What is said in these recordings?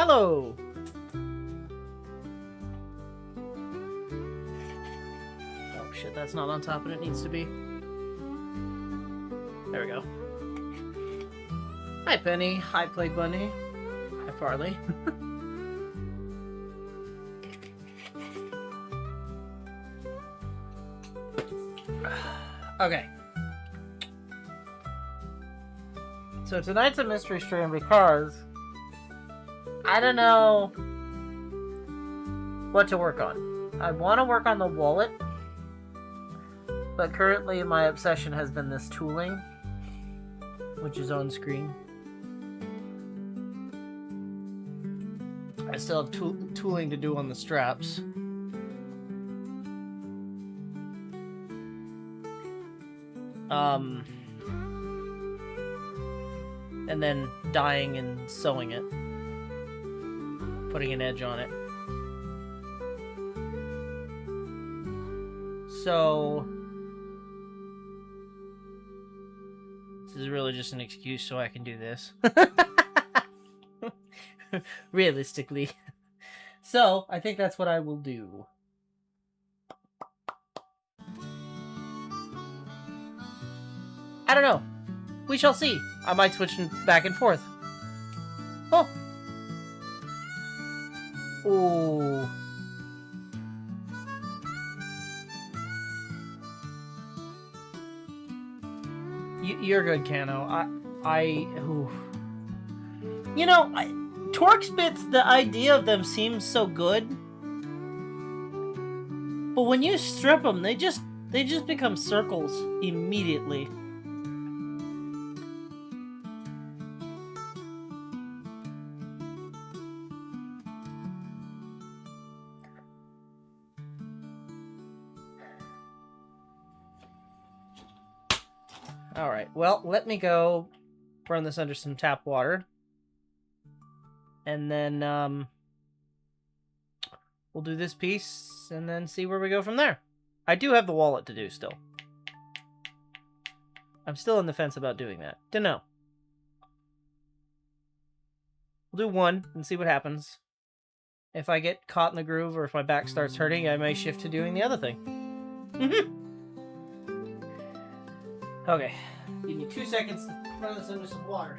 Hello! Oh shit, that's not on top and it needs to be. There we go. Hi Penny, hi Plague Bunny, hi Farley. Okay. So tonight's a mystery stream because I don't know what to work on. I want to work on the wallet, but currently my obsession has been this tooling, which is on screen. I still have tooling to do on the straps. And then dyeing and sewing it. Putting an edge on it. So this is really just an excuse so I can do this. Realistically. So I think that's what I will do. I don't know. We shall see. I might switch back and forth. Oh. Ooh. You're good, Cano. Ooh. You know, Torx bits, the idea of them seems so good. But when you strip them, they just become circles immediately. Alright, well, let me go burn this under some tap water. And then, we'll do this piece, and then see where we go from there. I do have the wallet to do still. I'm still on the fence about doing that. Dunno. We'll do one, and see what happens. If I get caught in the groove, or if my back starts hurting, I may shift to doing the other thing. Okay, give me 2 seconds to run this under some water.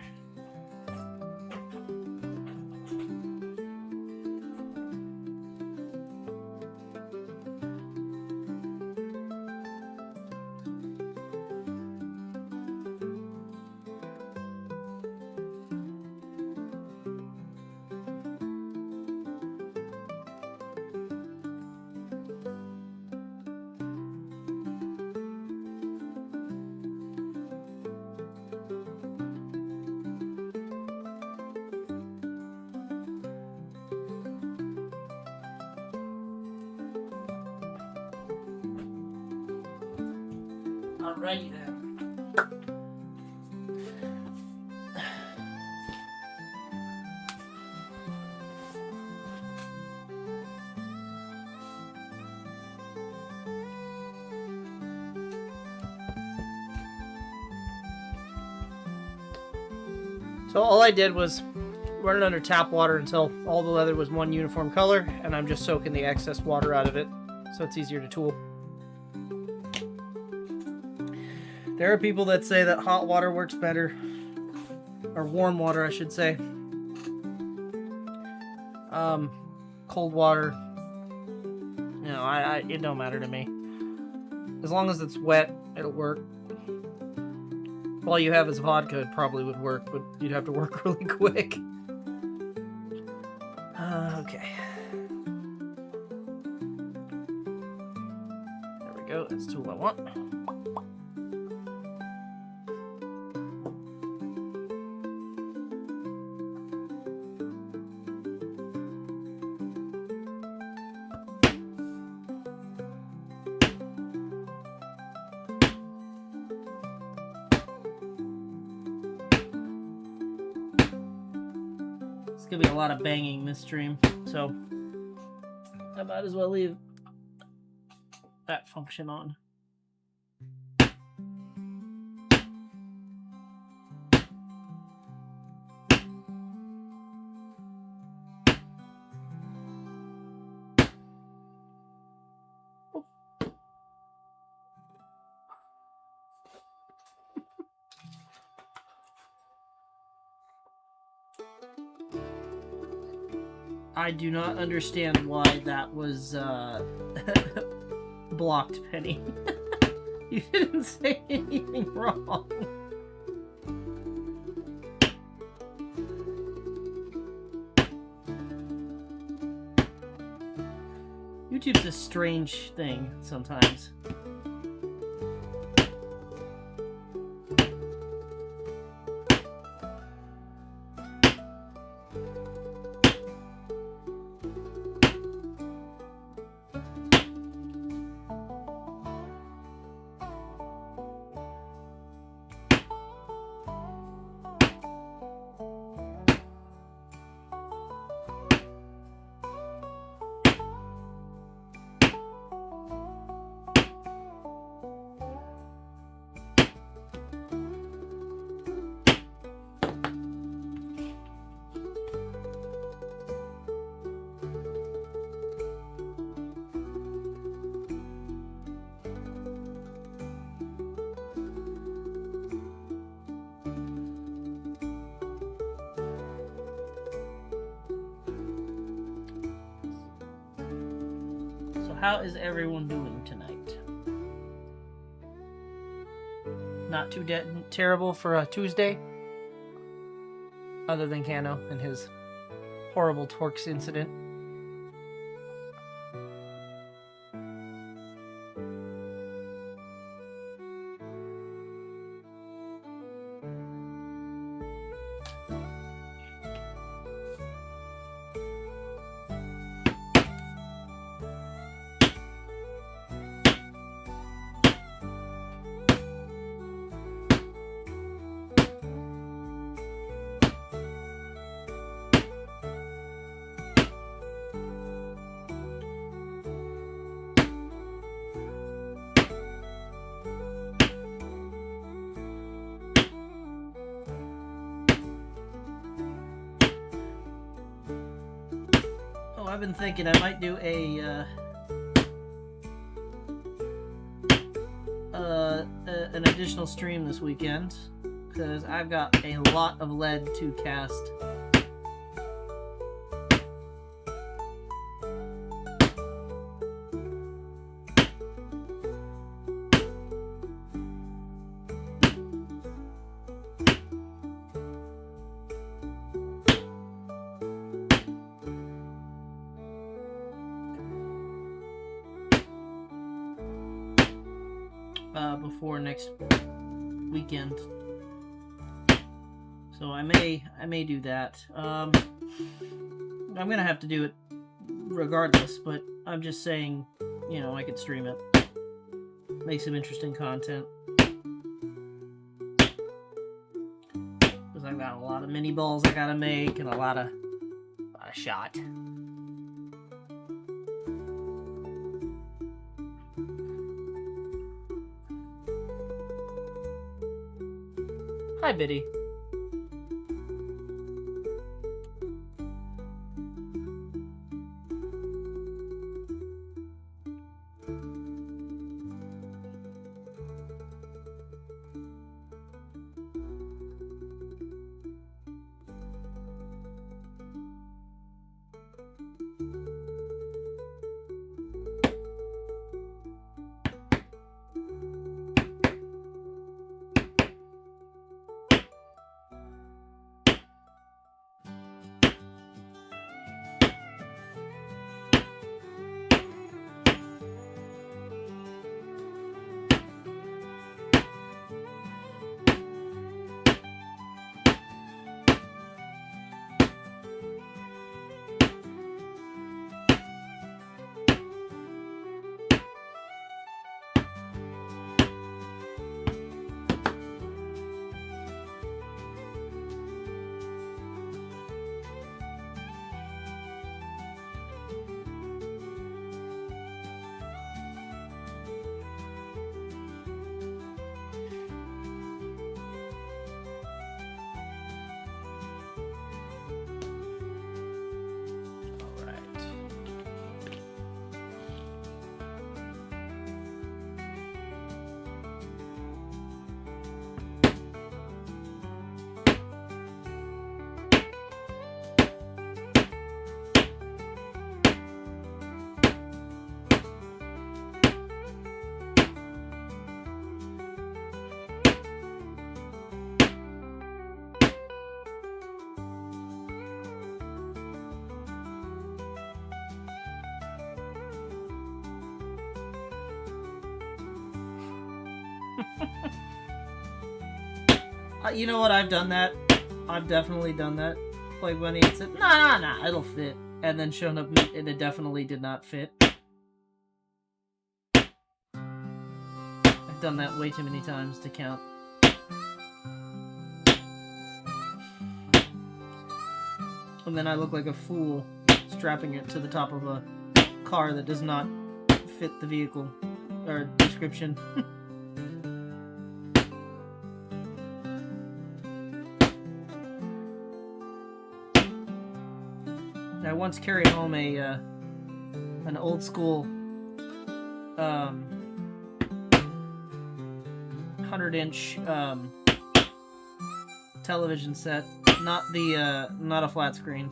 Alrighty then. So all I did was run it under tap water until all the leather was one uniform color, and I'm just soaking the excess water out of it so it's easier to tool. There are people that say that hot water works better, or warm water I should say. Cold water, you know, it don't matter to me. As long as it's wet, it'll work. If all you have is vodka, it probably would work, but you'd have to work really quick. Okay. There we go, that's the tool I want. Gonna be a lot of banging this stream, so I might as well leave that function on. I do not understand why that was blocked, Penny. You didn't say anything wrong. YouTube's a strange thing sometimes. How is everyone doing tonight? Not too terrible for a Tuesday? Other than Kano and his horrible Torx incident. I've been thinking I might do an additional stream this weekend because I've got a lot of lead to cast. Before next weekend, so I may do that. I'm gonna have to do it regardless, but I'm just saying, you know, I could stream it, make some interesting content, because I've got a lot of mini balls I gotta make and a lot of shot. Hi, Biddy. You know what? I've done that. I've definitely done that. Like when he said, nah, it'll fit. And then shown up and it definitely did not fit. I've done that way too many times to count. And then I look like a fool strapping it to the top of a car that does not fit the vehicle or description. I once carried home an old school 100-inch television set, not a flat screen,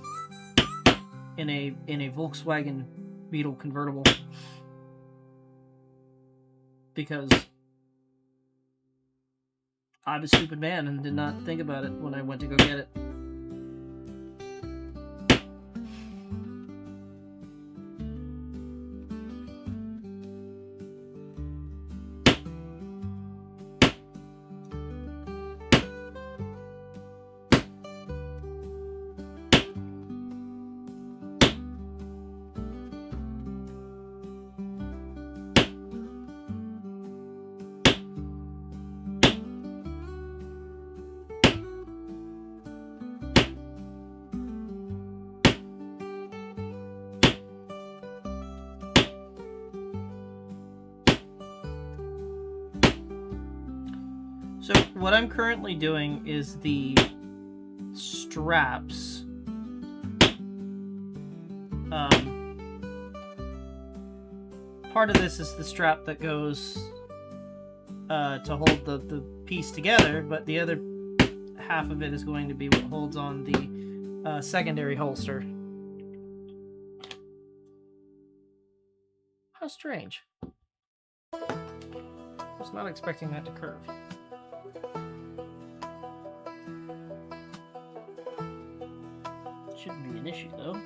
in a Volkswagen Beetle convertible, because I'm a stupid man and did not think about it when I went to go get it. So what I'm currently doing is the straps. Part of this is the strap that goes to hold the piece together, but the other half of it is going to be what holds on the secondary holster. How strange. I was not expecting that to curve. Shouldn't be an issue, though.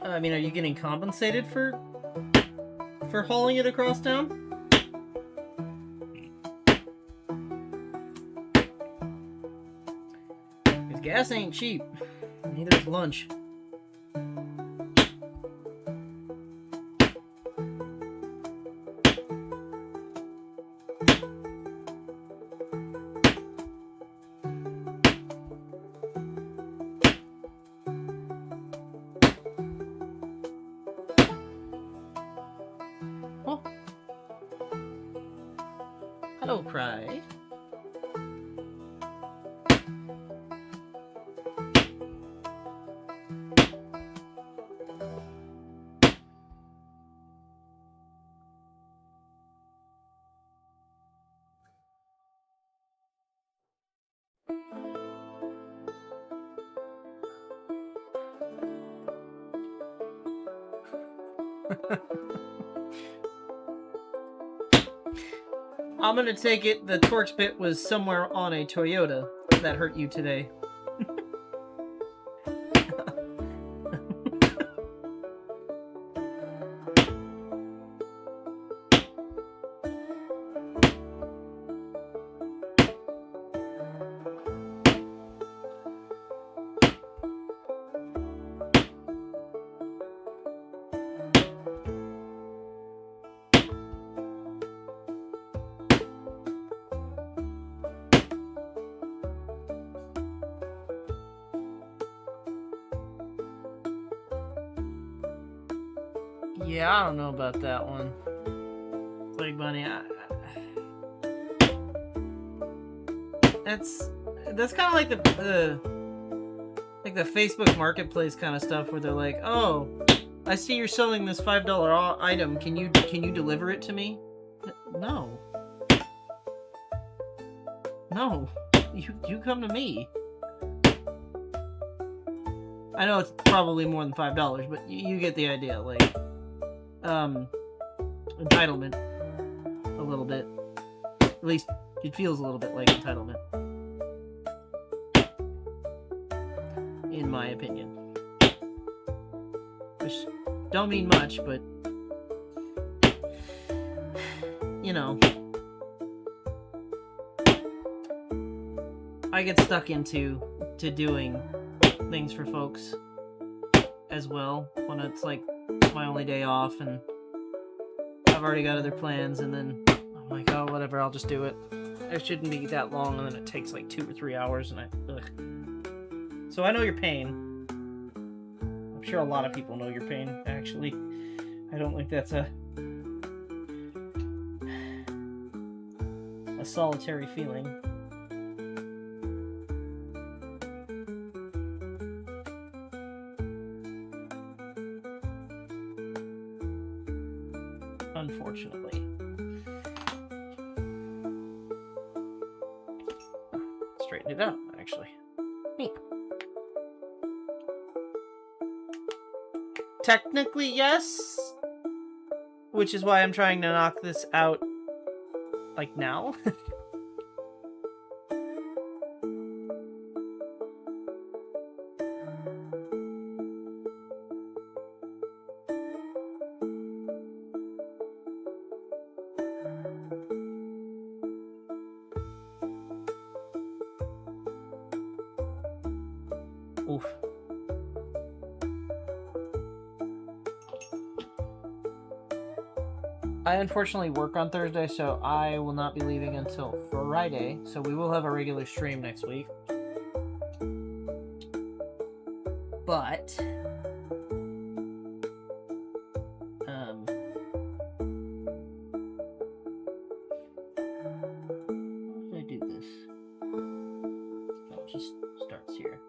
I mean, are you getting compensated for hauling it across town? Because gas ain't cheap. Neither is lunch. Hello, Pride. I'm gonna take it the Torx bit was somewhere on a Toyota that hurt you today. Yeah, I don't know about that one. Like, Bunny, that's kind of like the Facebook Marketplace kind of stuff where they're like, oh, I see you're selling this $5 item. Can you deliver it to me? No. No. You come to me. I know it's probably more than $5, but you get the idea. Like, entitlement. A little bit. At least it feels a little bit like entitlement. In my opinion. Which don't mean much, but you know, I get stuck into doing things for folks as well when it's like my only day off and I've already got other plans, and then I'm like, oh, whatever, I'll just do it. It shouldn't be that long, and then it takes like 2 or 3 hours, and ugh. So I know your pain. I'm sure a lot of people know your pain, actually. I don't think that's a solitary feeling. Unfortunately. Straighten it out, actually. Neat. Technically, yes. Which is why I'm trying to knock this out, like, now. Oof. I unfortunately work on Thursday, so I will not be leaving until Friday, so we will have a regular stream next week. But how do I do this? Oh, it just starts here.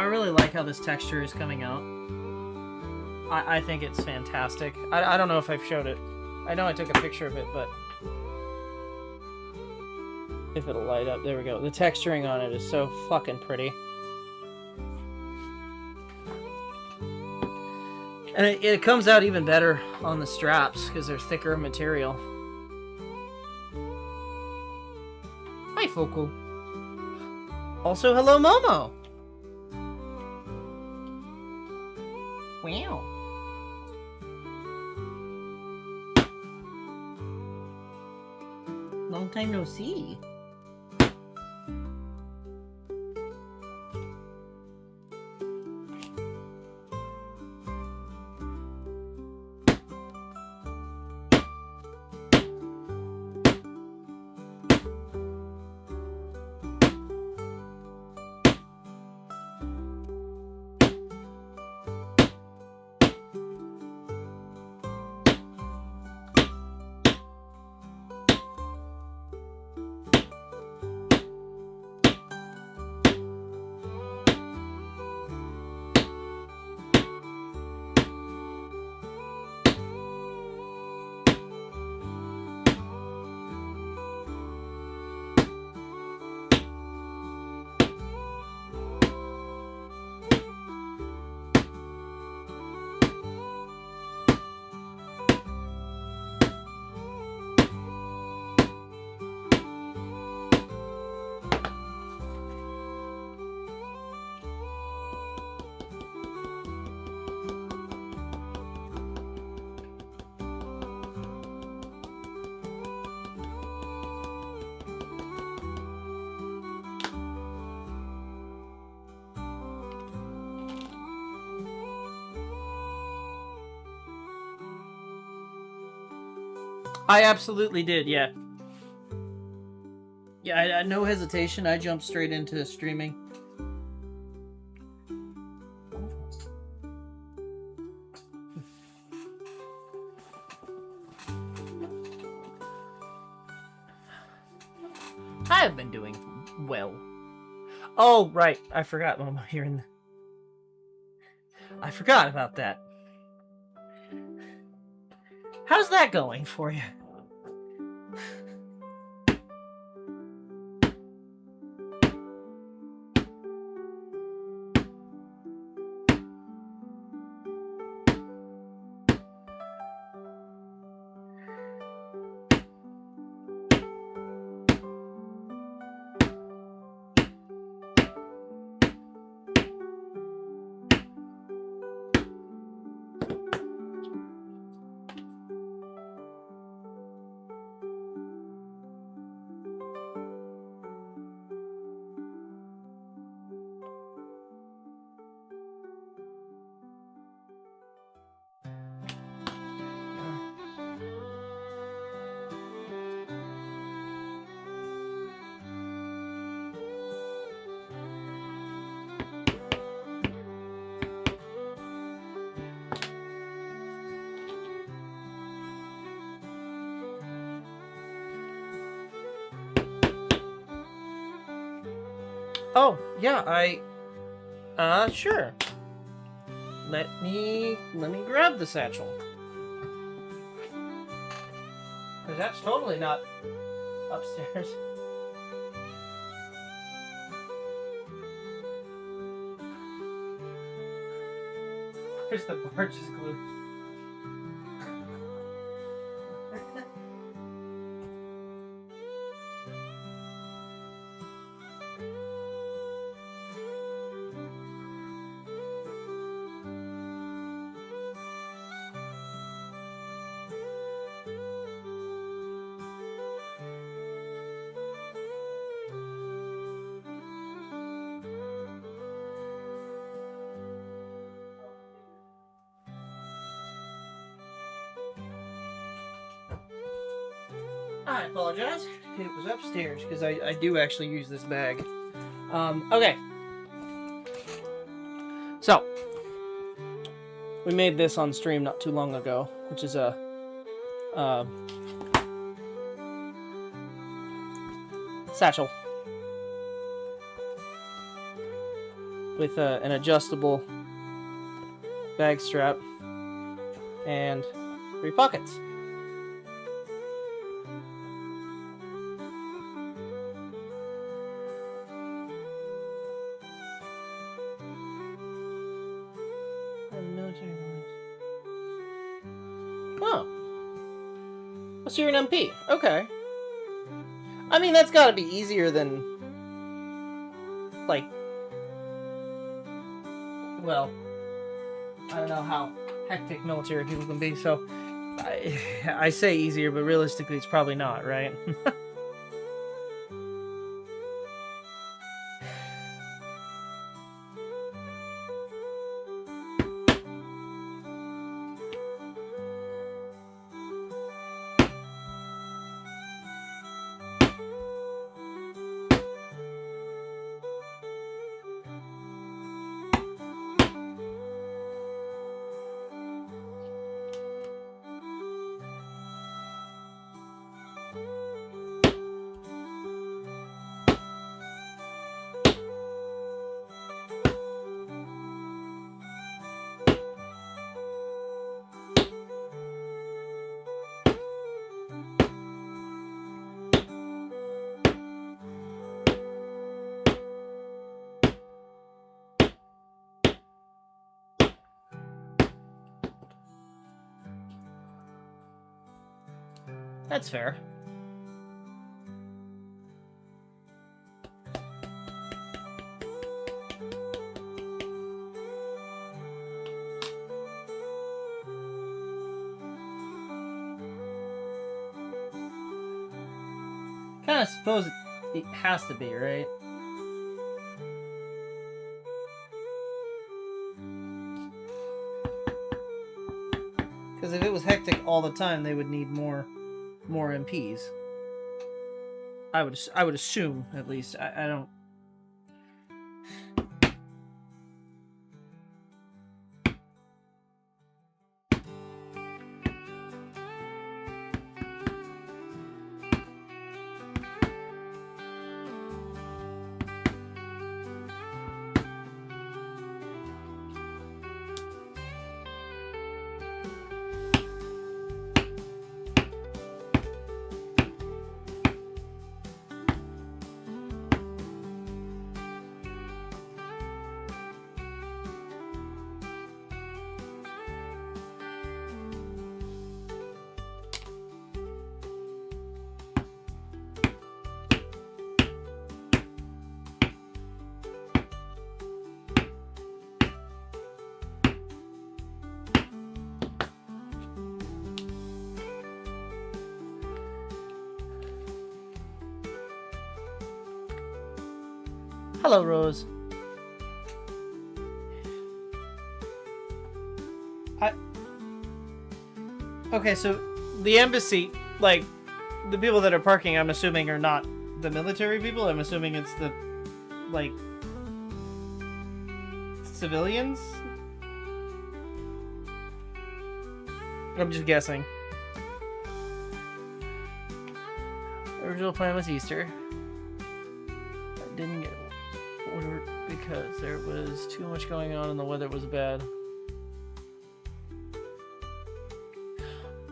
I really like how this texture is coming out. I think it's fantastic. I don't know if I've showed it. I know I took a picture of it, but if it'll light up, there we go. The texturing on it is so fucking pretty. And it comes out even better on the straps because they're thicker material. Hi, Focal. Also, hello, Momo. Wow. Long time no see. I absolutely did, yeah. Yeah, I no hesitation. I jumped straight into streaming. I have been doing well. Oh, right. I forgot. Mama, here in the... I forgot about that. How's that going for you? Oh, yeah, sure. Let me grab the satchel. Because that's totally not upstairs. Where's the barge's glue? I apologize. It was upstairs because I do actually use this bag. Okay. So, we made this on stream not too long ago, which is a satchel with an adjustable bag strap and 3 pockets. Oh. So you're an MP. Okay. I mean, that's gotta be easier than... like... well... I don't know how hectic military people can be, so... I say easier, but realistically it's probably not, right? That's fair. Kind of suppose it has to be, right? Because if it was hectic all the time, they would need more more MPs. I would assume, at least. I don't. Hello, Rose. Okay, so the embassy, like, the people that are parking, I'm assuming, are not the military people. I'm assuming it's the, like, civilians? I'm just guessing. The original plan was Easter. I didn't get ordered because there was too much going on and the weather was bad.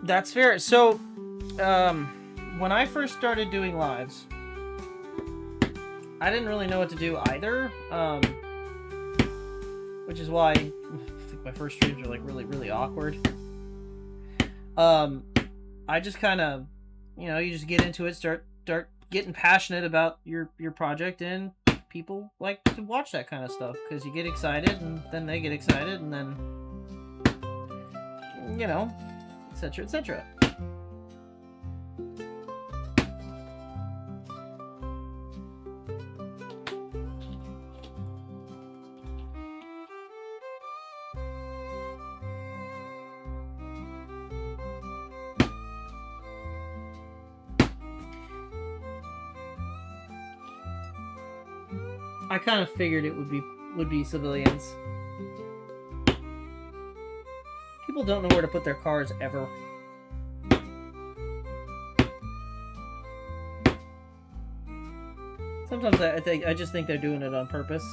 That's fair. So, when I first started doing lives, I didn't really know what to do either. Which is why I think my first streams are like really awkward. I just kind of, you know, you just get into it, start getting passionate about your project, and people like to watch that kind of stuff because you get excited and then they get excited and then, you know, etc, etc. I kind of figured it would be civilians. People don't know where to put their cars ever. Sometimes I just think they're doing it on purpose.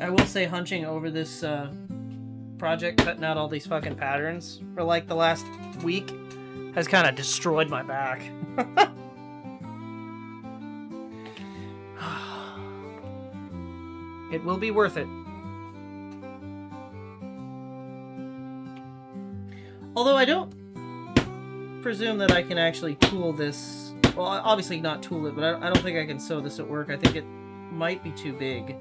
I will say, hunching over this project, cutting out all these fucking patterns for like the last week has kind of destroyed my back. It will be worth it. Although I don't presume that I can actually tool this. Well, obviously not tool it, but I don't think I can sew this at work. I think it might be too big.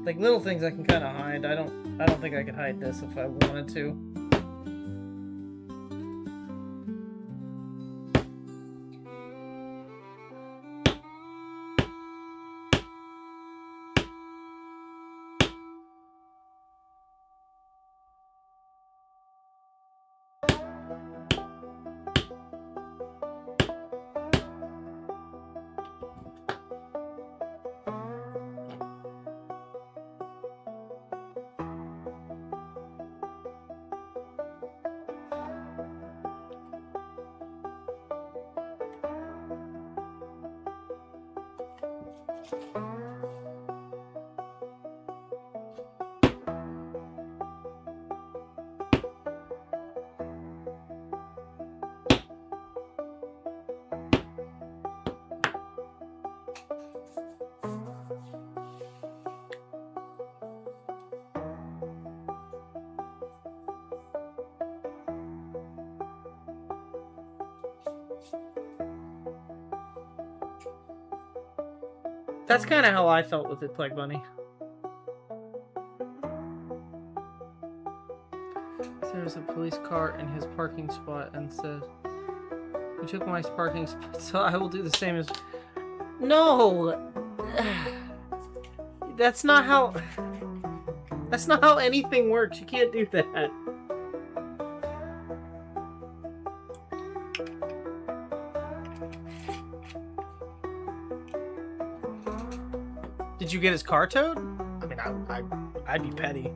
Like little things I can kind of hide. I don't think I could hide this if I wanted to. That's kind of how I felt with it, Plague Bunny. There was a police car in his parking spot and said, "You took my parking spot, so I will do the same as..." No! That's not how... That's not how anything works. You can't do that. Did you get his car towed? I mean, I'd be petty.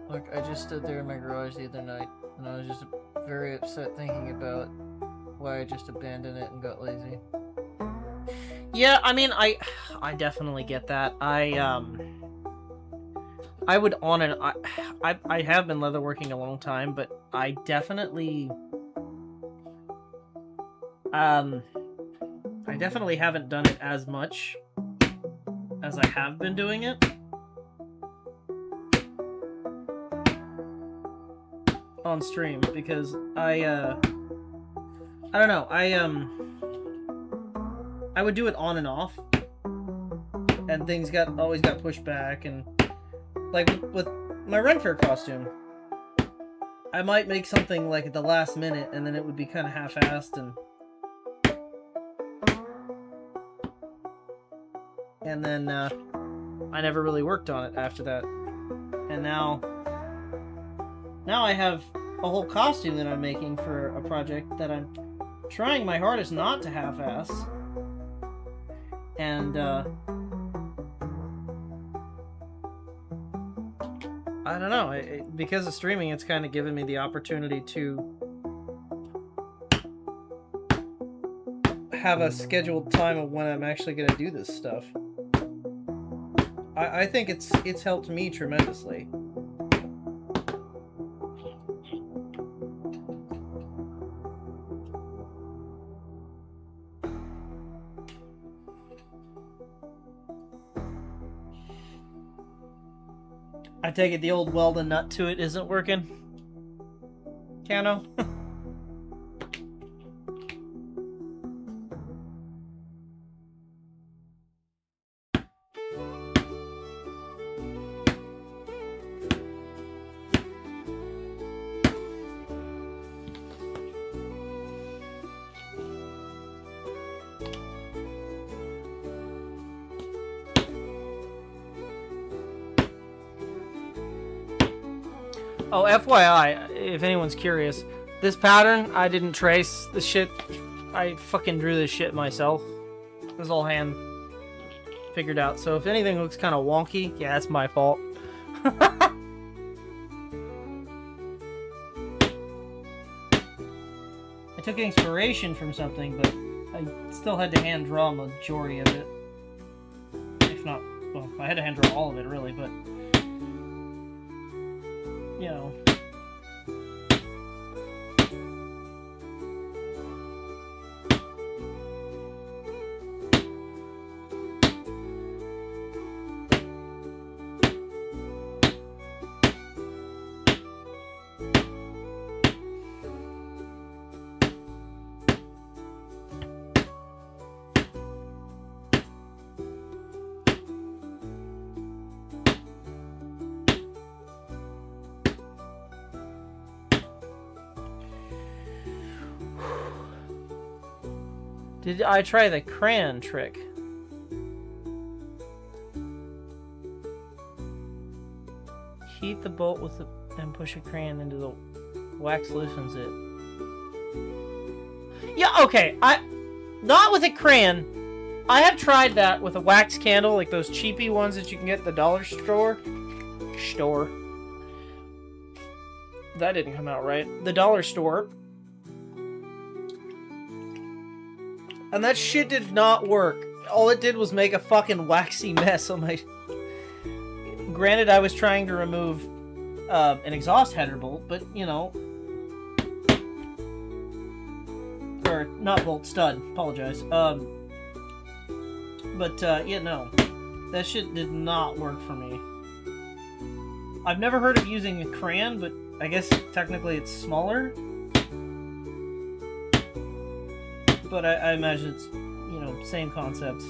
Look, I just stood there in my garage the other night, and I was just very upset thinking about why I just abandoned it and got lazy. Yeah, I mean, I definitely get that. I would on and I have been leatherworking a long time, but I definitely haven't done it as much as I have been doing it. On stream, because I don't know, I would do it on and off, and things always got pushed back, and like with my Renfair costume, I might make something like at the last minute, and then it would be kind of half-assed, and then I never really worked on it after that, and now I have a whole costume that I'm making for a project that I'm trying my hardest not to half-ass. And, I don't know, because of streaming, it's kind of given me the opportunity to have a scheduled time of when I'm actually going to do this stuff. I think it's helped me tremendously. I take it the old weld a nut to it isn't working? Cano? Oh, FYI, if anyone's curious, this pattern, I didn't trace the shit. I fucking drew this shit myself. It was all hand figured out. So if anything looks kind of wonky, yeah, that's my fault. I took inspiration from something, but I still had to hand draw a majority of it. If not, well, I had to hand draw all of it, really, but... you know. Did I try the crayon trick? Heat the bolt with and push a crayon into the wax loosens it. Yeah, okay. Not with a crayon. I have tried that with a wax candle, like those cheapy ones that you can get at the dollar store. That didn't come out right. The dollar store. And that shit did not work. All it did was make a fucking waxy mess on my... Granted, I was trying to remove an exhaust header bolt, but, you know... Or, not bolt, stud. Apologize. But, yeah, no. That shit did not work for me. I've never heard of using a crayon, but I guess technically it's smaller. But I imagine it's, you know, same concepts.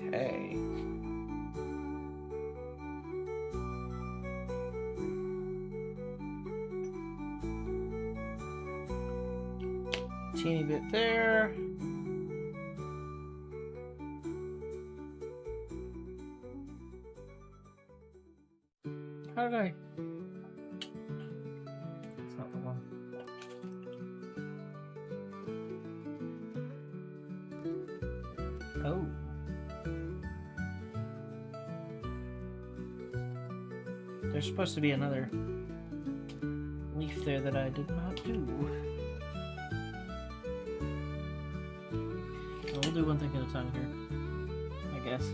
Okay. Teeny bit there. How did I? It's not the one. Oh. There's supposed to be another leaf there that I did not do. Well, we'll do one thing at a time here, I guess.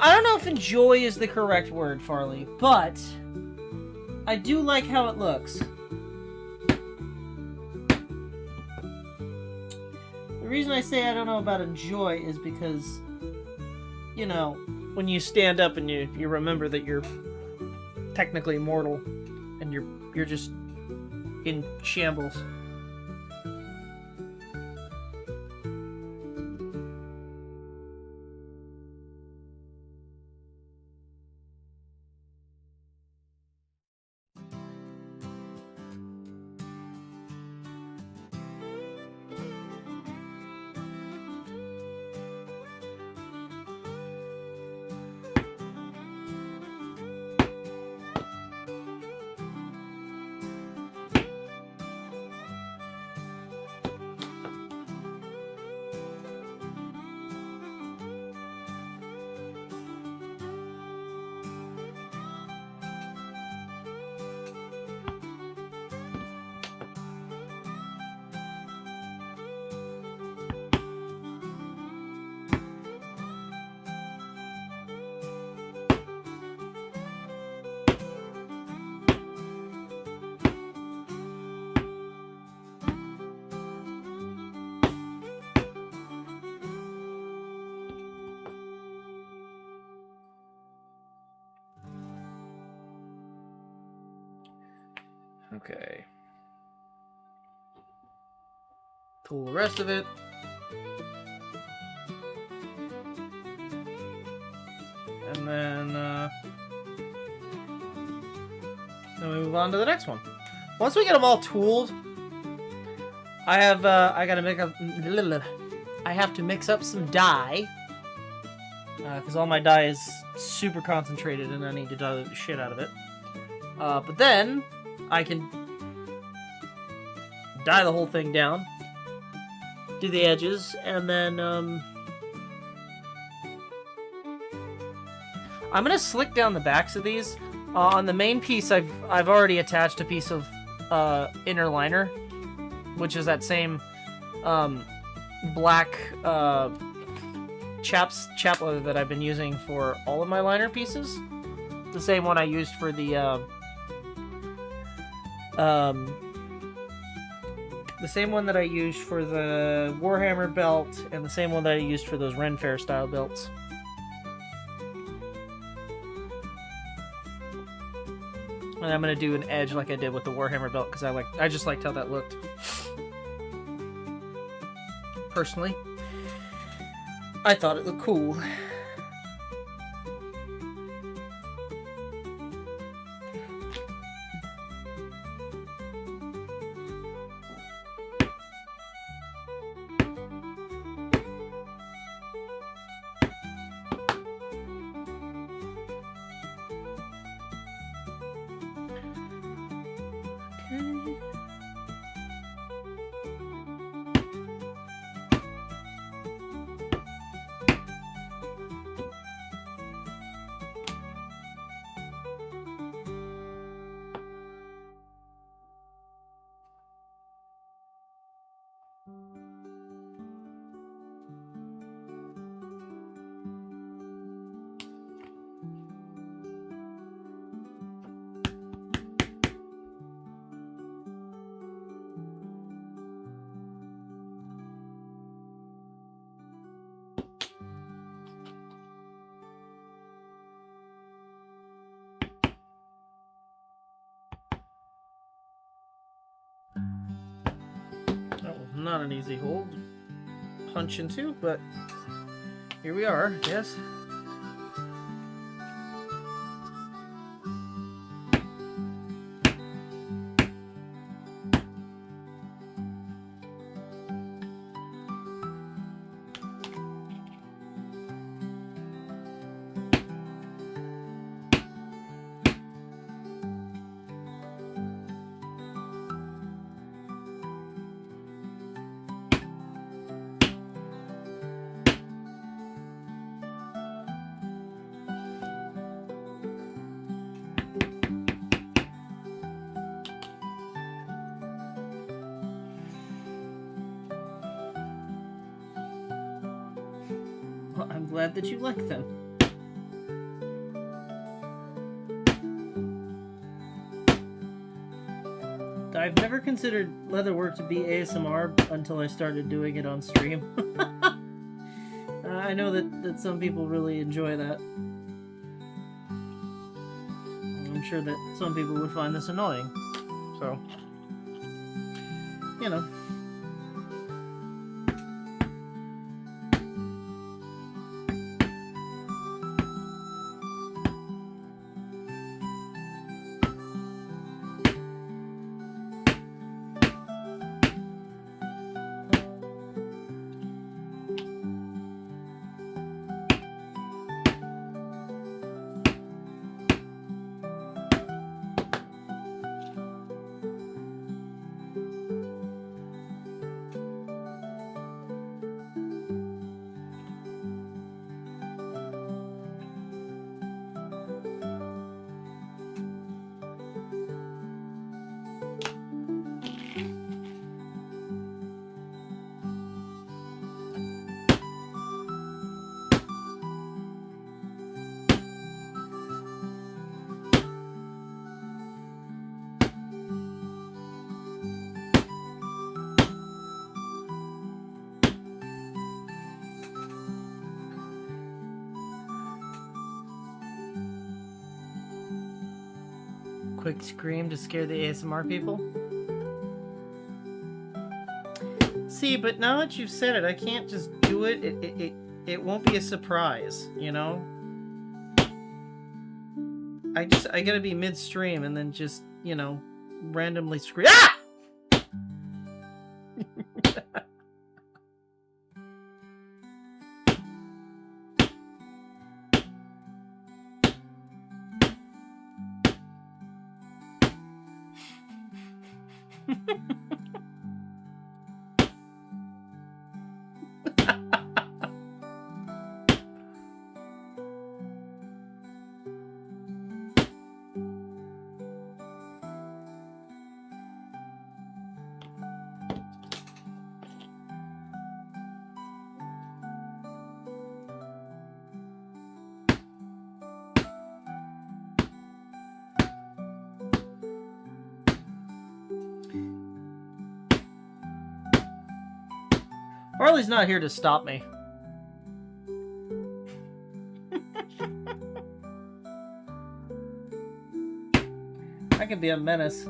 I don't know if enjoy is the correct word, Farley, but I do like how it looks. The reason I say I don't know about enjoy is because, you know, when you stand up and you remember that you're technically mortal and you're just in shambles. Okay. Pull the rest of it. And then we move on to the next one. Once we get them all tooled, I gotta make up. I have to mix up some dye. Because all my dye is super concentrated and I need to dye the shit out of it. But then, I can dye the whole thing down, do the edges, and then, I'm gonna slick down the backs of these. On the main piece, I've already attached a piece of inner liner, which is that same black chap leather that I've been using for all of my liner pieces. The same one I used for the same one that I used for the Warhammer belt, and the same one that I used for those Ren Fair style belts. And I'm gonna do an edge like I did with the Warhammer belt because I just liked how that looked. Personally, I thought it looked cool. Not an easy hole to punch into, but here we are, I guess. Well, I'm glad that you like them. I've never considered leatherwork to be ASMR until I started doing it on stream. I know that some people really enjoy that. I'm sure that some people would find this annoying. So, you know. Quick scream to scare the ASMR people. See, but now that you've said it, I can't just do it. It won't be a surprise, you know? I gotta be midstream and then just, you know, randomly scream. Ah! Farley's not here to stop me. I can be a menace.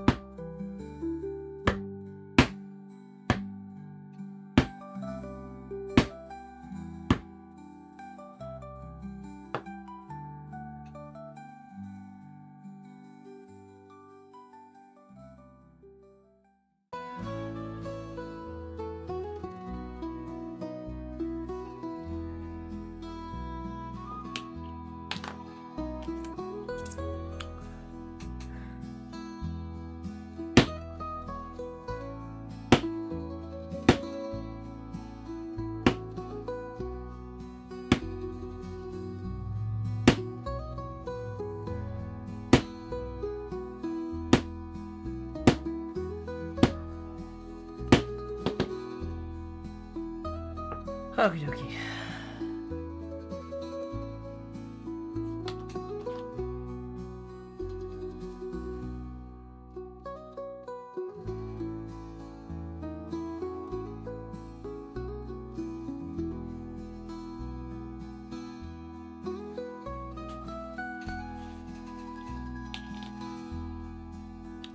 Okie dokie.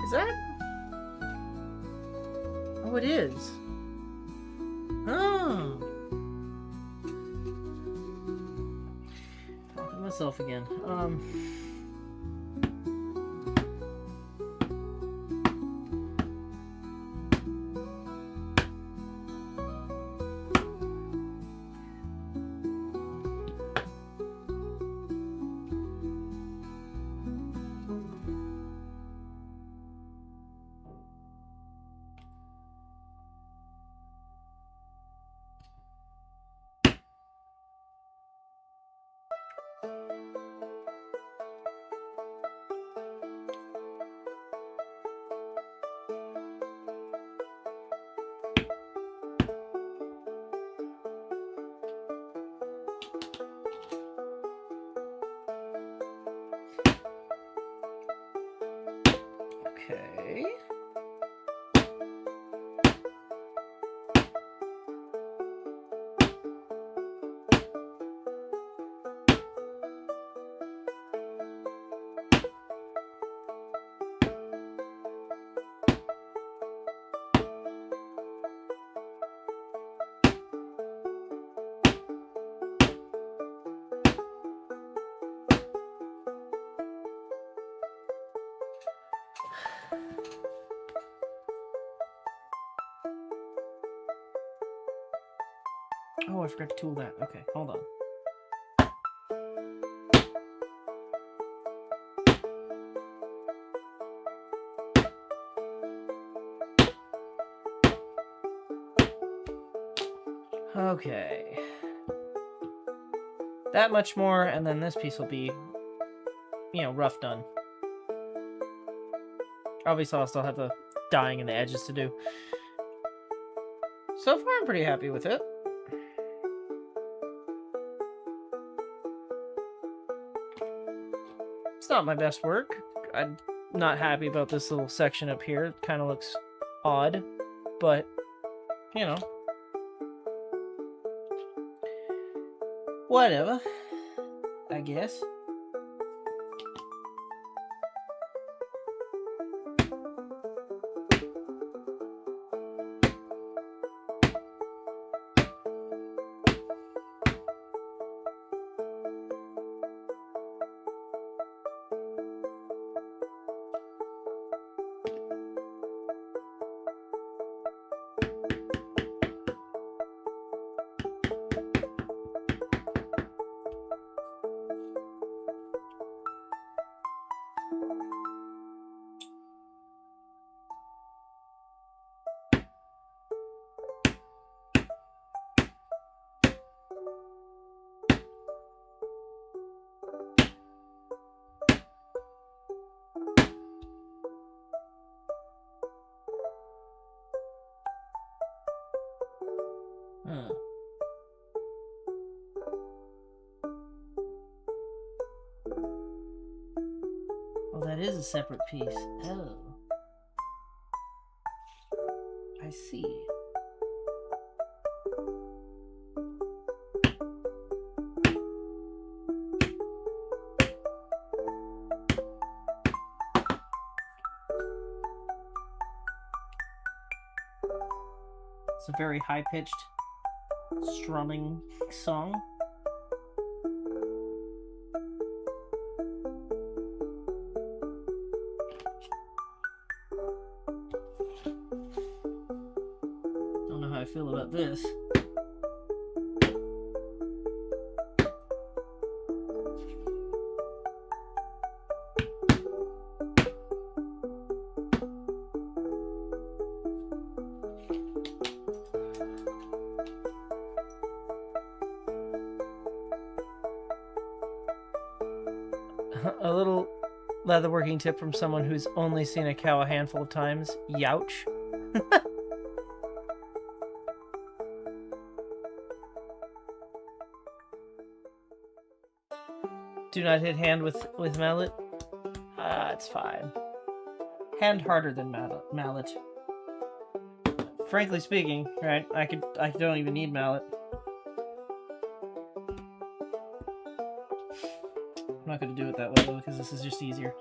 Is that? Oh, it is. Oh. Talking to myself again. Okay. Oh, I forgot to tool that. Okay, hold on. Okay. That much more, and then this piece will be, rough done. Obviously, I'll still have the dyeing and the edges to do. So far, I'm pretty happy with it. It's not my best work. I'm not happy about this little section up here. It kind of looks odd, but, whatever, I guess. Huh. Oh, that is a separate piece. Oh. I see. It's a very high-pitched strumming song. Don't know how I feel about this. A little leatherworking tip from someone who's only seen a cow a handful of times. Youch. Do not hit hand with mallet. It's fine. Hand harder than mallet. Frankly speaking, right? I don't even need mallet. I'm not going to do it that way though, because this is just easier.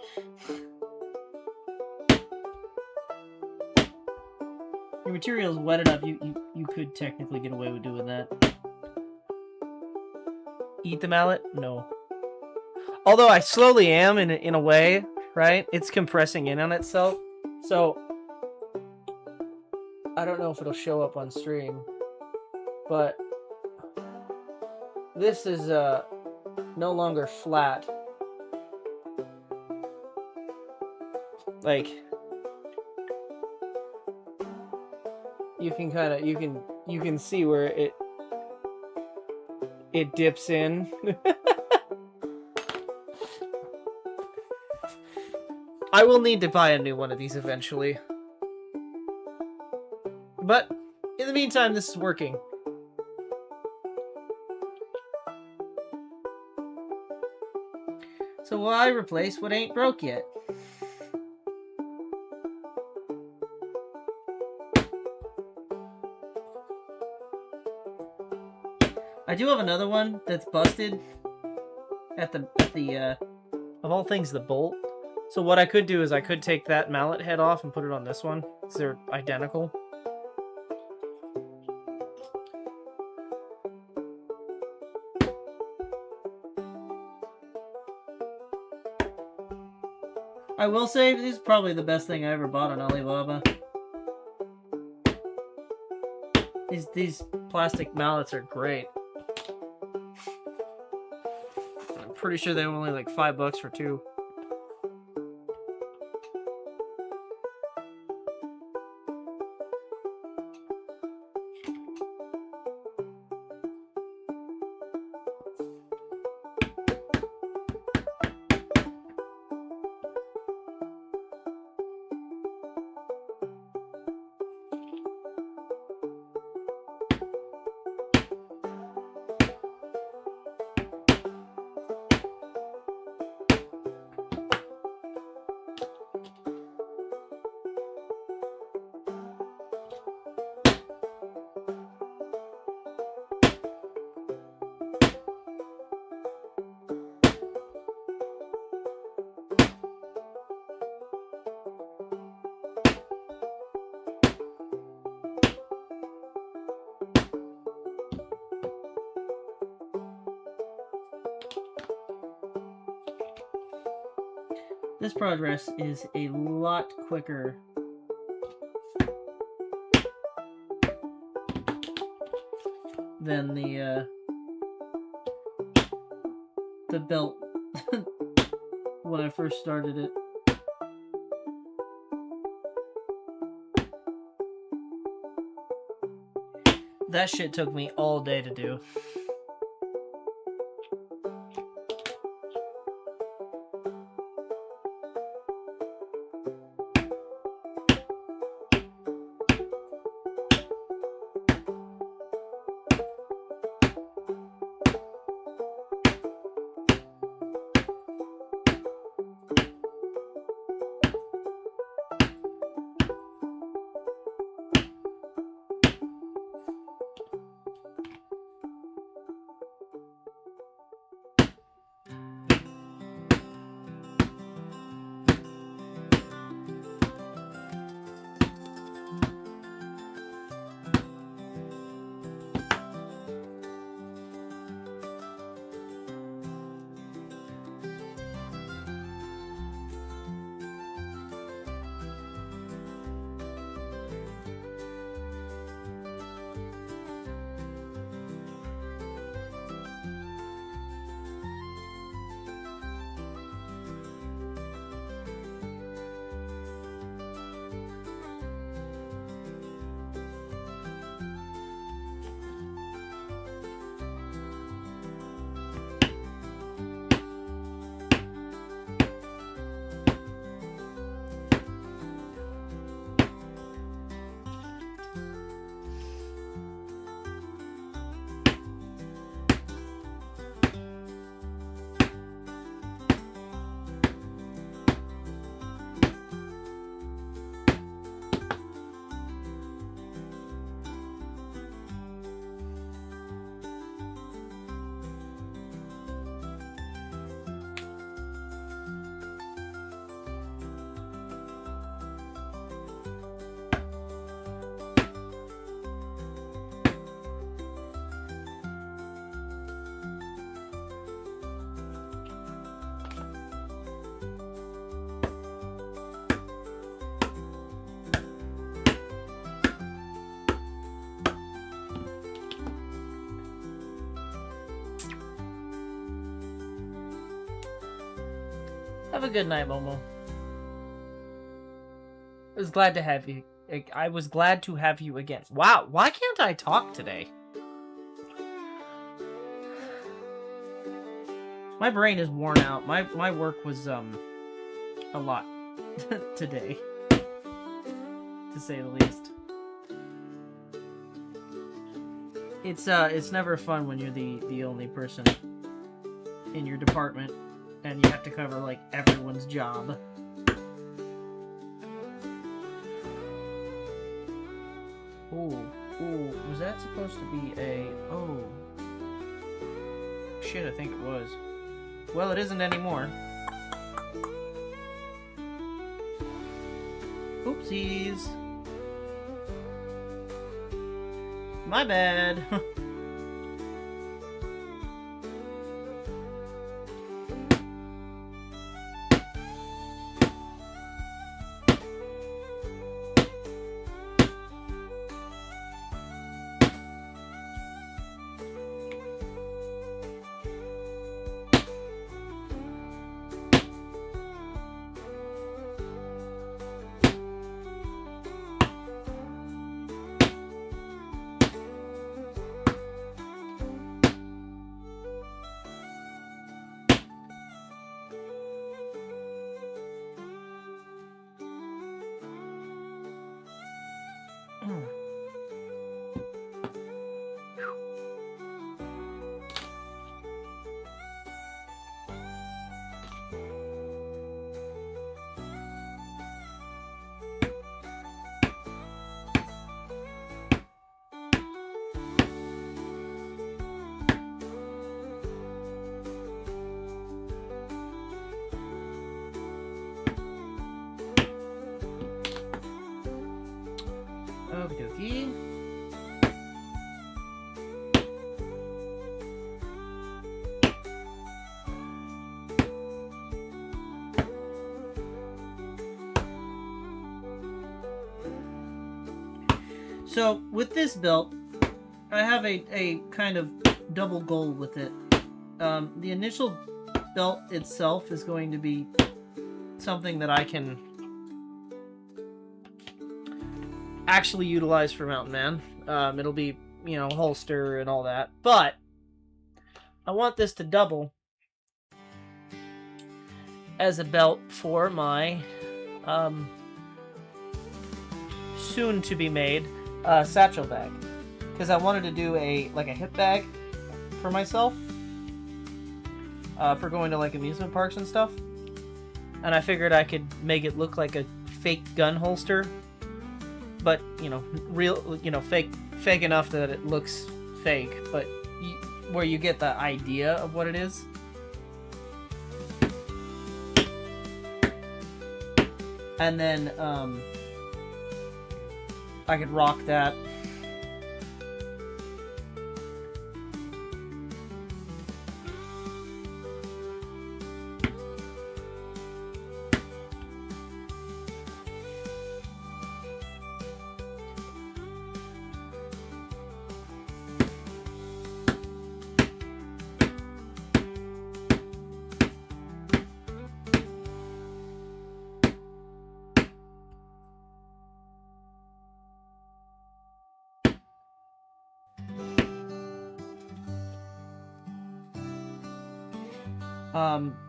Your material is wet enough, you could technically get away with doing that. Eat the mallet? No. Although I slowly am in a way, right? It's compressing in on itself. So I don't know if it'll show up on stream, but this is no longer flat. Like, you can see where it dips in. I will need to buy a new one of these eventually. But in the meantime, this is working. So why replace what ain't broke yet? I do have another one that's busted at the of all things, the bolt. So what I could do is I could take that mallet head off and put it on this one, because they're identical. I will say, this is probably the best thing I ever bought on Alibaba. These plastic mallets are great. I'm pretty sure they were only like $5 for two. This progress is a lot quicker than the belt when I first started it. That shit took me all day to do. Have a good night, Momo. I was glad to have you. I was glad to have you again. Wow, why can't I talk today? My brain is worn out. My work was a lot today, to say the least. It's never fun when you're the only person in your department and you have to cover like everyone's job. Ooh, was that supposed to be a... Oh. Shit, I think it was. Well, it isn't anymore. Oopsies. My bad. Okey-dokey. So, with this belt, I have a kind of double goal with it. The initial belt itself is going to be something that I can actually utilize for Mountain Man. It'll be, you know, holster and all that. But I want this to double as a belt for my soon-to-be-made satchel bag. Because I wanted to do a hip bag for myself for going to like amusement parks and stuff. And I figured I could make it look like a fake gun holster, but you know, real, you know, fake enough that it looks fake, but where you get the idea of what it is. And then I could rock that.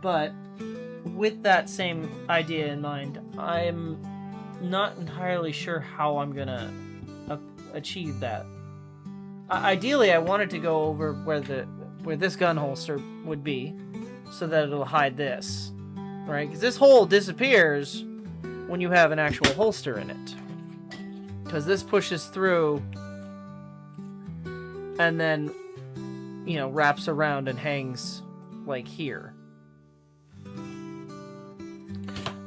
But with that same idea in mind, I'm not entirely sure how I'm gonna achieve that. Ideally, I wanted to go over where this gun holster would be, so that it'll hide this, right? Because this hole disappears when you have an actual holster in it, because this pushes through and then, you know, wraps around and hangs like here.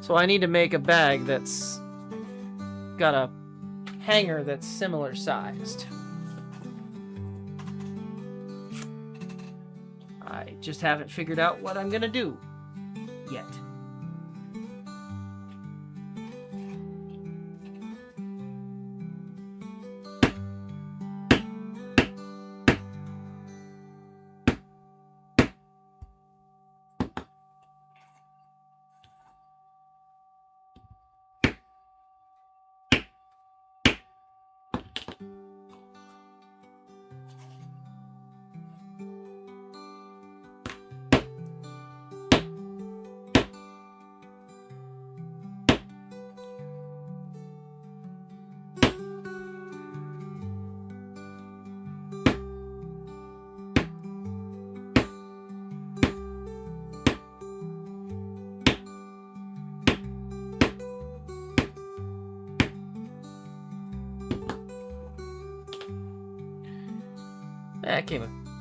So I need to make a bag that's got a hanger that's similar sized. I just haven't figured out what I'm gonna do yet.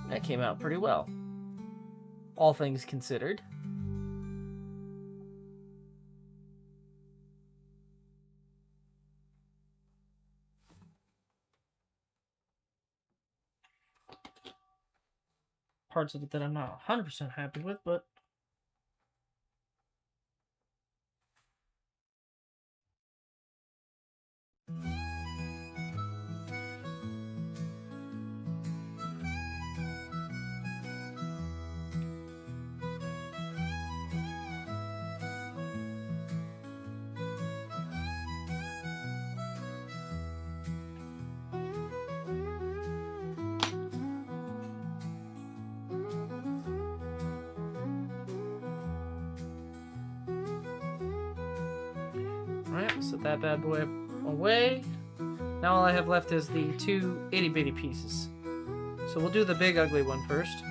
That came out pretty well, all things considered. Parts of it that I'm not 100% happy with, but alright, set that bad boy away. Now all I have left is the two itty-bitty pieces. So we'll do the big ugly one first.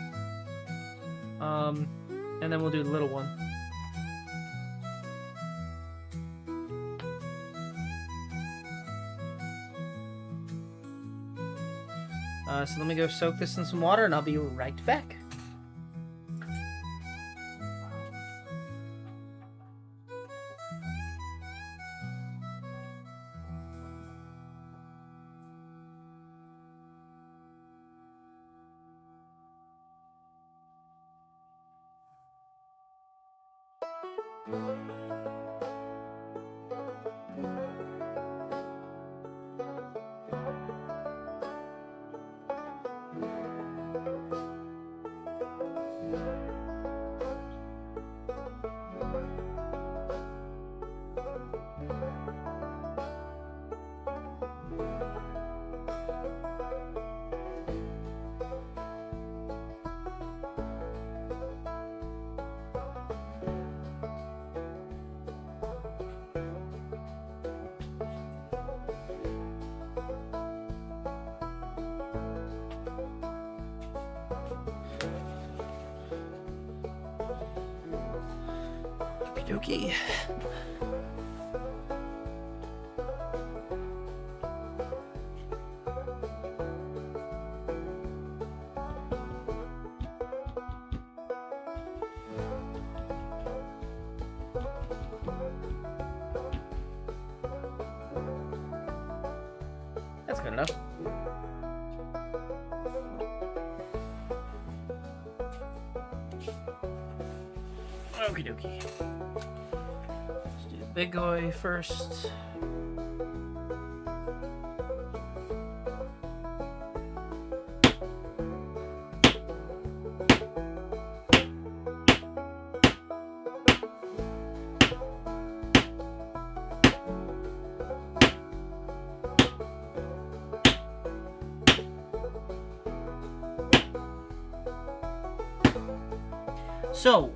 And then we'll do the little one. So let me go soak this in some water and I'll be right back. Okey-dokey. That's good enough. Okie dokie. Let's do the big guy first. So,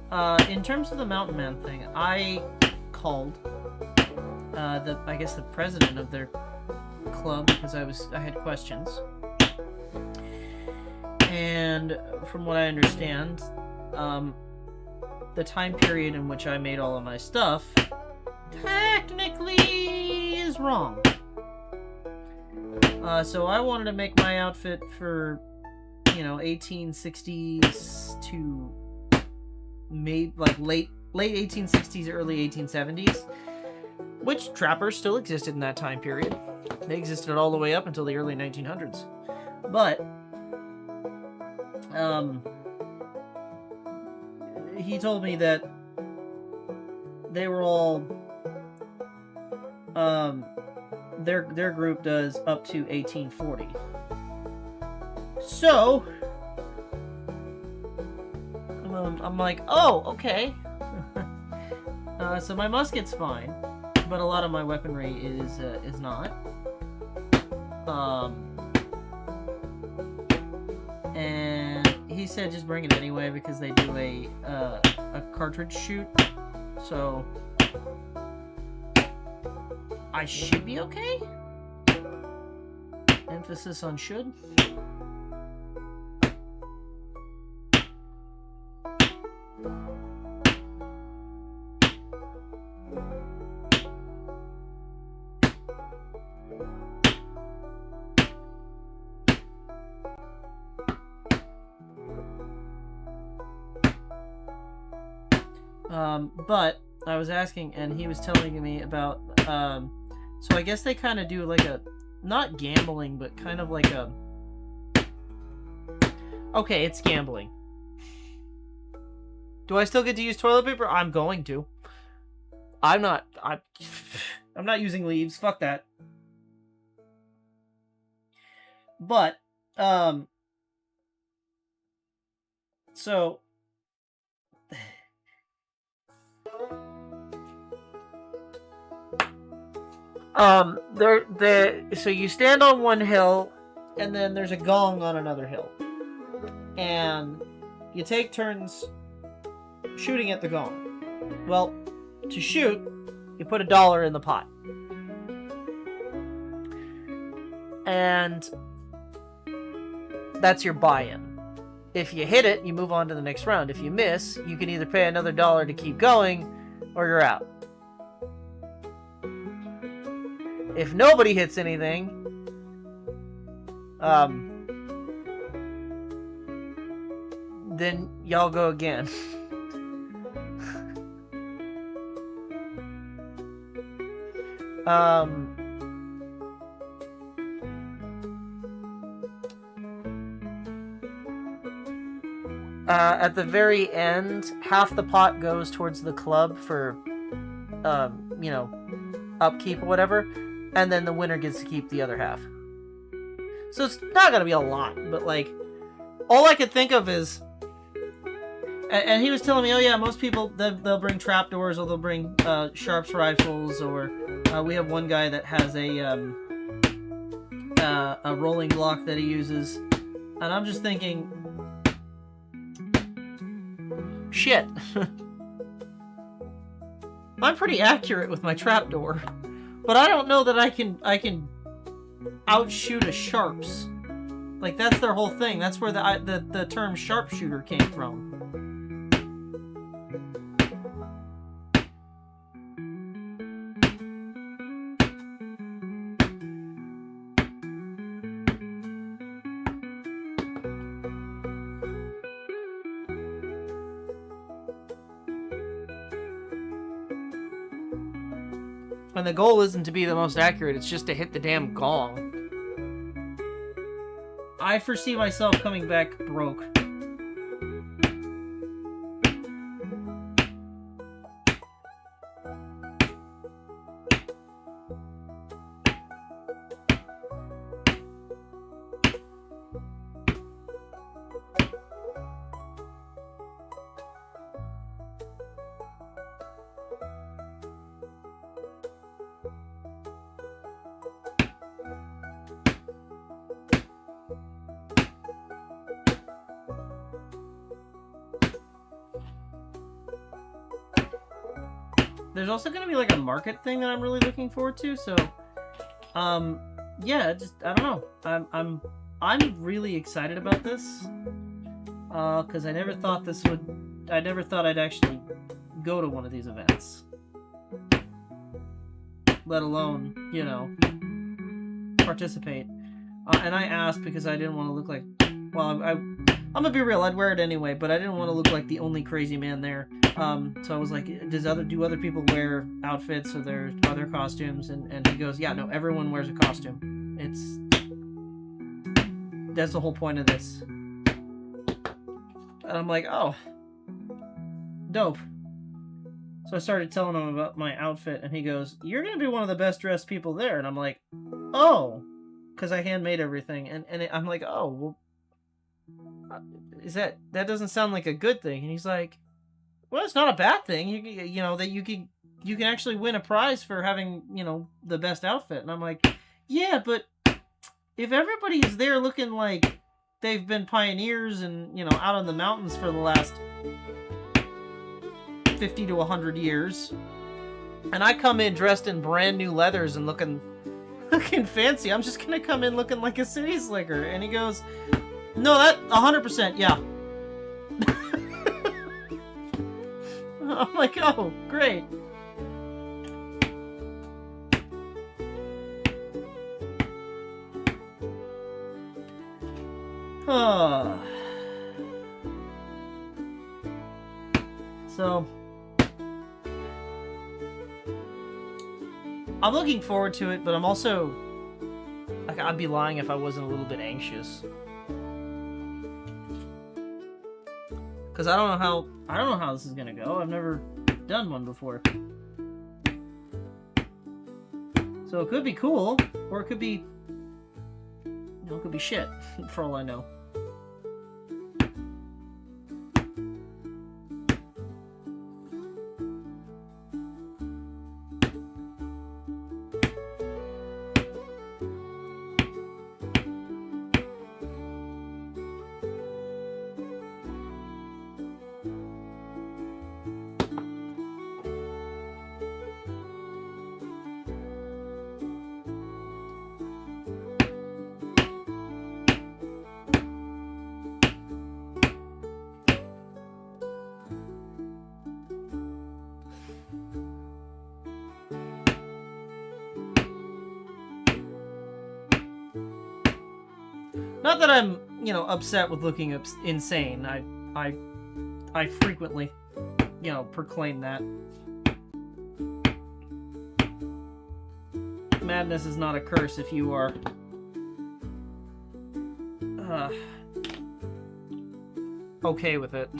in terms of the Mountain Man thing, I called I guess the president of their club because I had questions. And from what I understand, the time period in which I made all of my stuff technically is wrong. So I wanted to make my outfit for, 1860s to maybe like late 1860s, early 1870s, which trappers still existed in that time period. They existed all the way up until the early 1900s. But he told me that they were all their group does up to 1840. So I'm like, oh, okay. So my musket's fine, but a lot of my weaponry is not. And he said just bring it anyway because they do a cartridge shoot. So I should be okay. Emphasis on should. But I was asking, and he was telling me about, so I guess they kind of do like a, not gambling, but kind of like a, okay, it's gambling. Do I still get to use toilet paper? I'm going to. I'm not using leaves. Fuck that. But, so, so you stand on one hill, and then there's a gong on another hill, and you take turns shooting at the gong. Well, to shoot, you put $1 in the pot, and that's your buy-in. If you hit it, you move on to the next round. If you miss, you can either pay another $1 to keep going, or you're out. If nobody hits anything, then y'all go again. At the very end, half the pot goes towards the club for, you know, upkeep or whatever, and then the winner gets to keep the other half. So it's not gonna be a lot, but like, all I could think of is, and he was telling me, oh yeah, most people, they'll bring trapdoors, or they'll bring sharps rifles, or we have one guy that has a rolling block that he uses, and I'm just thinking, shit. I'm pretty accurate with my trapdoor, but I don't know that I can outshoot a sharps. Like, that's their whole thing. That's where the term sharpshooter came from. And the goal isn't to be the most accurate, it's just to hit the damn gong. I foresee myself coming back broke. There's also going to be like a market thing that I'm really looking forward to. So, yeah, just I don't know. I'm really excited about this. Because I never thought I'd actually go to one of these events. Let alone, you know, participate. And I asked because I didn't want to look like, well, I'm gonna be real, I'd wear it anyway, but I didn't want to look like the only crazy man there. So I was like, do other people wear outfits or their other costumes? And he goes, yeah, no, everyone wears a costume. That's the whole point of this. And I'm like, oh, dope. So I started telling him about my outfit, and he goes, you're gonna be one of the best dressed people there. And I'm like, oh, because I handmade everything. And I'm like, oh, well, that doesn't sound like a good thing. And he's like, well, it's not a bad thing. You know that you can actually win a prize for having, you know, the best outfit. And I'm like, yeah, but if everybody's there looking like they've been pioneers and, you know, out on the mountains for the last 50 to 100 years, and I come in dressed in brand new leathers and looking fancy, I'm just gonna come in looking like a city slicker. And he goes, no, that 100%, yeah. I'm like, oh, great. So, I'm looking forward to it, but I'm also, like, I'd be lying if I wasn't a little bit anxious. Because I don't know how this is gonna go. I've never done one before. So it could be cool, or it could be, you know, it could be shit, for all I know. Not that I'm, you know, upset with looking insane. I frequently, you know, proclaim that. Madness is not a curse if you are okay with it.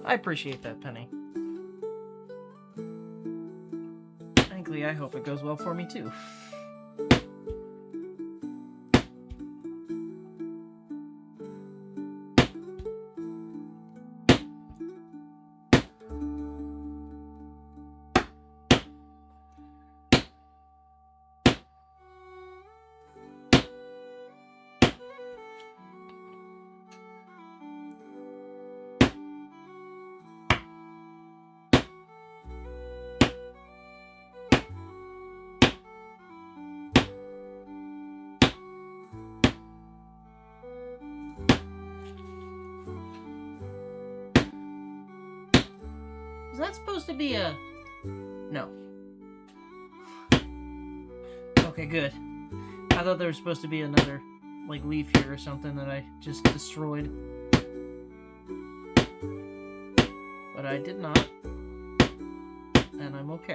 I appreciate that, Penny. Frankly, I hope it goes well for me, too. Is that supposed to be a... No. Okay, good. I thought there was supposed to be another, like, leaf here or something that I just destroyed. But I did not. And I'm okay.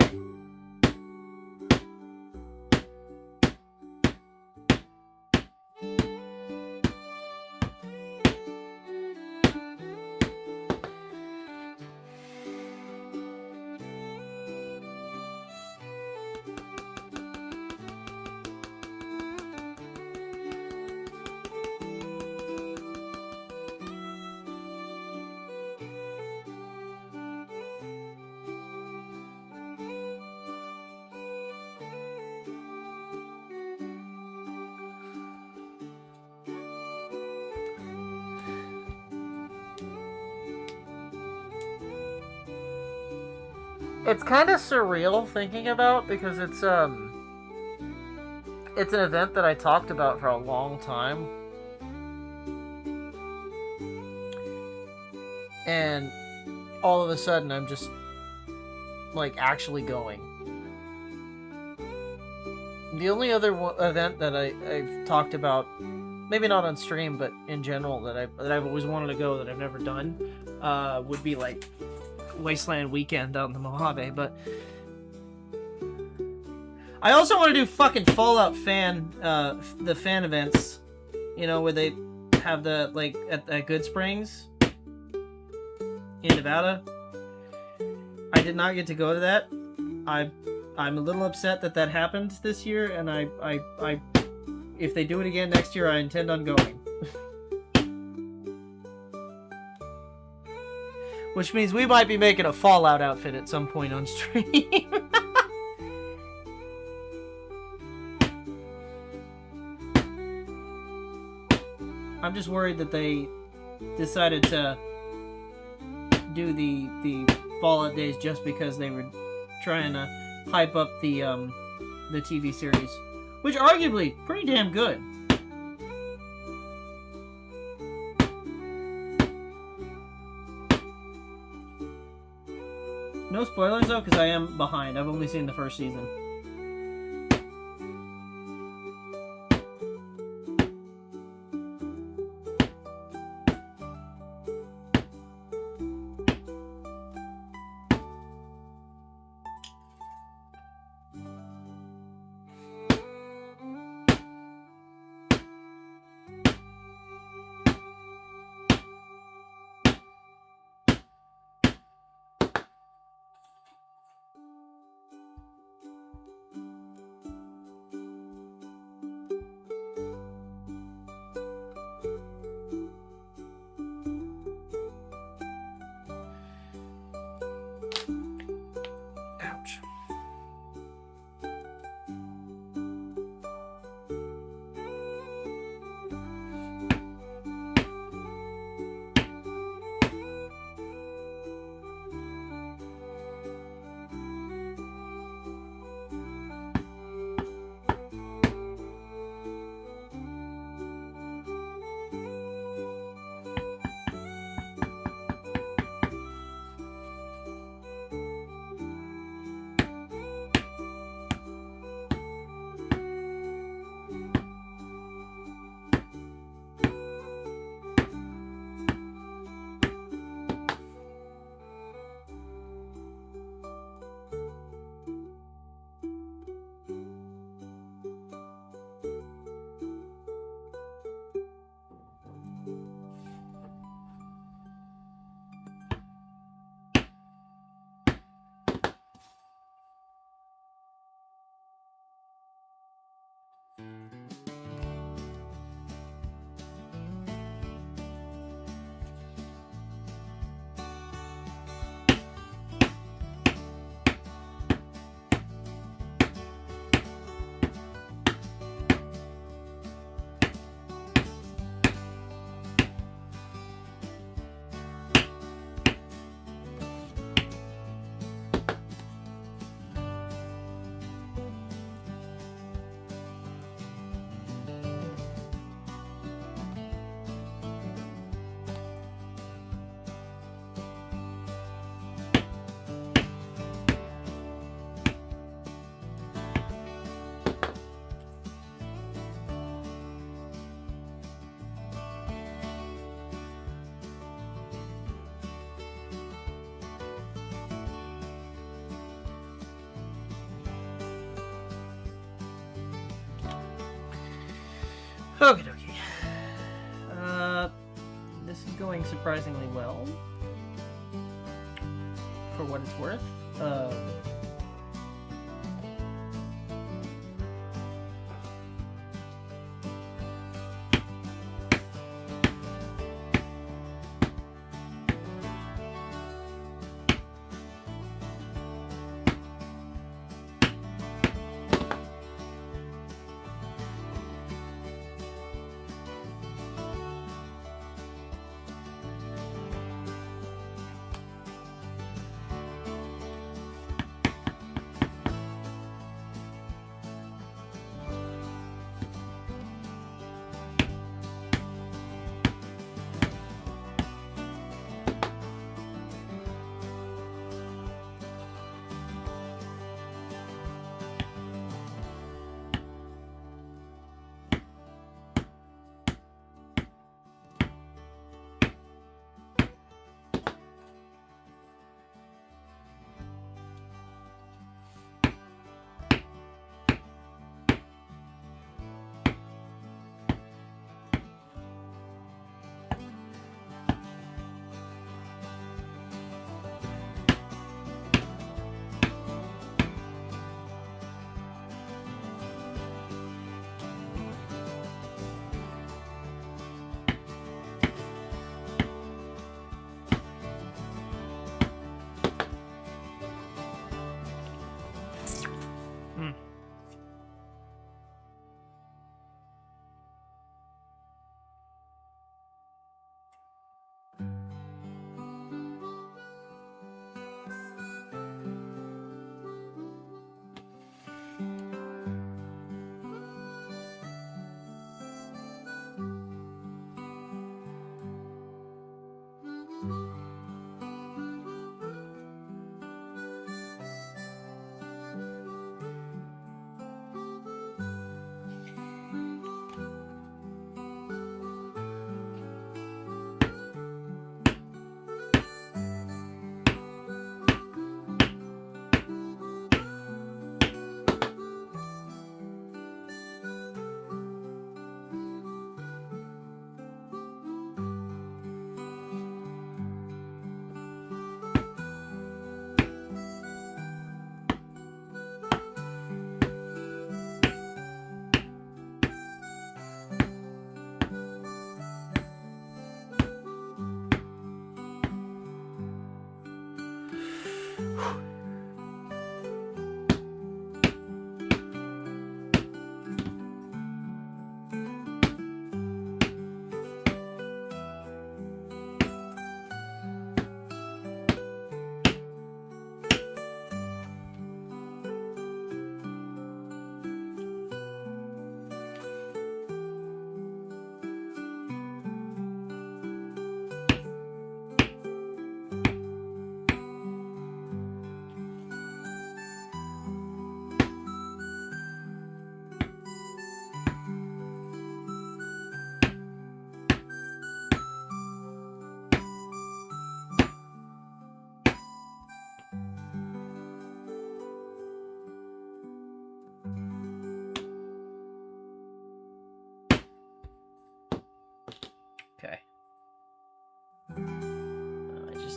It's kind of surreal thinking about, because it's an event that I talked about for a long time. And all of a sudden I'm just, like, actually going. The only other event that I've talked about, maybe not on stream, but in general, that I've always wanted to go that I've never done, would be like Wasteland Weekend out in the Mojave. But I also want to do fucking Fallout the fan events, you know, where they have the like at Good Springs in Nevada. I did not get to go to that. I'm a little upset that happened this year, and I if they do it again next year, I intend on going. Which means we might be making a Fallout outfit at some point on stream. I'm just worried that they decided to do the Fallout days just because they were trying to hype up the TV series, which arguably pretty damn good. No spoilers though, because I am behind. I've only seen the first season. Okie dokie. This is going surprisingly well, for what it's worth.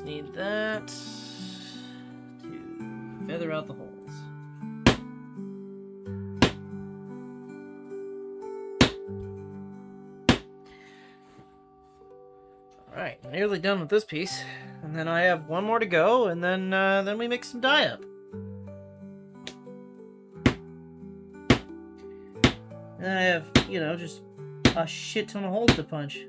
need that to feather out the holes. Alright, nearly done with this piece. And then I have one more to go, and then we mix some dye up. And I have, you know, just a shit ton of holes to punch.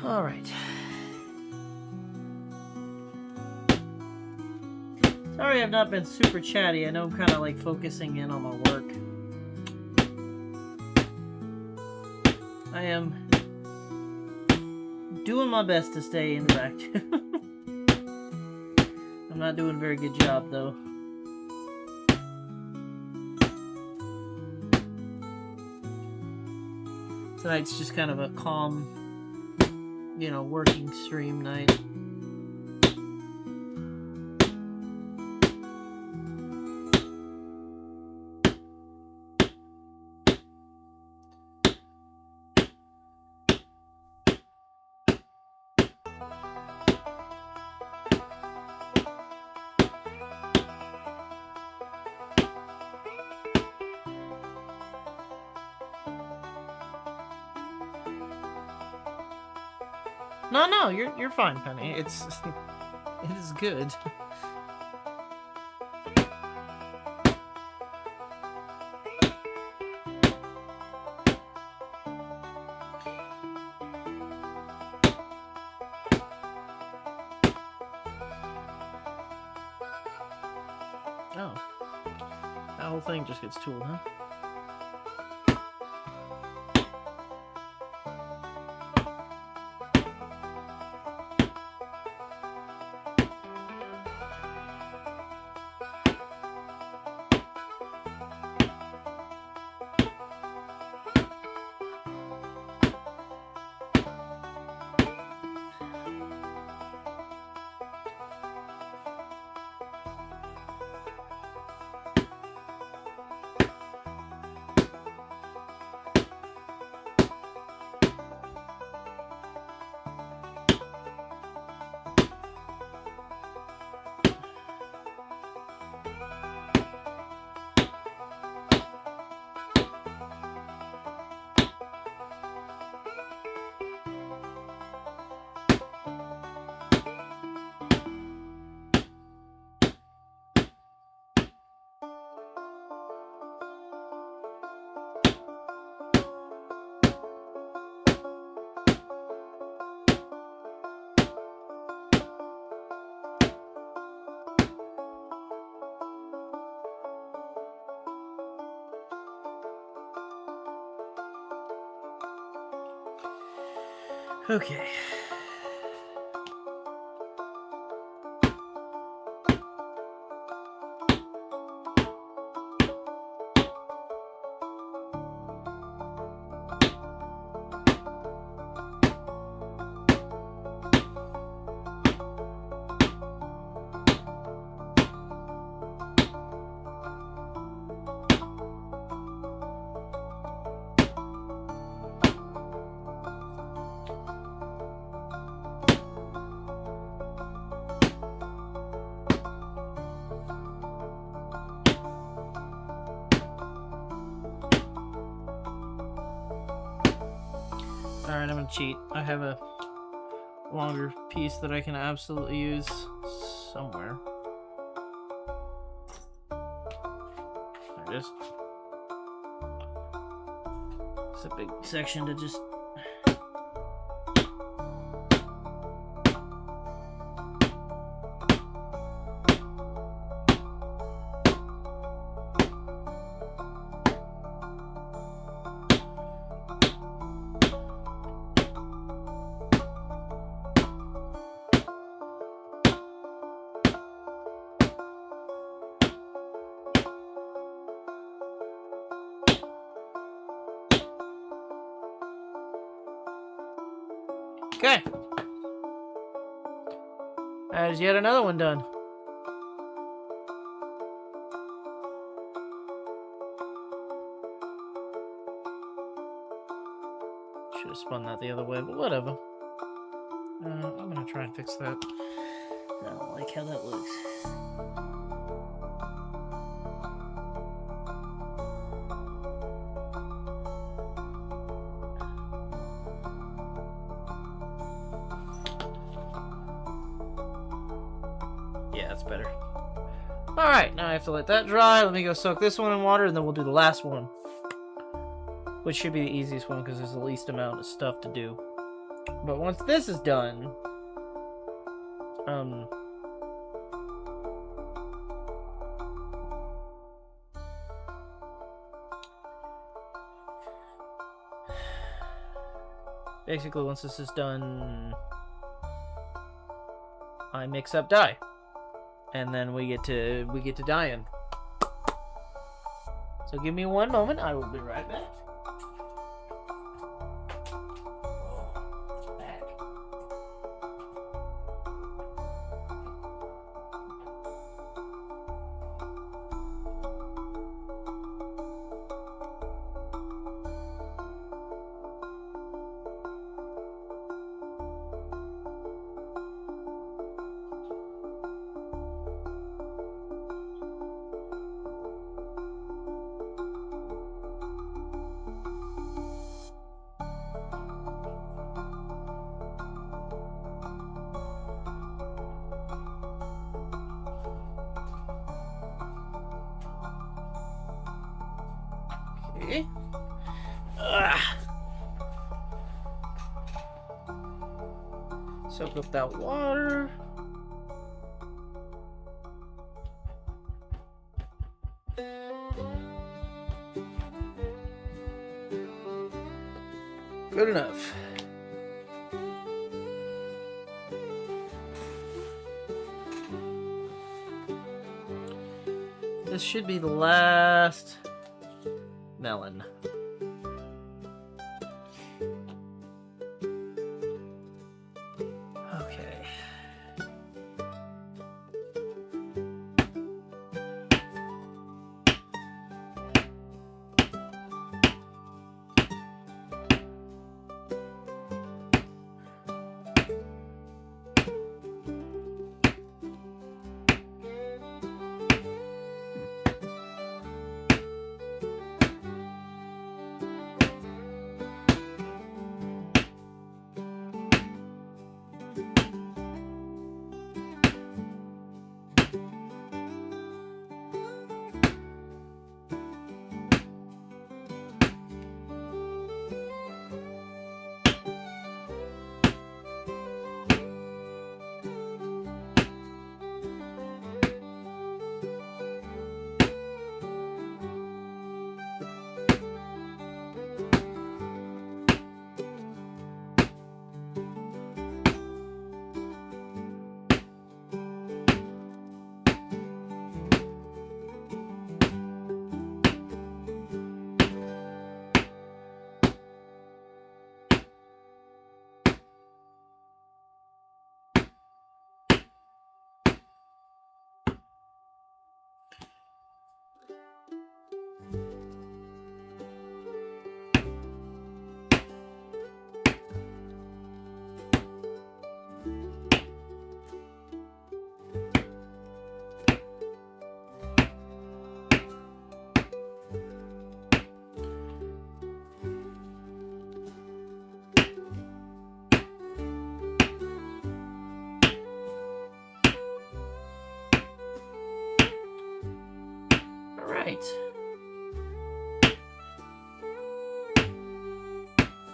Alright. Sorry I've not been super chatty. I know I'm kind of like focusing in on my work. I am doing my best to stay interactive. I'm not doing a very good job though. Tonight's just kind of a calm, you know, working stream night. No, you're fine, Penny. It is good. Oh. That whole thing just gets tooled, huh? Okay. Alright, I'm gonna cheat. I have a longer piece that I can absolutely use somewhere. There it is. It's a big section to just... Okay. There's yet another one done. Should have spun that the other way, but whatever. I'm gonna try and fix that. I don't like how that looks. Yeah, that's better. Alright, now I have to let that dry. Let me go soak this one in water, and then we'll do the last one. Which should be the easiest one, because there's the least amount of stuff to do. But once this is done... basically, once this is done... I mix up dye. And then we get to dyeing. So give me one moment, I will be right back. Okay. Soak up that water. Good enough. This should be the last melon. Okay.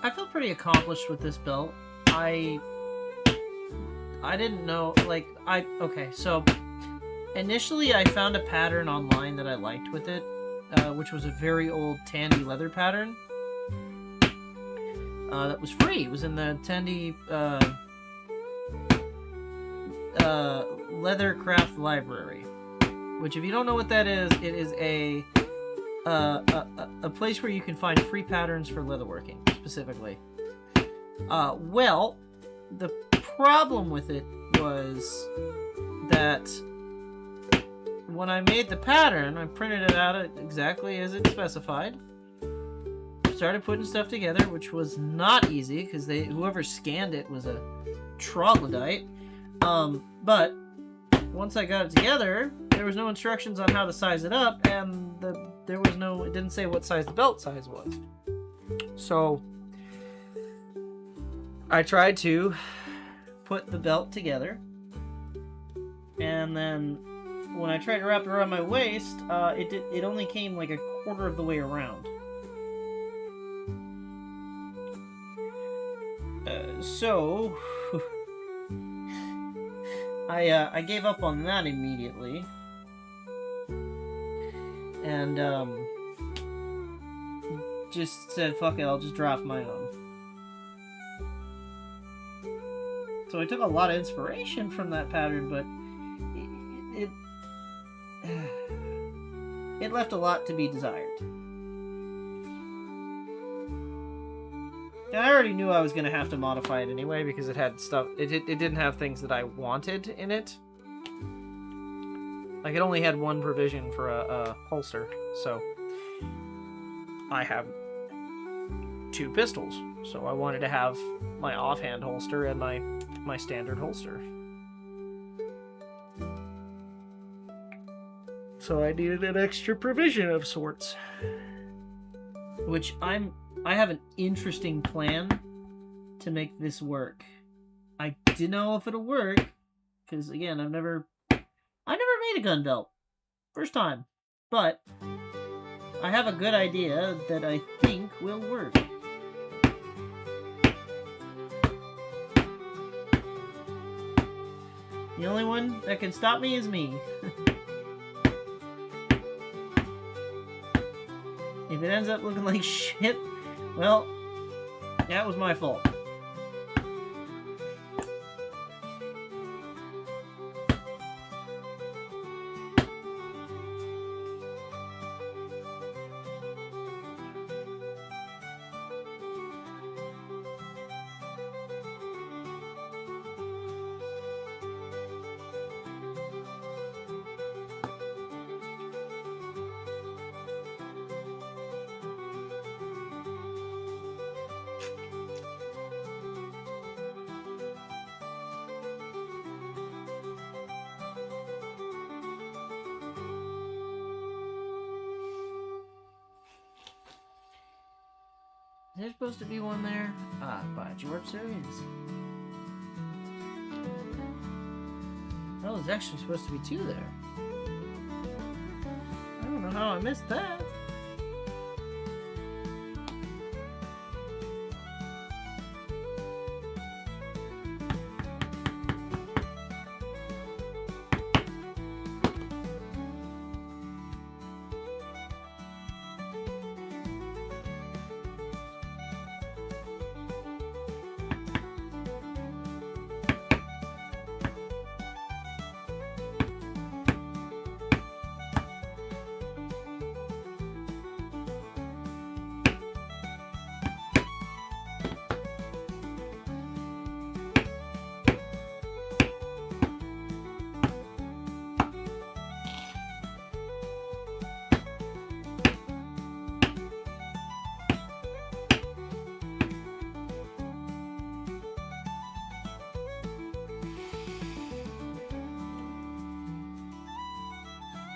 I feel pretty accomplished with this belt. I didn't know, like, okay, so initially I found a pattern online that I liked with it, which was a very old Tandy leather pattern. That was free. It was in the Tandy Leathercraft Library, which, if you don't know what that is, it is a place where you can find free patterns for leatherworking, specifically. Well, the problem with it was that when I made the pattern, I printed it out exactly as it specified. Started putting stuff together, which was not easy because whoever scanned it was a troglodyte. But once I got it together, there was no instructions on how to size it up, and it didn't say what size the belt size was. So I tried to put the belt together, and then when I tried to wrap it around my waist, it only came like a quarter of the way around. So I gave up on that immediately, and just said, fuck it, I'll just draft my own. So I took a lot of inspiration from that pattern, but it left a lot to be desired. And I already knew I was going to have to modify it anyway, because it had stuff, it didn't have things that I wanted in it. Like, it only had one provision for a holster, so I have 2 pistols. So I wanted to have my offhand holster and my standard holster. So I needed an extra provision of sorts. Which I have an interesting plan to make this work. I don't know if it'll work, because again, I never made a gun belt. First time. But I have a good idea that I think will work. The only one that can stop me is me. If it ends up looking like shit, well, that was my fault. Is there supposed to be one there? Ah, by George, there is. Oh, there's actually supposed to be 2 there. I don't know how I missed that.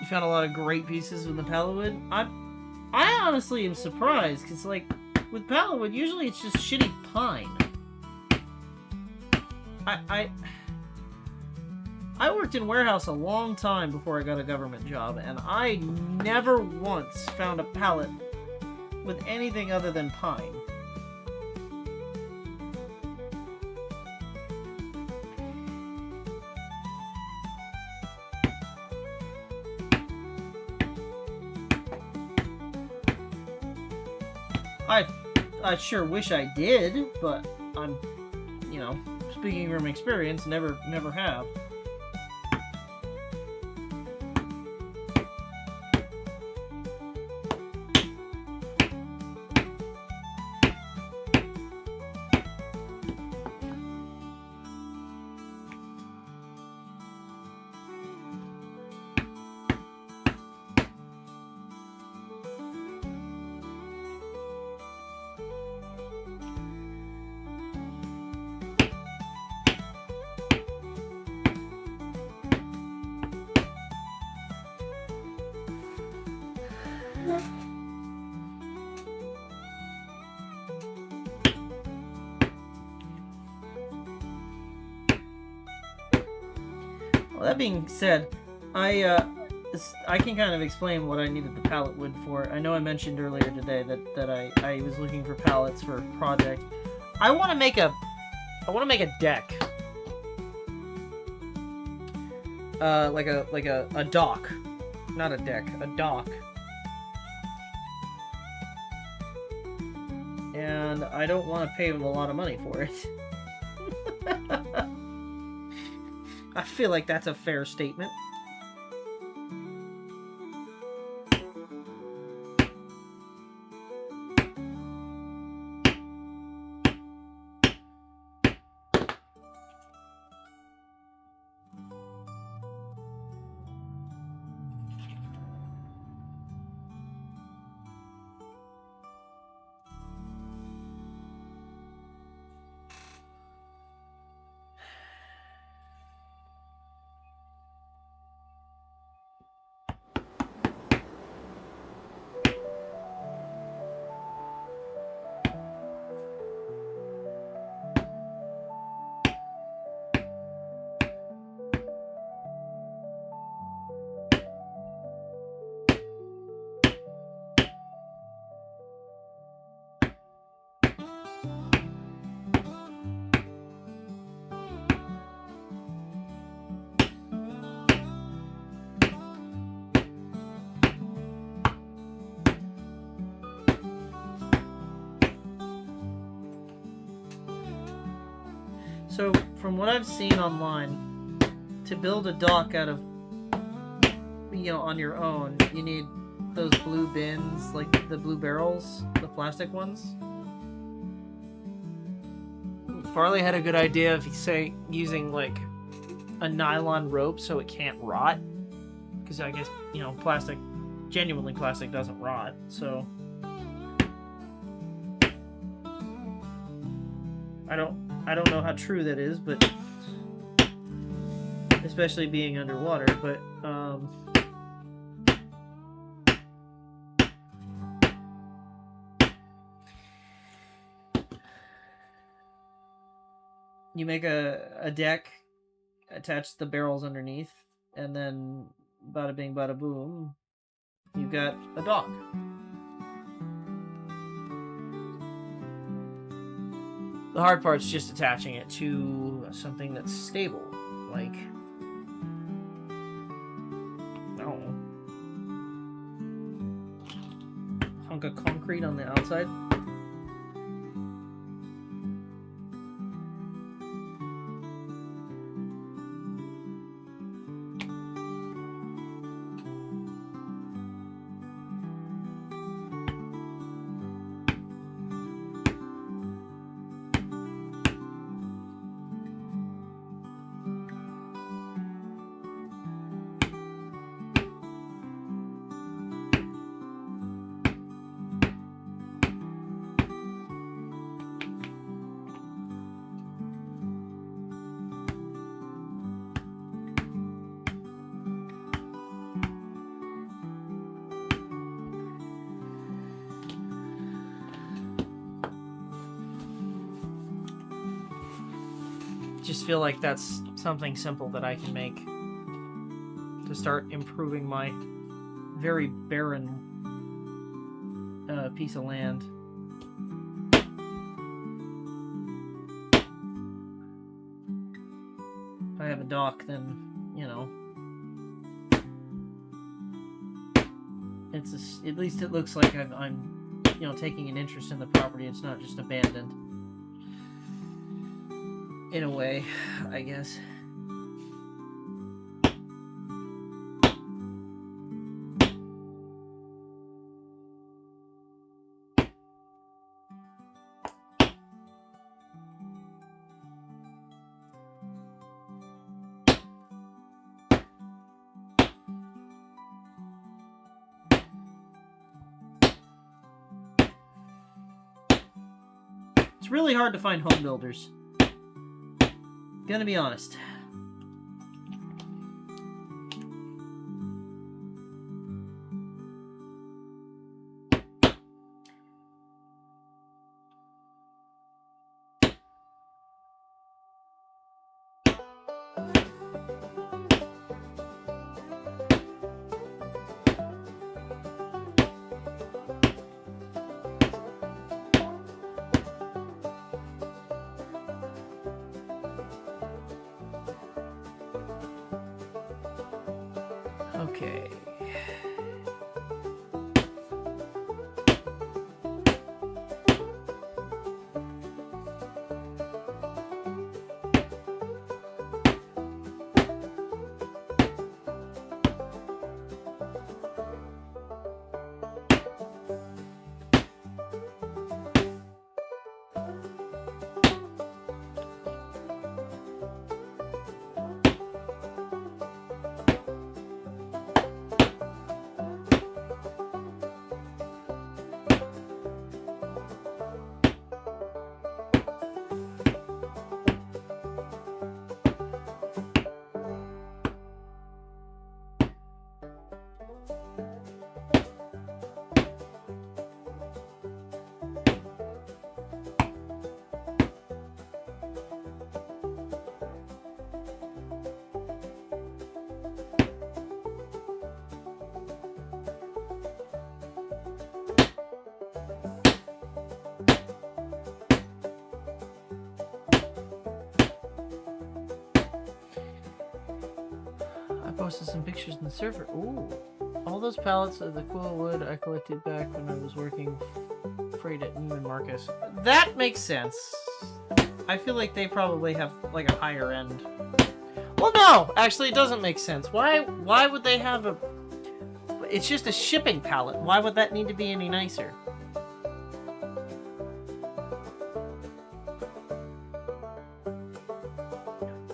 Found a lot of great pieces with the palletwood. I honestly am surprised, because like with palletwood usually it's just shitty pine. I worked in warehouse a long time before I got a government job, and I never once found a pallet with anything other than pine. I sure wish I did, but I'm, you know, speaking from experience, never have. Well, that being said, I can kind of explain what I needed the pallet wood for. I know I mentioned earlier today that I was looking for pallets for a project. I want to make a deck. Like a dock. Not a deck, a dock. And I don't want to pay them a lot of money for it. I feel like that's a fair statement. So, from what I've seen online, to build a dock out of, you know, on your own, you need those blue bins, like the blue barrels, the plastic ones. Farley had a good idea of, say, using, like, a nylon rope so it can't rot. Because I guess, you know, plastic, genuinely plastic doesn't rot, so... I don't know how true that is, but especially being underwater, but you make a deck, attach the barrels underneath, and then bada bing bada boom, you've got a dock. The hard part's just attaching it to something that's stable, like, I don't know, hunk of concrete on the outside. Just feel like that's something simple that I can make to start improving my very barren piece of land. If I have a dock, then, you know, it's at least it looks like I'm you know, taking an interest in the property. It's not just abandoned. In a way, I guess. It's really hard to find home builders. Gonna be honest. Okay. Posted some pictures in the server. Ooh. All those pallets of the cool wood I collected back when I was working freight at Neiman Marcus. That makes sense. I feel like they probably have like a higher end. Well, no! Actually, it doesn't make sense. Why would they have a... It's just a shipping pallet. Why would that need to be any nicer?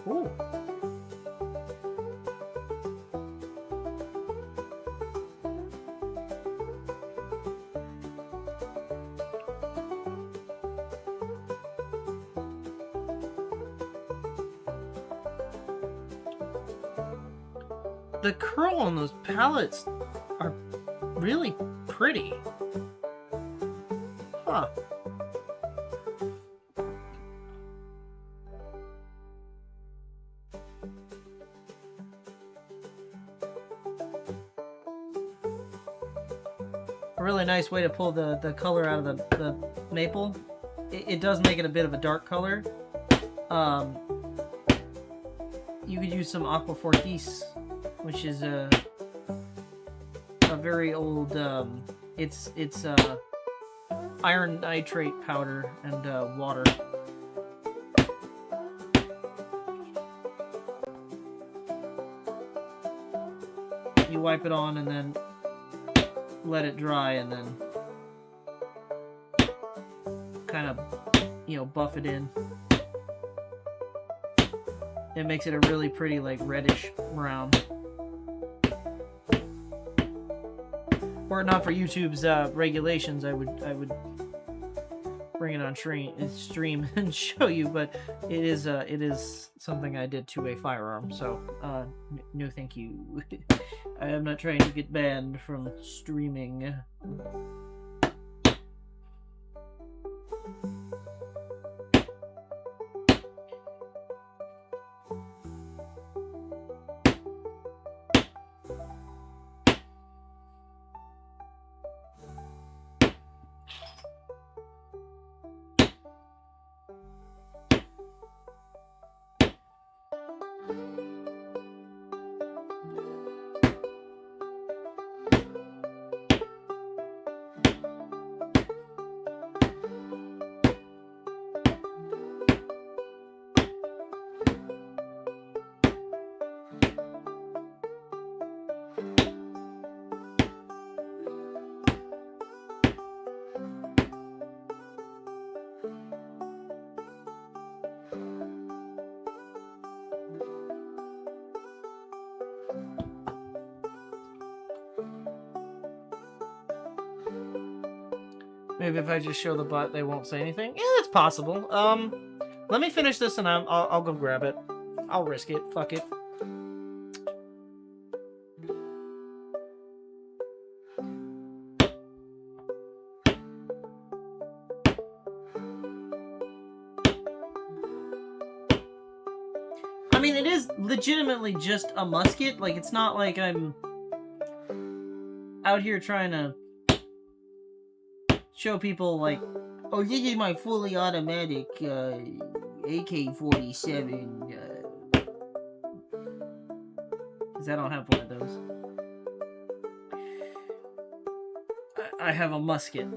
Ooh. The curl on those pallets are really pretty. Huh. A really nice way to pull the color out of the maple. It does make it a bit of a dark color. You could use some Aqua Fortis, which is a very old, it's iron nitrate powder and water. You wipe it on and then let it dry and then kind of, you know, buff it in. It makes it a really pretty, like, reddish brown. Were it not for YouTube's regulations, I would bring it on stream and show you, but it is something I did to a firearm, so no thank you. I am not trying to get banned from streaming. Maybe if I just show the butt, they won't say anything. Yeah, that's possible. Let me finish this and I'll go grab it. I'll risk it. Fuck it. I mean, it is legitimately just a musket. Like, it's not like I'm out here trying to show people, like, oh, this is my fully automatic AK-47. Because I don't have one of those. I have a musket.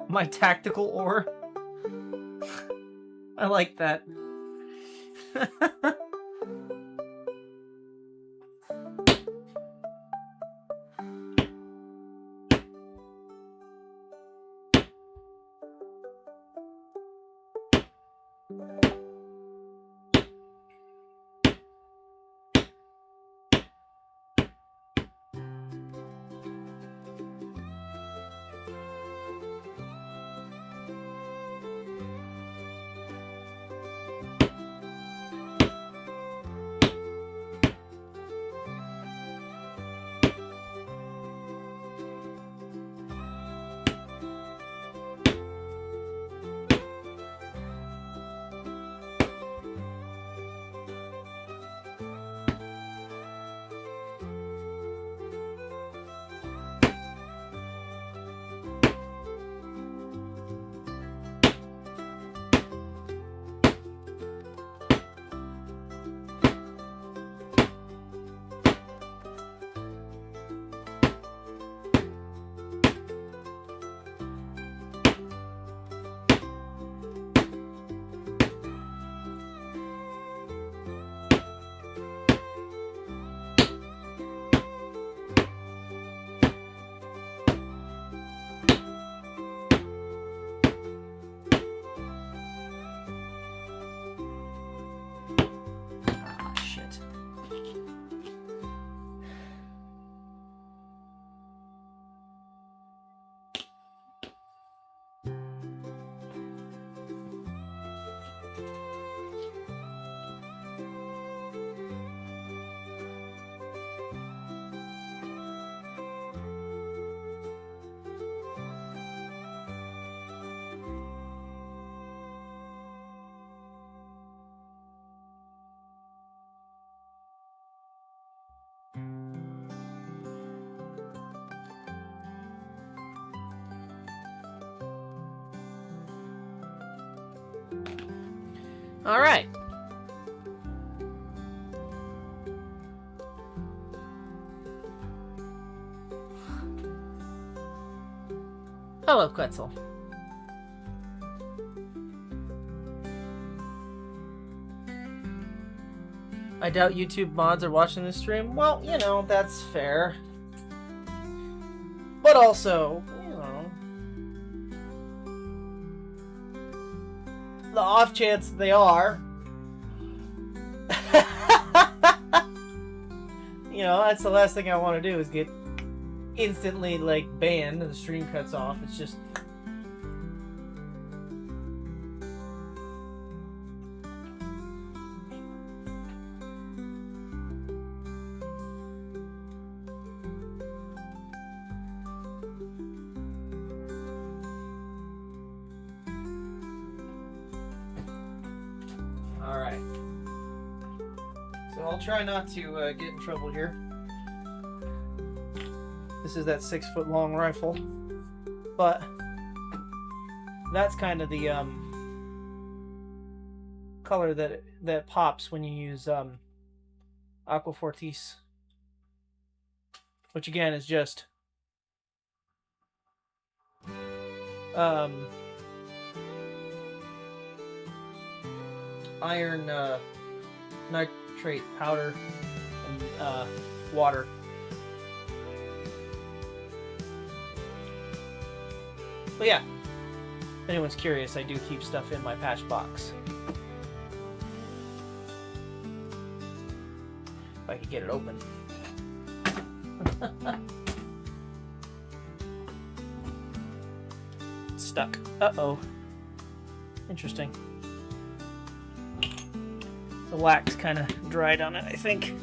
My tactical ore. I like that. All right. Hello, Quetzal. I doubt YouTube mods are watching this stream. Well, you know, that's fair. But also, you know, the off chance they are. You know, that's the last thing I want to do is get instantly, like, banned and the stream cuts off. It's just... Alright. So I'll try not to get in trouble here. This is that 6-foot long rifle, but that's kind of the color that pops when you use Aqua Fortis, which again is just iron nitrate powder and water. But yeah, if anyone's curious, I do keep stuff in my patch box. I could get it open. Stuck. Uh-oh. Interesting. The wax kind of dried on it, I think.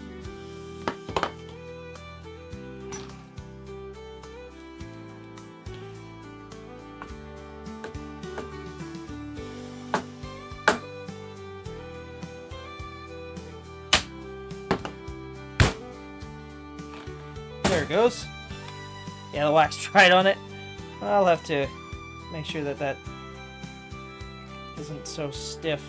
There it goes. Yeah, the wax dried on it. I'll have to make sure that that isn't so stiff.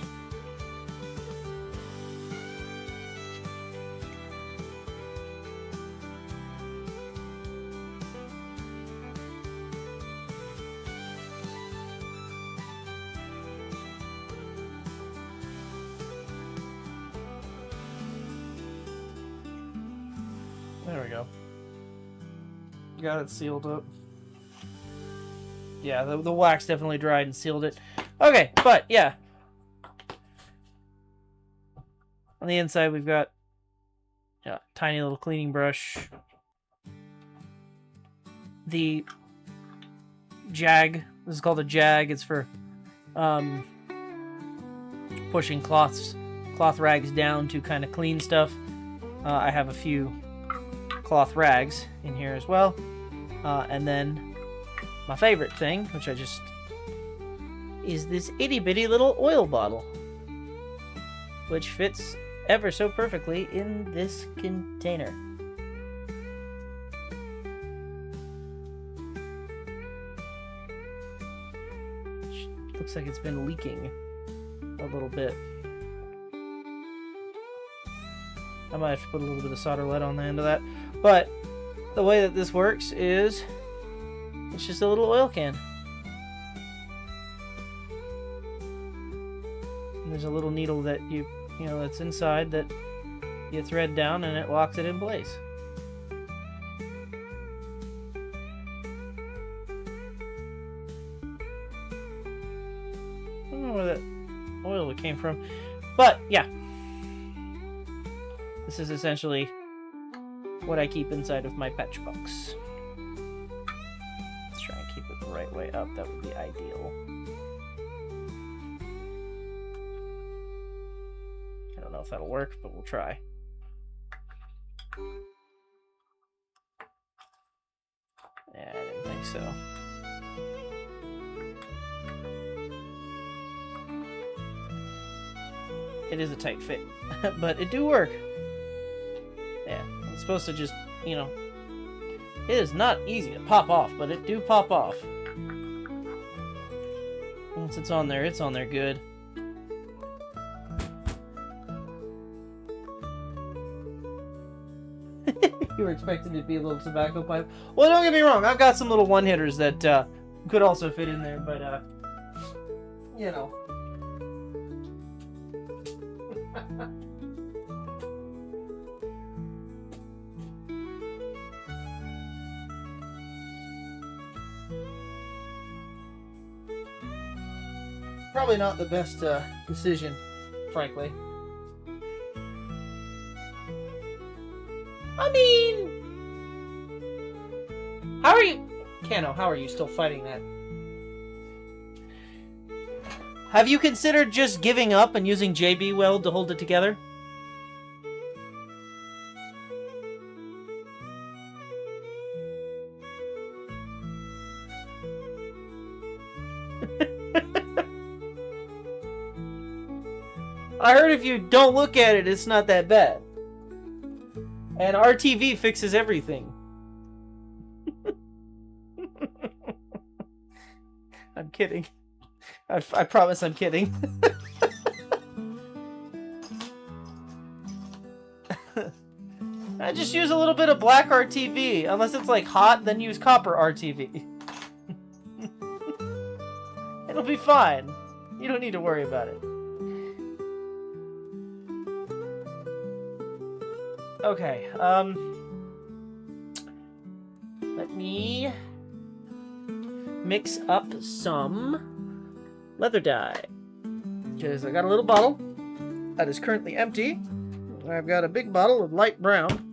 There we go. Got it sealed up. Yeah, the wax definitely dried and sealed it. Okay, but yeah. On the inside, we've got a tiny little cleaning brush. The jag. This is called a jag. It's for pushing cloth rags down to kind of clean stuff. I have a few cloth rags in here as well. And then my favorite thing, which I just... is this itty-bitty little oil bottle. Which fits ever so perfectly in this container. Which looks like it's been leaking a little bit. I might have to put a little bit of solder lead on the end of that. But the way that this works is it's just a little oil can. And there's a little needle that you know, that's inside that you thread down and it locks it in place. I don't know where that oil came from. But, yeah. This is essentially what I keep inside of my patch box. Let's try and keep it the right way up. That would be ideal. I don't know if that'll work, but we'll try. Yeah, I didn't think so. It is a tight fit, but it do work. Yeah, it's supposed to just, you know, it is not easy to pop off, but it do pop off. Once it's on there good. You were expecting it to be a little tobacco pipe. Well, don't get me wrong, I've got some little one-hitters that could also fit in there, but, you know. Probably not the best decision, frankly. I mean, how are you, Kano? How are you still fighting that? Have you considered just giving up and using JB Weld to hold it together? I heard if you don't look at it, it's not that bad. And RTV fixes everything. I'm kidding. I promise I'm kidding. I just use a little bit of black RTV. Unless it's like hot, then use copper RTV. It'll be fine. You don't need to worry about it. Okay, let me mix up some leather dye. Because I got a little bottle that is currently empty. I've got a big bottle of light brown.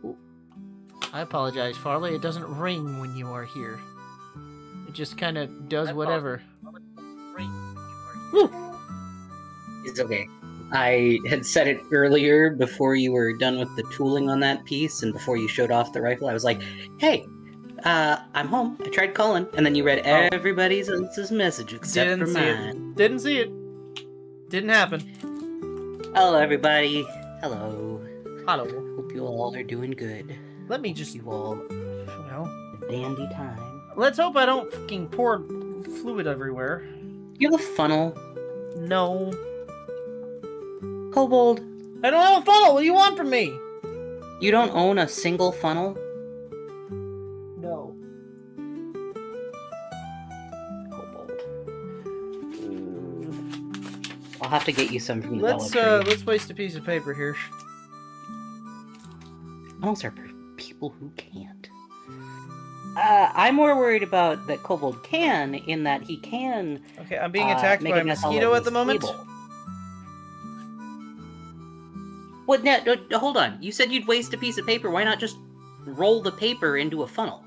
Ooh. I apologize, Farley. It doesn't ring when you are here. It just kind of does whatever. Woo! It's okay. I had said it earlier before you were done with the tooling on that piece and before you showed off the rifle. I was like, hey, I'm home. I tried calling. And then you read everybody else's message except for mine. Didn't see it. Didn't happen. Hello, everybody. Hello. Hello. Hope you all are doing good. Let me just... You all a dandy time. Let's hope I don't fucking pour fluid everywhere. You have a funnel? No. Kobold. I don't have a funnel. What do you want from me? You don't own a single funnel? No. Kobold. I'll have to get you some from the Dollar Tree. Let's waste a piece of paper here. Funnels are for people who can't. I'm more worried about that Kobold can, in that he can. Okay, I'm being attacked by a mosquito at the moment. What? No, hold on. You said you'd waste a piece of paper. Why not just roll the paper into a funnel?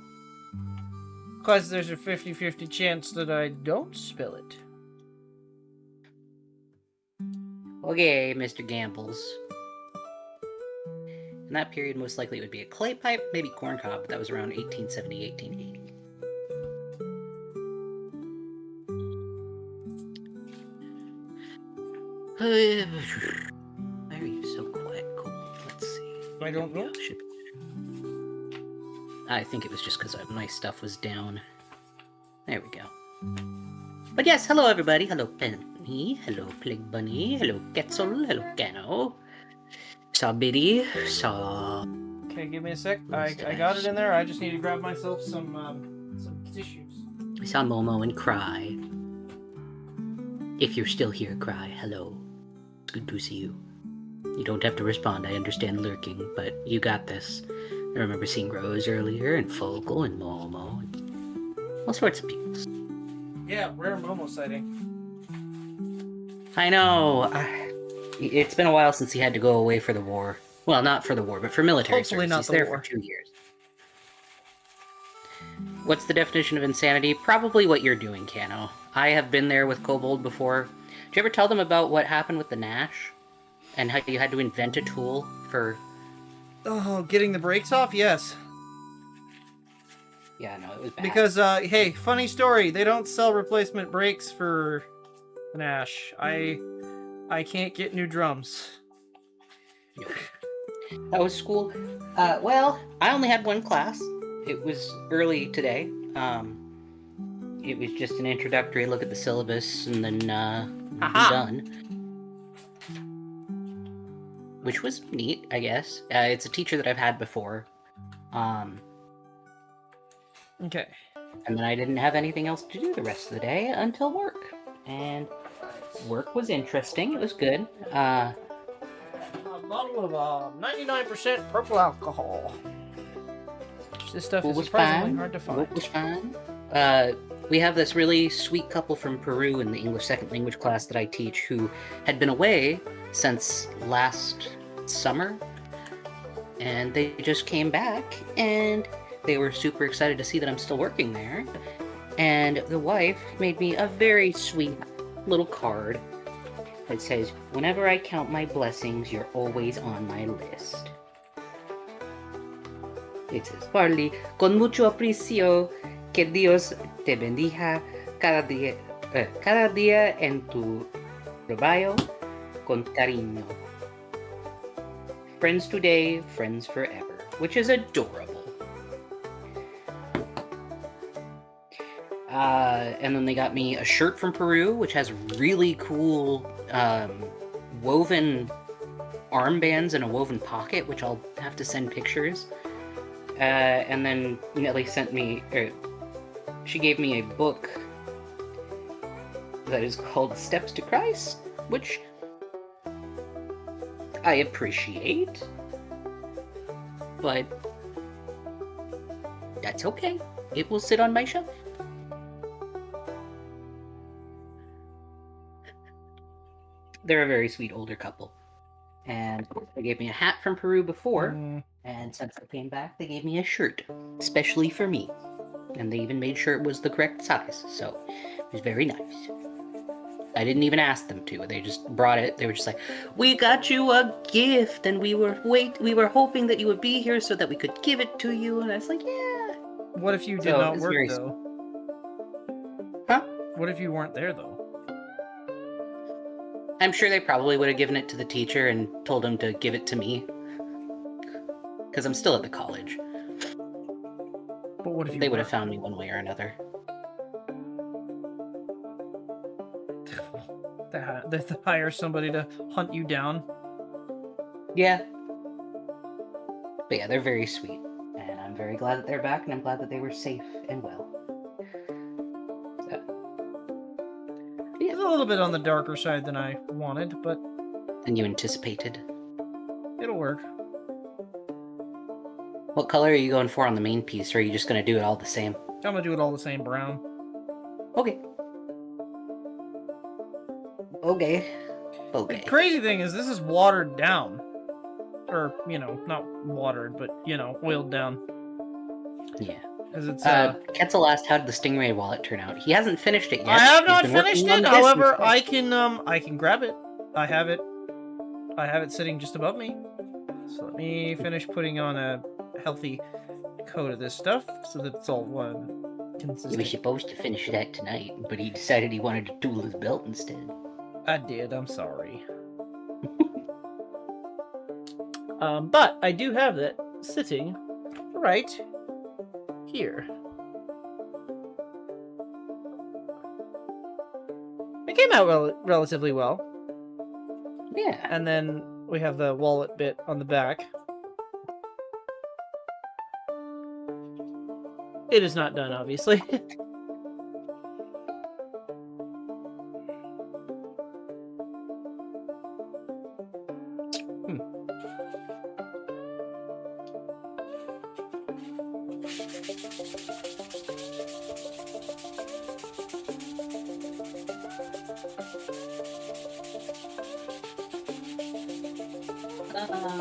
Because there's a 50-50 chance that I don't spill it. Okay, Mr. Gambles. In that period, most likely it would be a clay pipe, maybe corncob, but that was around 1870, 1880. Why are you so quiet, Cole? Let's see. I don't know. I think it was just because my stuff was down. There we go. But yes, hello everybody. Hello Penny. Hello Plague Bunny. Hello Quetzal. Hello Cano. Saw Biddy. Saw... Okay, give me a sec. I got it in there. I just need to grab myself some tissues. I saw Momo and Cry. If you're still here, Cry, hello. It's good to see you. You don't have to respond, I understand lurking, but you got this. I remember seeing Rose earlier, and Fogle, and Momo, and all sorts of people. Yeah, rare Momo sighting. I know. It's been a while since he had to go away for the war. Well, not for the war, but for military Hopefully service. not He's the there war. for 2 years. What's the definition of insanity? Probably what you're doing, Cano. I have been there with Kobold before. Did you ever tell them about what happened with the Nash? And how you had to invent a tool for... Oh, getting the brakes off? Yes. Yeah, no, it was bad. Because, hey, funny story. They don't sell replacement brakes for the Nash. I can't get new drums. That was school. Well, I only had one class. It was early today. It was just an introductory look at the syllabus, and then be done. Which was neat, I guess. It's a teacher that I've had before. Okay. And then I didn't have anything else to do the rest of the day until work. And work was interesting. It was good. A bottle of 99% purple alcohol. This stuff is surprisingly hard to find. What was fine? We have this really sweet couple from Peru in the English second language class that I teach who had been away since last summer. And they just came back, and they were super excited to see that I'm still working there. And the wife made me a very sweet little card that says, "Whenever I count my blessings, you're always on my list." It says, "Farley, con mucho aprecio, que Dios te bendiga cada día en tu trabajo, con cariño. Friends today, friends forever," which is adorable. And then they got me a shirt from Peru, which has really cool woven armbands and a woven pocket, which I'll have to send pictures. And then Nelly sent me, she gave me a book that is called Steps to Christ, which I appreciate, but that's okay. It will sit on my shelf. They're a very sweet older couple. And they gave me a hat from Peru before, and since I came back, they gave me a shirt, especially for me. And they even made sure it was the correct size, so it was very nice. I didn't even ask them to. They just brought it. They were just like, "We got you a gift, and we were hoping that you would be here so that we could give it to you." And I was like, "Yeah." What if you did So, not it's work, very though? Huh? What if you weren't there, though? I'm sure they probably would have given it to the teacher and told him to give it to me. Because I'm still at the college. But what if you They would have weren't? found me one way or another. They have to hire somebody to hunt you down. Yeah. But yeah, they're very sweet. And I'm very glad that they're back, and I'm glad that they were safe and well. So, yeah. It's a little bit on the darker side than I wanted, but Than you anticipated. it'll work. What color are you going for on the main piece, or are you just going to do it all the same? I'm gonna do it all the same brown. Okay. Okay. The Okay. crazy thing is, this is watered down. Or, you know, not watered, but, you know, oiled down. Yeah. Because it's, Quetzal asked, how did the Stingray wallet turn out? He hasn't finished it yet. I have He's not been finished working on it, the however, business I can grab it. I have it sitting just above me. So let me finish putting on a healthy coat of this stuff, so that it's all He was consistent. supposed to finish that tonight, but he decided he wanted to tool his belt instead. I did, I'm sorry. But I do have that sitting right here. It came out relatively well. Yeah. And then we have the wallet bit on the back. It is not done, obviously.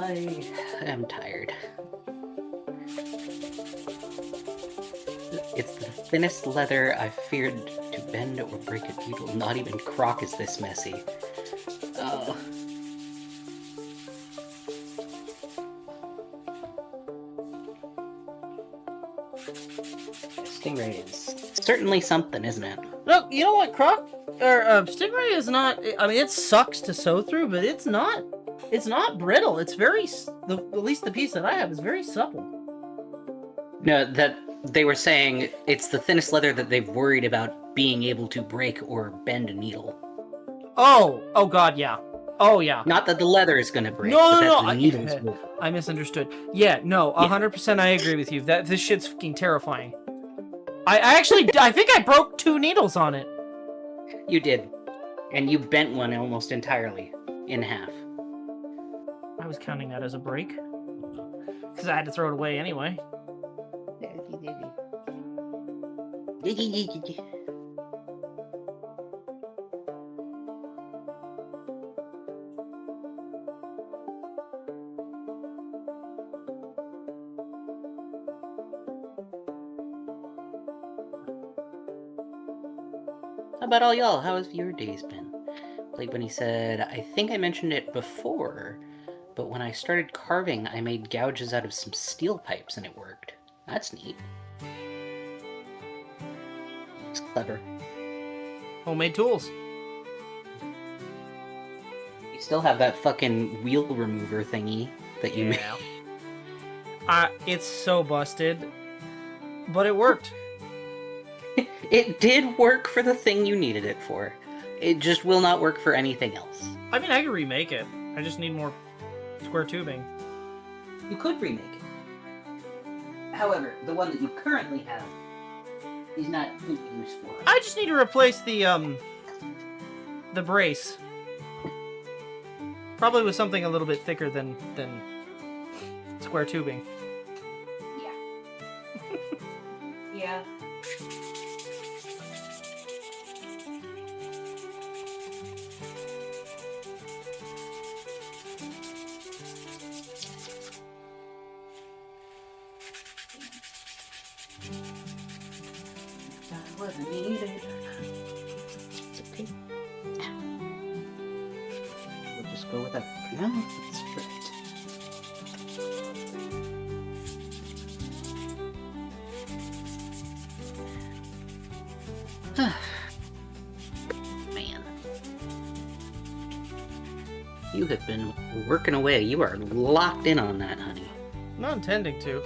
I am tired. It's the thinnest leather I've feared to bend or break a needle. Not even Croc is this messy. Oh. Stingray is certainly something, isn't it? No, you know what, Croc or Stingray is not. I mean, it sucks to sew through, but it's not. It's not brittle. It's very. At least the piece that I have is very supple. No, that they were saying it's the thinnest leather that they've worried about being able to break or bend a needle. Oh God, yeah. Oh yeah. Not that the leather is going to break. No, but no, that no. the needles will. I misunderstood. Yeah, no, 100%. I agree with you. This shit's fucking terrifying. I actually, I think I broke 2 needles on it. You did, and you bent one almost entirely in half. I was counting that as a break because I had to throw it away anyway. How about all y'all? How has your days been? Like when he said, I think I mentioned it before, but when I started carving, I made gouges out of some steel pipes and it worked. That's neat. It's clever. Homemade tools. You still have that fucking wheel remover thingy that you made. It's so busted, but it worked. It did work for the thing you needed it for. It just will not work for anything else. I mean, I can remake it. I just need more square tubing. You could remake it. However, the one that you currently have is not good use for. I just need to replace the brace. Probably with something a little bit thicker than square tubing. Yeah. Yeah. go with that for now. That's right. Man. You have been working away. You are locked in on that, honey. Not intending to.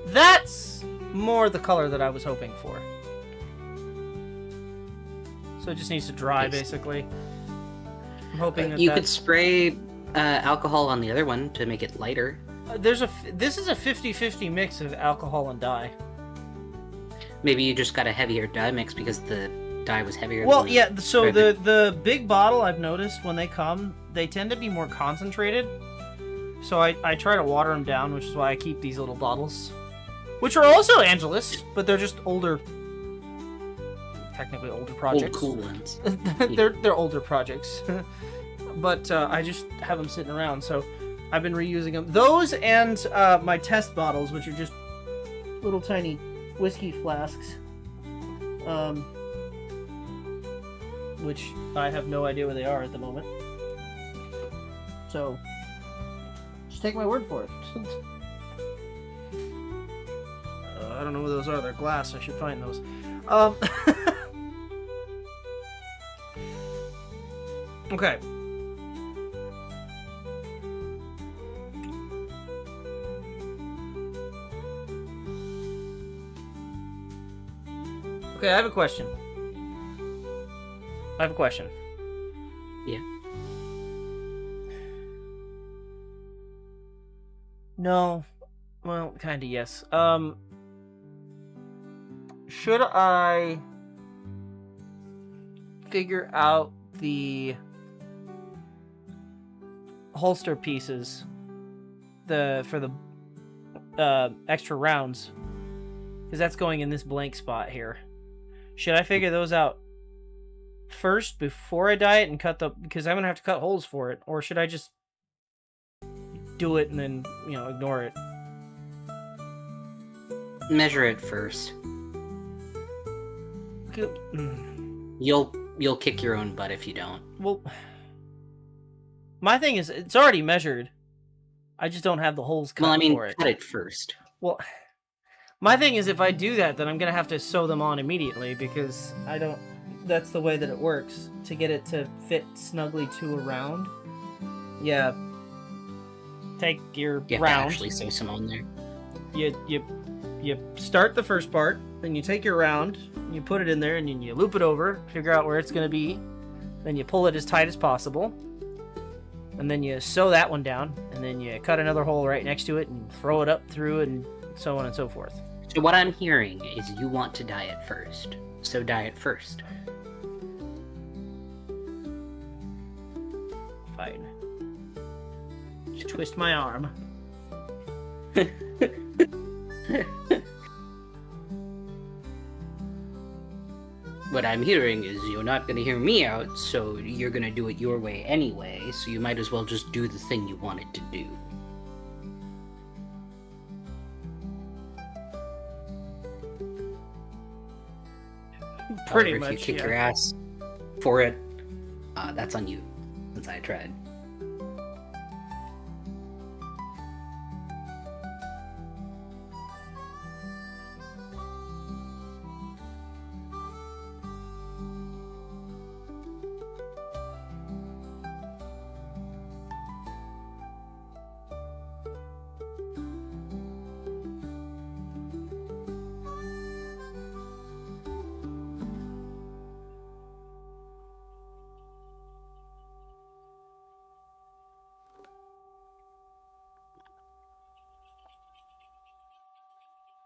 That's more the color that I was hoping for. So it just needs to dry, basically. I'm hoping that you could spray alcohol on the other one to make it lighter. This is a 50-50 mix of alcohol and dye. Maybe you just got a heavier dye mix because the dye was heavier. Well, yeah, so the big bottle, I've noticed when they come, they tend to be more concentrated. So I try to water them down, which is why I keep these little bottles. Which are also Angelus, but they're just older. Technically older projects. Old cool ones. they're older projects. But I just have them sitting around, so I've been reusing them. Those and my test bottles, which are just little tiny whiskey flasks. Which I have no idea where they are at the moment. So, just take my word for it. I don't know where those are. They're glass. I should find those. Okay. Okay, I have a question. Yeah. No. Well, kinda yes. Should I figure out the holster pieces for the extra rounds? Because that's going in this blank spot here. Should I figure those out first before I dye it and because I'm gonna have to cut holes for it, or should I just do it and then ignore it? Measure it first. You'll kick your own butt if you don't. Well, my thing is it's already measured. I just don't have the holes cut for it. Cut it first. Well, my thing is if I do that, then I'm gonna have to sew them on immediately because I don't. That's the way that it works to get it to fit snugly to a round. Yeah. Take your round. Actually sew some on there. You start the first part, then you take your round, you put it in there, and then you loop it over, figure out where it's gonna be, then you pull it as tight as possible, and then you sew that one down, and then you cut another hole right next to it and throw it up through, and so on and so forth. So what I'm hearing is you want to dye it first. So dye it first. Fine. Just twist my arm. What I'm hearing is you're not going to hear me out, so you're going to do it your way anyway, so you might as well just do the thing you wanted to do. Pretty However, much, if you kick yeah. your ass for it, that's on you, since I tried.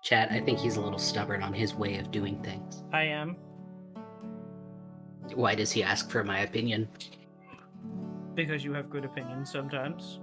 Chat, I think he's a little stubborn on his way of doing things. I am. Why does he ask for my opinion? Because you have good opinions sometimes.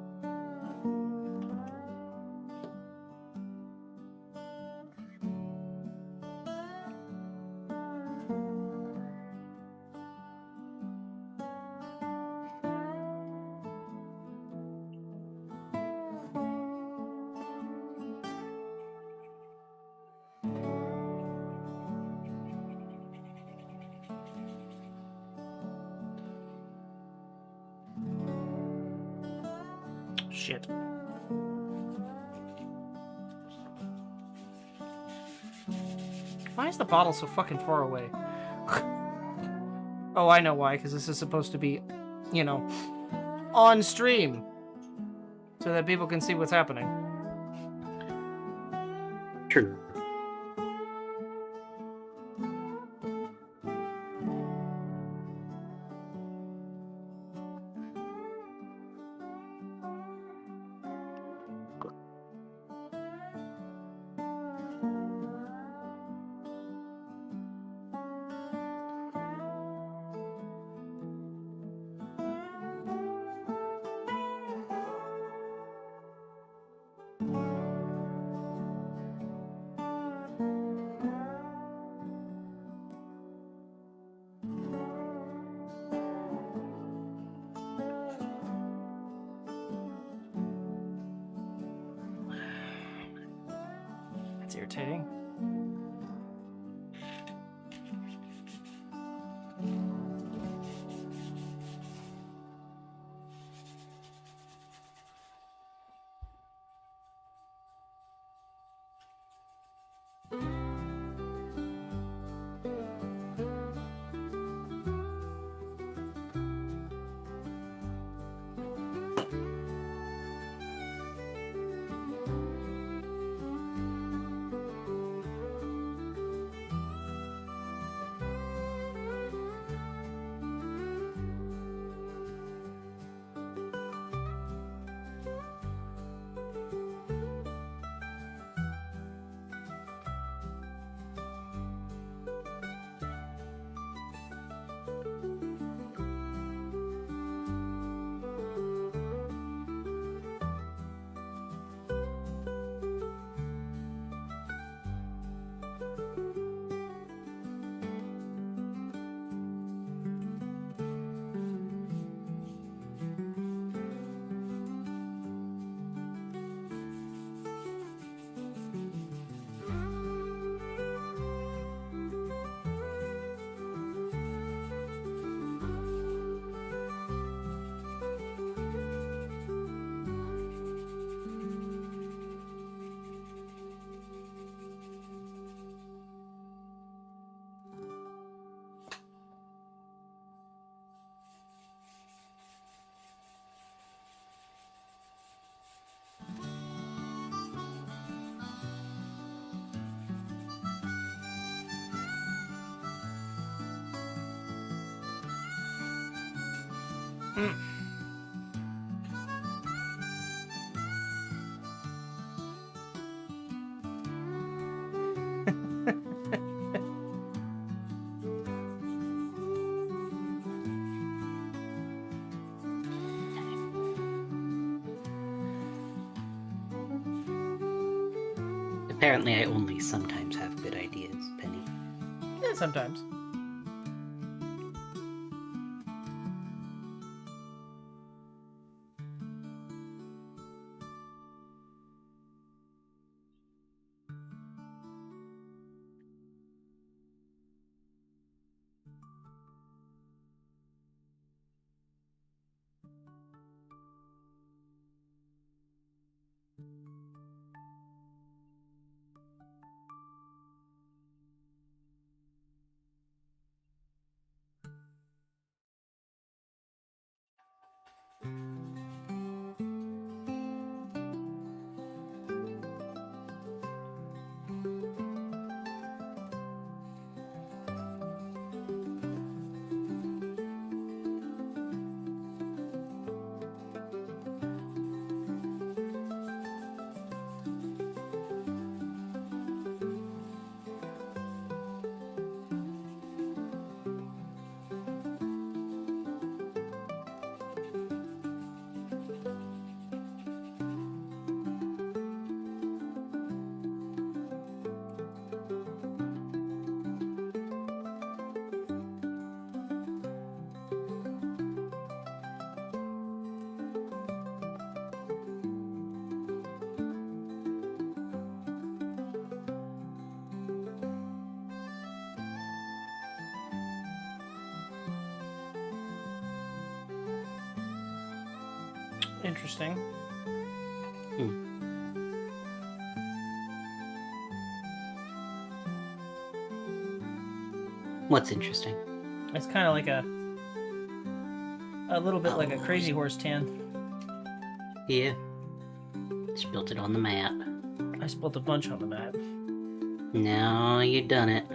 Shit. Why is the bottle so fucking far away? Oh, I know why, because this is supposed to be, you know, on stream. So that people can see what's happening. True. That's irritating. Apparently, I only sometimes have good ideas, Penny. Yeah, sometimes. Interesting. What's interesting? It's kind of like a little bit like a Crazy Horse tan. Yeah. Spilt it on the map. I spilled a bunch on the map. No, you done it.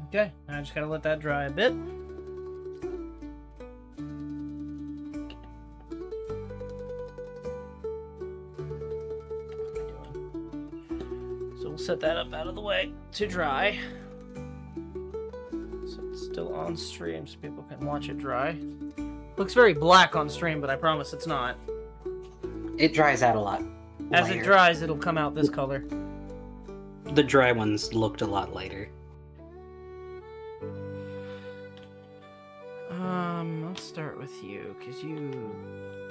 Okay, I just gotta let that dry a bit. So we'll set that up out of the way to dry. So it's still on stream so people can watch it dry. Looks very black on stream, but I promise it's not. It dries out a lot. As lighter. it dries, it'll come out this color. The dry ones looked a lot lighter. Let's start with you, because you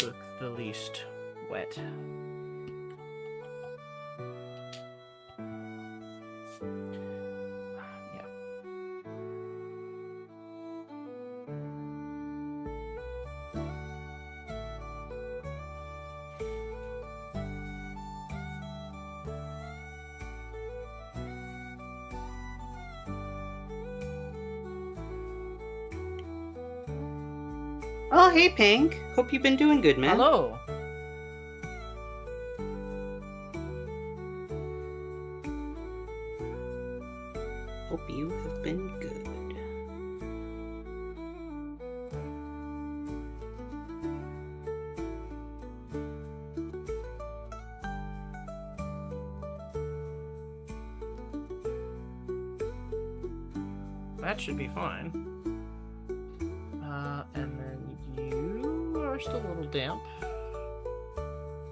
look the least wet. Yeah. Oh, hey, Pink. Hope you've been doing good, man. Hello. Hope you have been good. That should be fine. And then you are still a little damp.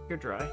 You're dry.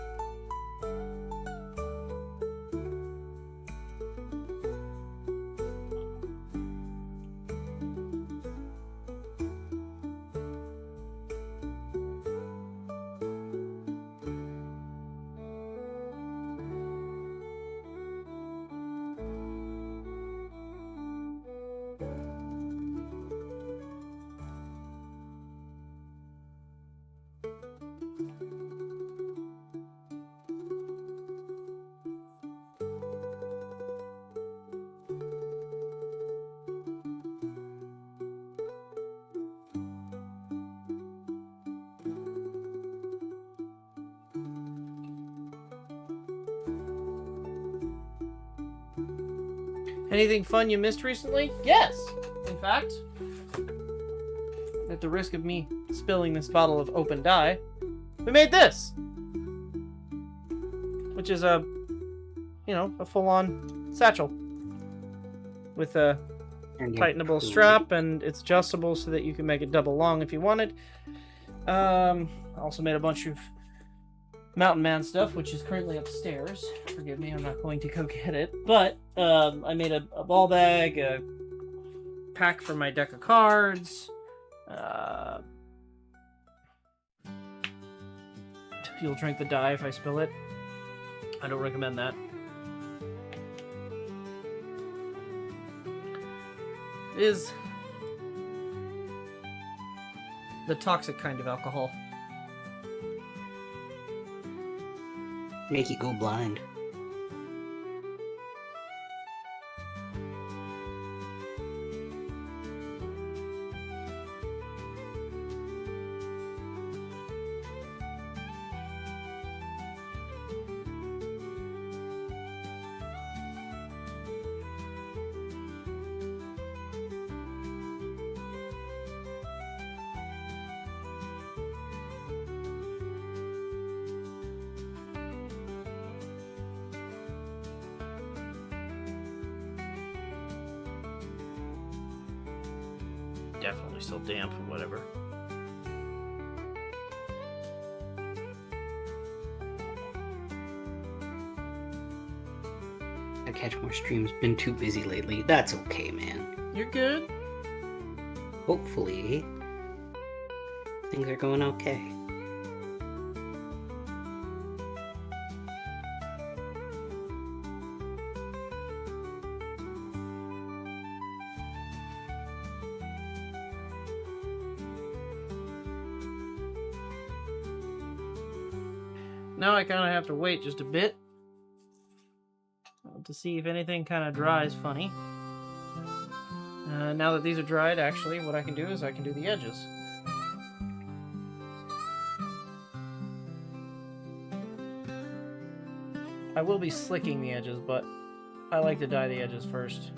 Anything fun you missed recently? Yes! In fact, at the risk of me spilling this bottle of open dye, we made this, which is a full-on satchel with a tightenable strap, and it's adjustable so that you can make it double long if you wanted. I also made a bunch of Mountain Man stuff, which is currently upstairs. Forgive me, I'm not going to go get it. But I made a ball bag, a pack for my deck of cards. You'll drink the dye if I spill it. I don't recommend that. It is the toxic kind of alcohol. Make you go blind. Definitely still damp or whatever. I catch more streams. Been too busy lately. That's okay, man. You're good. Hopefully, things are going okay. Now I kind of have to wait just a bit to see if anything kind of dries funny. Now that these are dried, actually, what I can do is I can do the edges. I will be slicking the edges, but I like to dye the edges first.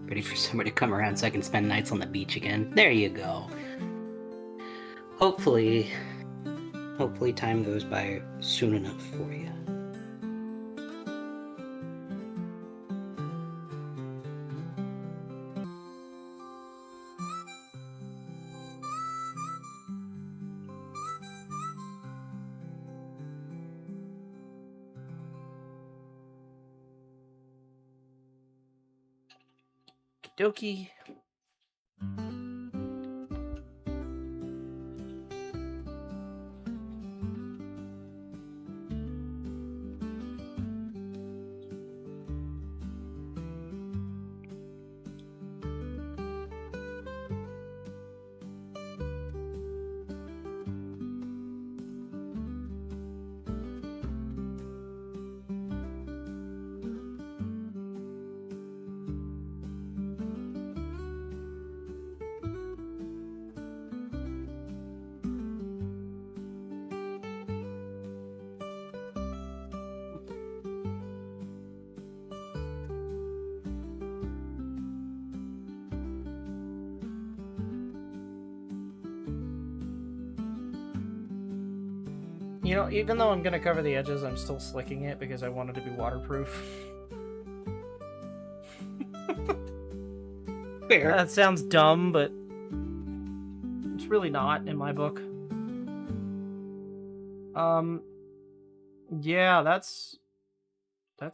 Ready for somebody to come around so I can spend nights on the beach again. There you go. Hopefully time goes by soon enough for you. Dokie. You know, even though I'm going to cover the edges, I'm still slicking it because I want it to be waterproof. Fair. That sounds dumb, but it's really not in my book. Yeah, that's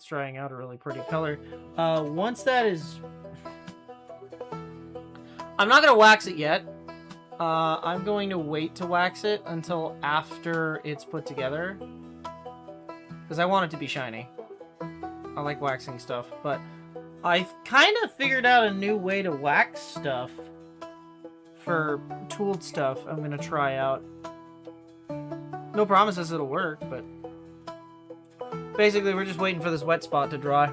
drying out a really pretty color. Once that is... I'm not going to wax it yet. I'm going to wait to wax it until after it's put together. Because I want it to be shiny. I like waxing stuff, but I've kind of figured out a new way to wax stuff for tooled stuff I'm going to try out. No promises it'll work, but basically we're just waiting for this wet spot to dry.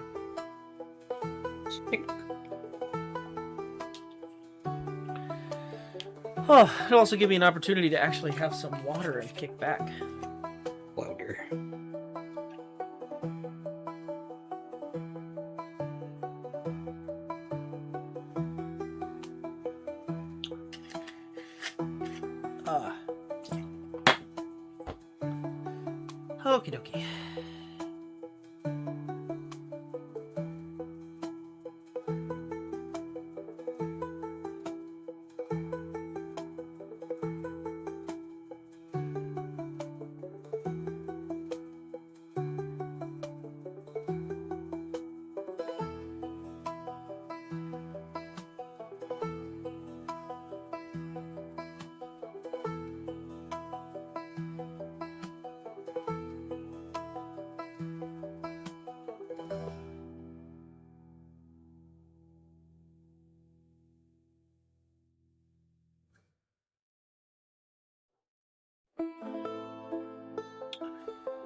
Oh, it'll also give me an opportunity to actually have some water and kick back. Water. Okie dokie.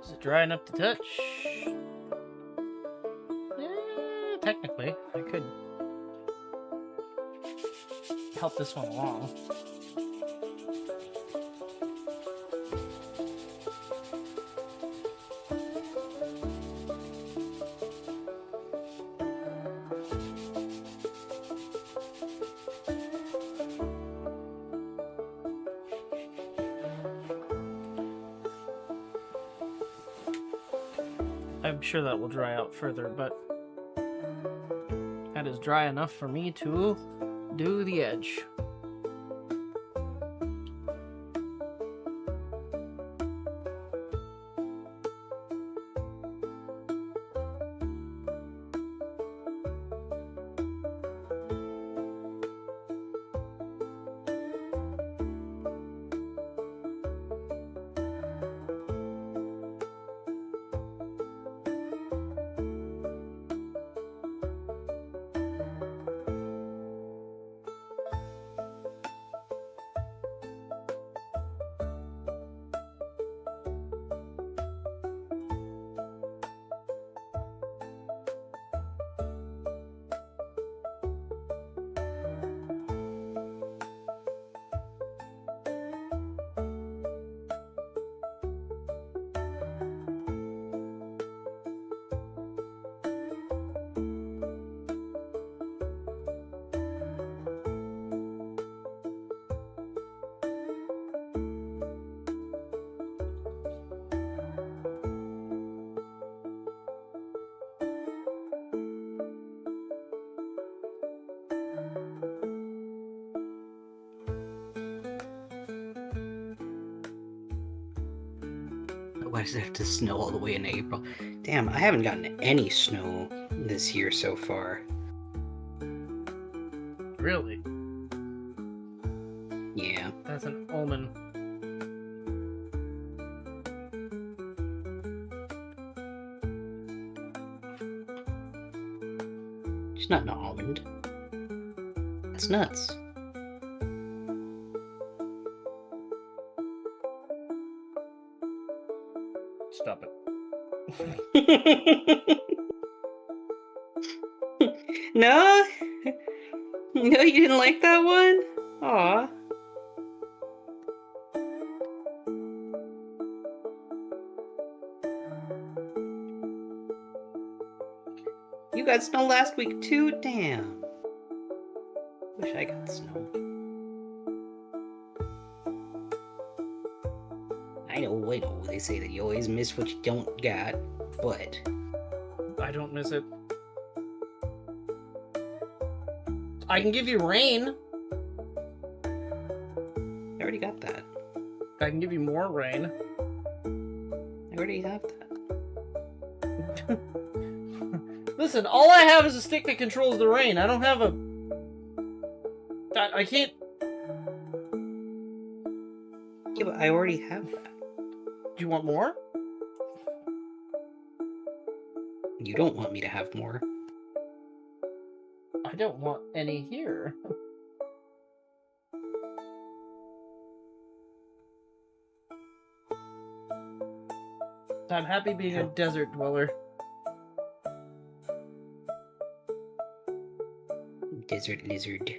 Is it dry enough to touch? Technically, I could help this one along. I'm sure that will dry out further, but that is dry enough for me to do the edge. Why does it have to snow all the way in April? Damn, I haven't gotten any snow this year so far. Really? Yeah. That's an omen. It's not an almond. That's nuts. Stop it. No? No, you didn't like that one? Aw. You got snow last week too? Damn. Wish I got snow. I know. They say that you always miss what you don't got, but... I don't miss it. I can give you rain. I already got that. I can give you more rain. I already have that. Listen, all I have is a stick that controls the rain. I don't have a... I can't... Yeah, but I already have that. Do you want more? You don't want me to have more. I don't want any here. I'm happy being a desert dweller. Desert lizard.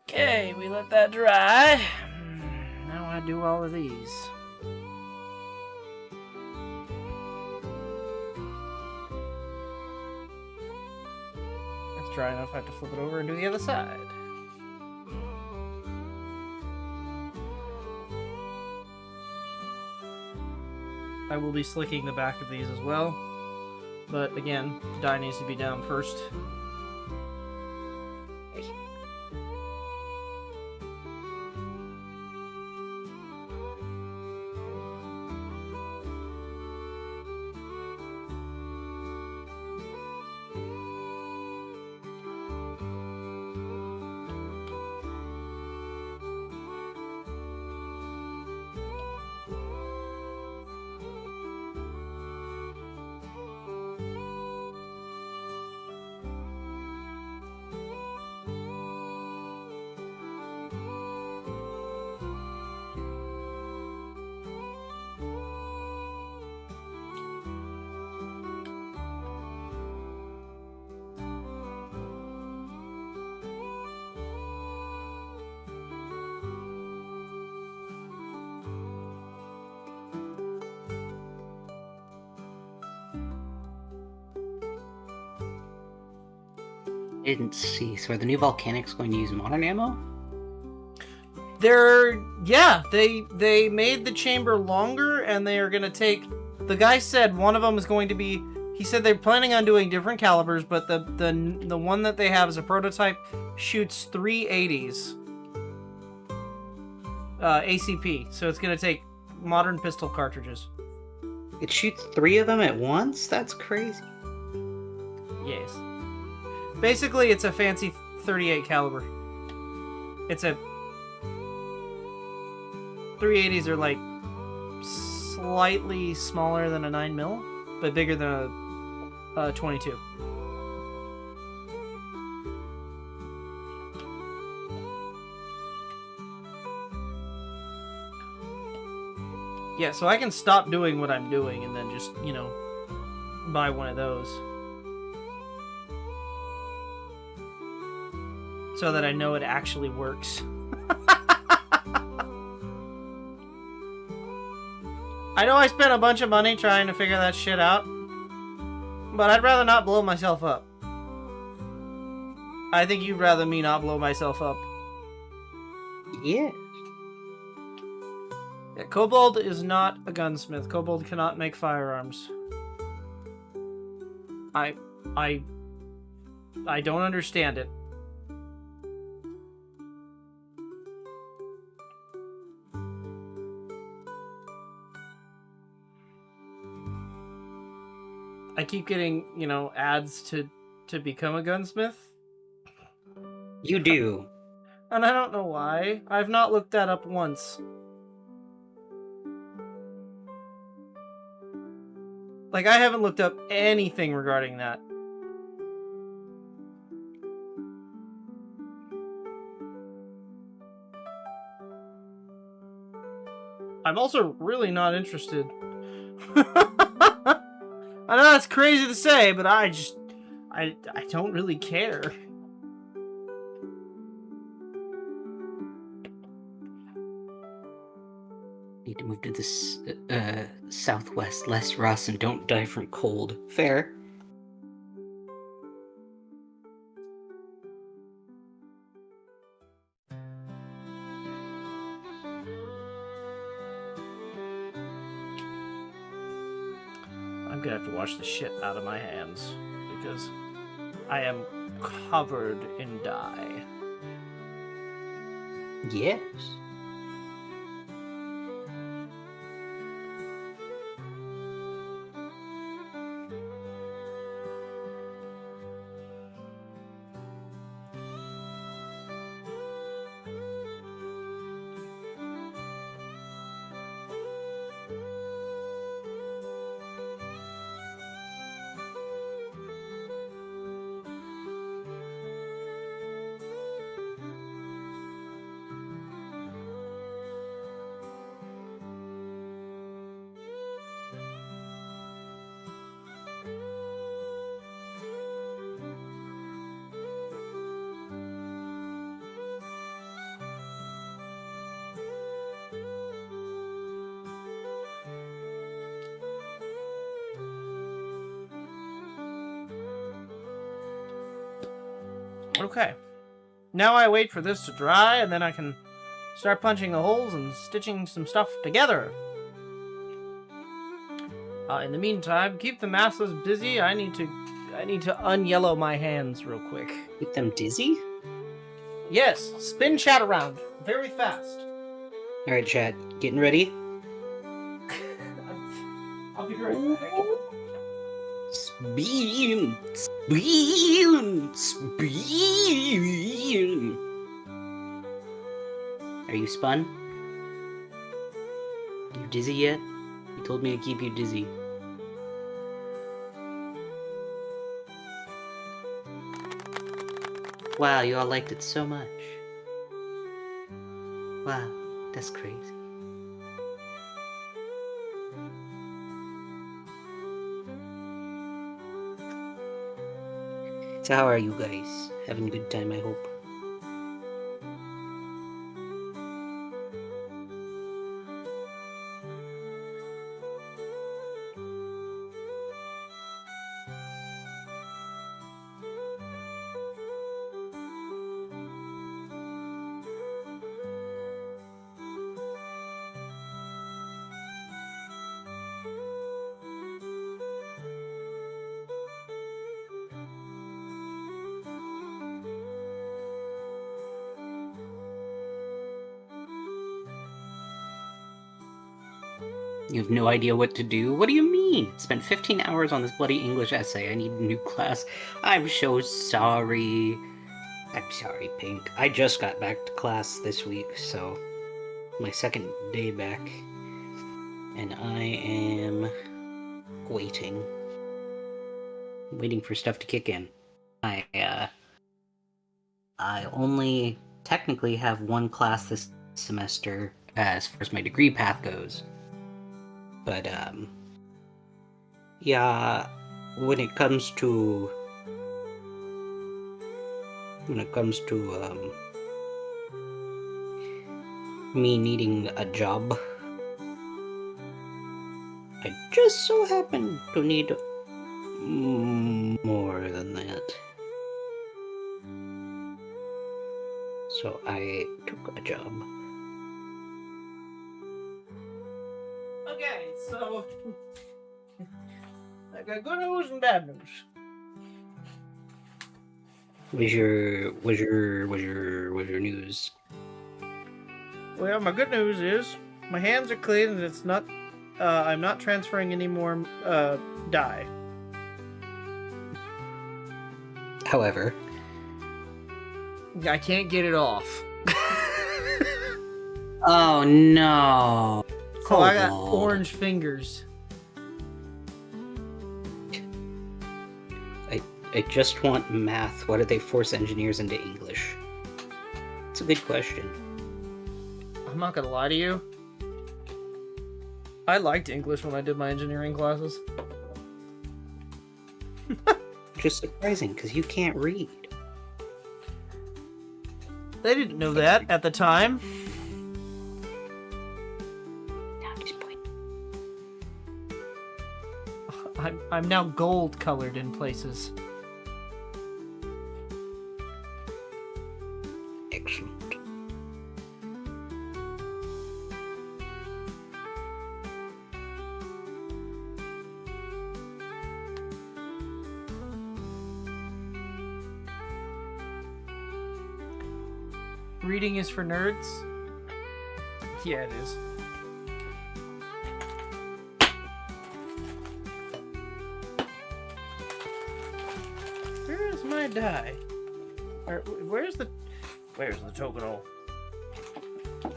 Okay, we let that dry. Now I do all of these. It's dry enough, I have to flip it over and do the other side. I will be slicking the back of these as well. But again, dye needs to be down first. Didn't see. So are the new volcanics going to use modern ammo? They made the chamber longer, and they are going to take. The guy said one of them is going to be. He said they're planning on doing different calibers, but the one that they have as a prototype shoots 380s ACP. So it's going to take modern pistol cartridges. It shoots 3 of them at once? That's crazy. Yes. Basically, it's a fancy 38 caliber. It's a 380s are like slightly smaller than a 9mm, but bigger than a 22. Yeah, so I can stop doing what I'm doing and then just, you know, buy one of those. So that I know it actually works. I know I spent a bunch of money trying to figure that shit out, but I'd rather not blow myself up. I think you'd rather me not blow myself up. Yeah. Yeah, Kobold is not a gunsmith. Kobold cannot make firearms. I don't understand it. I keep getting, you know, ads to become a gunsmith. You do. And I don't know why. I've not looked that up once. Like, I haven't looked up anything regarding that. I'm also really not interested. I know that's crazy to say, but I don't really care. Need to move to this southwest, less rust, and don't die from cold. Fair. I'm gonna have to wash the shit out of my hands because I am covered in dye. Yes. Okay. Now I wait for this to dry, and then I can start punching the holes and stitching some stuff together. In the meantime, keep the masses busy. I need to unyellow my hands real quick. Keep them dizzy? Yes, spin chat around very fast. All right, chat, getting ready? I'll be right back. Spin! Are you spun? You dizzy yet? You told me to keep you dizzy. Wow, you all liked it so much. Wow, that's crazy. So how are you guys? Having a good time, I hope. You have no idea what to do? What do you mean? Spent 15 hours on this bloody English essay. I need a new class. I'm so sorry. I'm sorry, Pink. I just got back to class this week, so my second day back. And I am waiting. Waiting for stuff to kick in. I only technically have one class this semester as far as my degree path goes. But, yeah, when it comes to me needing a job, I just so happen to need more than that. So I took a job. Okay, so I got good news and bad news. What's your news? Well, my good news is my hands are clean and it's not. I'm not transferring any more dye. However, I can't get it off. oh no! So I got Kobold. orange fingers. I just want math. Why do they force engineers into English? It's a good question. I'm not gonna lie to you. I liked English when I did my engineering classes. Just surprising, because you can't read. They didn't know that at the time. Now he's pointing. I'm now gold colored in places. Excellent. Reading is for nerds? Yeah, it is. Where is my die? Where's the tokenol?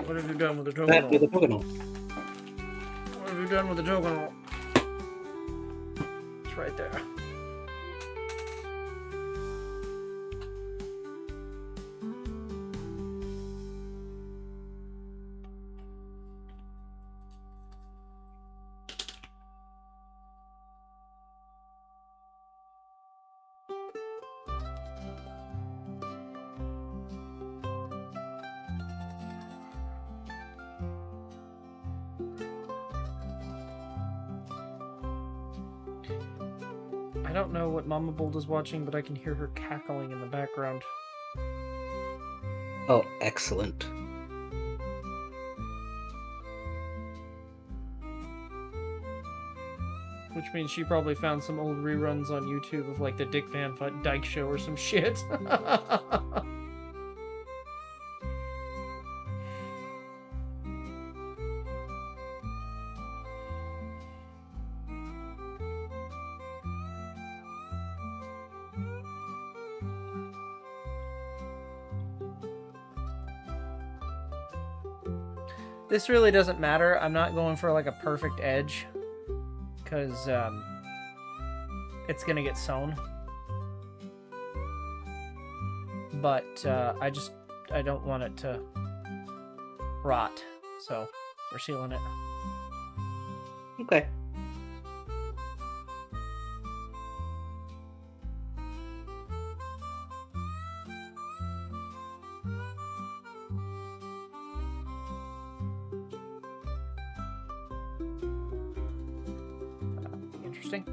What have you done with the Back to tokenol? the Pogonal. What have you done with the tokenol? It's right there. I don't know what Mama Bold is watching, but I can hear her cackling in the background. Oh, excellent. Which means she probably found some old reruns on YouTube of like the Dick Van Dyke Show or some shit. This really doesn't matter. I'm not going for like a perfect edge because it's gonna get sewn. But I don't want it to rot, so we're sealing it. Okay. Interesting.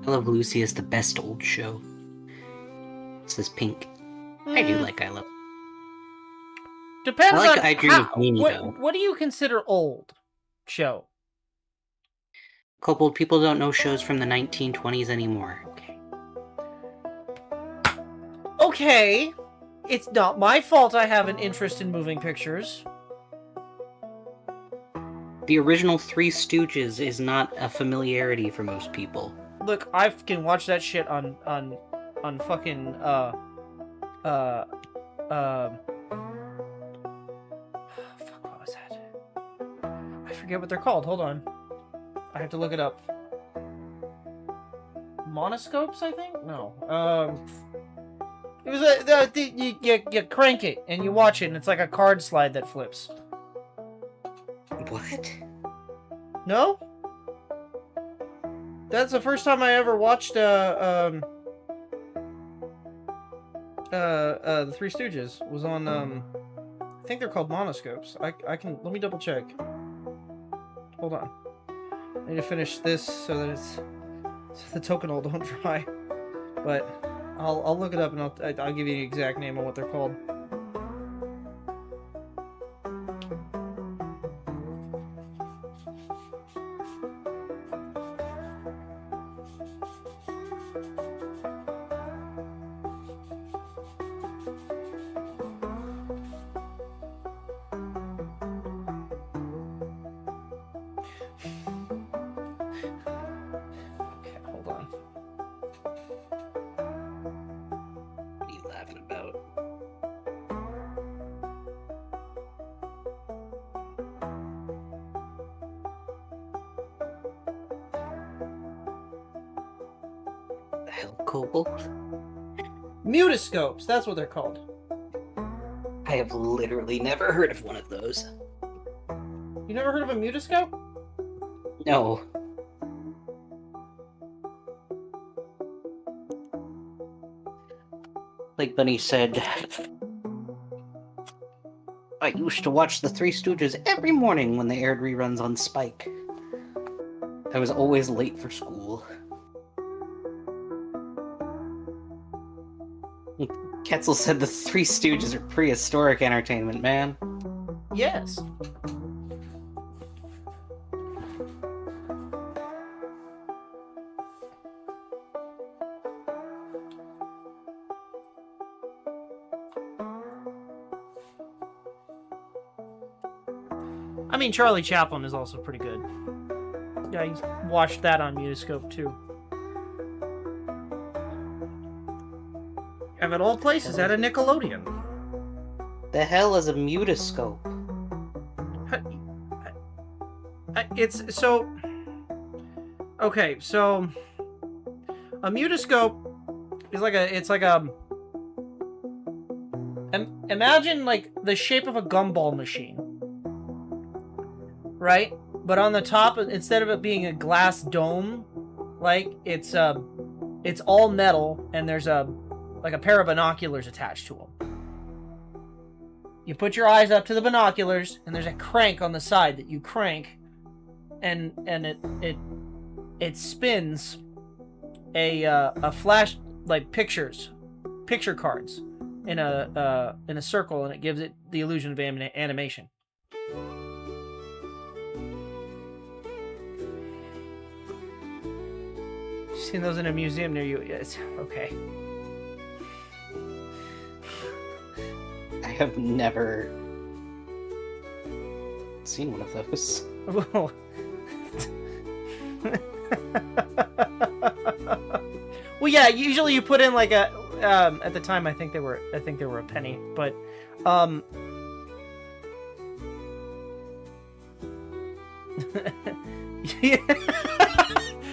I Love Lucy is the best old show. This is pink. I do like I Love. Depends I like on I Dream of Jeannie, though. what do you consider old show? Kobold, people don't know shows from the 1920s anymore. Okay. It's not my fault I have an interest in moving pictures. The original Three Stooges is not a familiarity for most people. Look, I can watch that shit on fucking fuck, what was that? I forget what they're called. Hold on. I have to look it up. Monoscopes, I think? No. It was you crank it and you watch it and it's like a card slide that flips. What? No? That's the first time I ever watched the Three Stooges was on I think they're called monoscopes. I can let me double check. Hold on. I need to finish this so that so the token hole don't dry. But I'll look it up and I'll give you the exact name of what they're called. Kobold? Mutascopes, that's what they're called. I have literally never heard of one of those. You never heard of a mutascope? No. Like Bunny said, I used to watch the Three Stooges every morning when they aired reruns on Spike. I was always late for school. Ketzel said the Three Stooges are prehistoric entertainment, man. Yes. I mean, Charlie Chaplin is also pretty good. Yeah, I watched that on Mutascope too. And of all places, at a Nickelodeon. The hell is a mutascope? It's so... Okay, so... A mutascope is like a... It's like a... Imagine, like, the shape of a gumball machine. Right? But on the top, instead of it being a glass dome, like, it's all metal, and there's a pair of binoculars attached to them. You put your eyes up to the binoculars, and there's a crank on the side that you crank, and it spins a flash, like, picture cards in a circle, and it gives it the illusion of animation. You've seen those in a museum near you? It's okay. I have never seen one of those. Well, yeah. Usually, you put in like a. At the time, I think they were a penny, but yeah.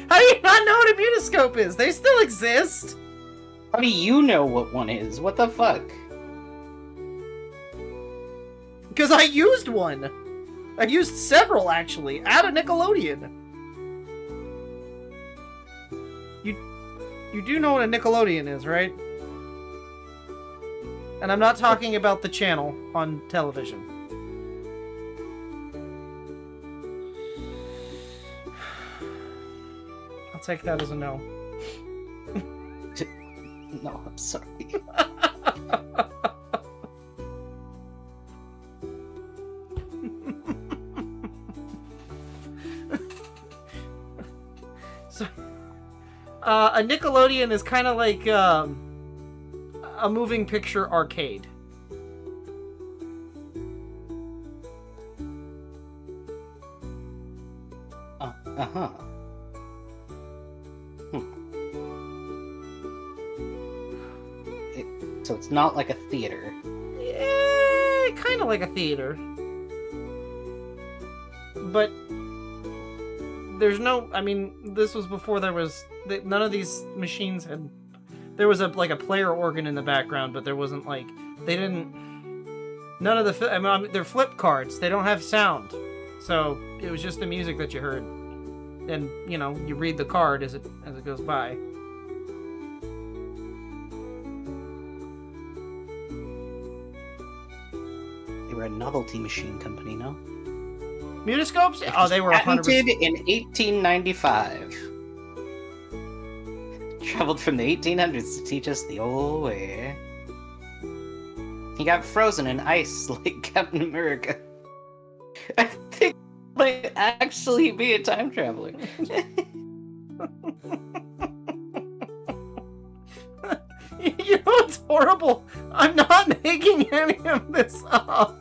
How do you not know what a mutascope is? They still exist. How do you know what one is? What the fuck? Because I used one. I used several, actually, at a Nickelodeon. You do know what a Nickelodeon is, right? And I'm not talking about the channel on television. I'll take that as a no. No, I'm sorry. So, a Nickelodeon is kind of like a moving picture arcade. Uh-huh. So it's not like a theater. Yeah, kind of like a theater. But there's no... I mean, this was before there was... None of these machines had... There was a player organ in the background, but there wasn't like... They didn't... None of the... I mean, they're flip cards. They don't have sound. So it was just the music that you heard. And, you know, you read the card as it goes by. They were a novelty machine company, no? Mutascopes? Oh, they were 100%. Patented in 1895. Traveled from the 1800s to teach us the old way. He got frozen in ice like Captain America. I think he might actually be a time traveler. You know what's horrible? I'm not making any of this up.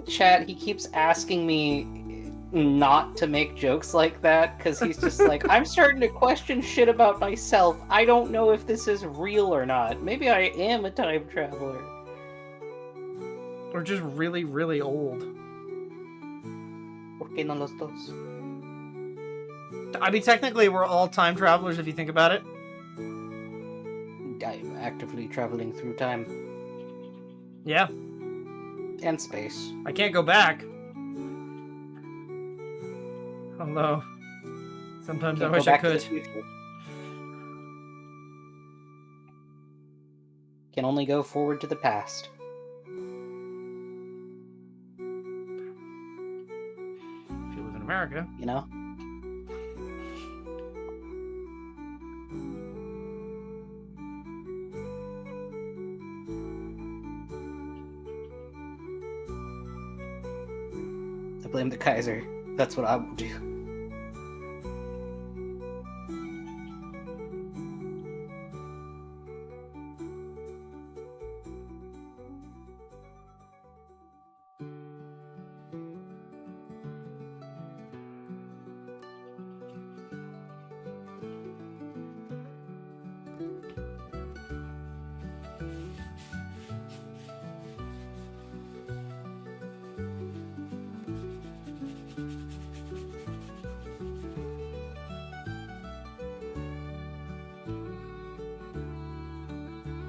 Chat, he keeps asking me not to make jokes like that because he's just like, I'm starting to question shit about myself. I don't know if this is real or not. Maybe I am a time traveler. Or just really, really old. ¿Por qué no los dos? I mean, technically, we're all time travelers if you think about it. I'm actively traveling through time. Yeah. And space. I can't go back. Although, sometimes I wish I could. Can only go forward to the past. If you live in America. You know? I blame the Kaiser. That's what I will do.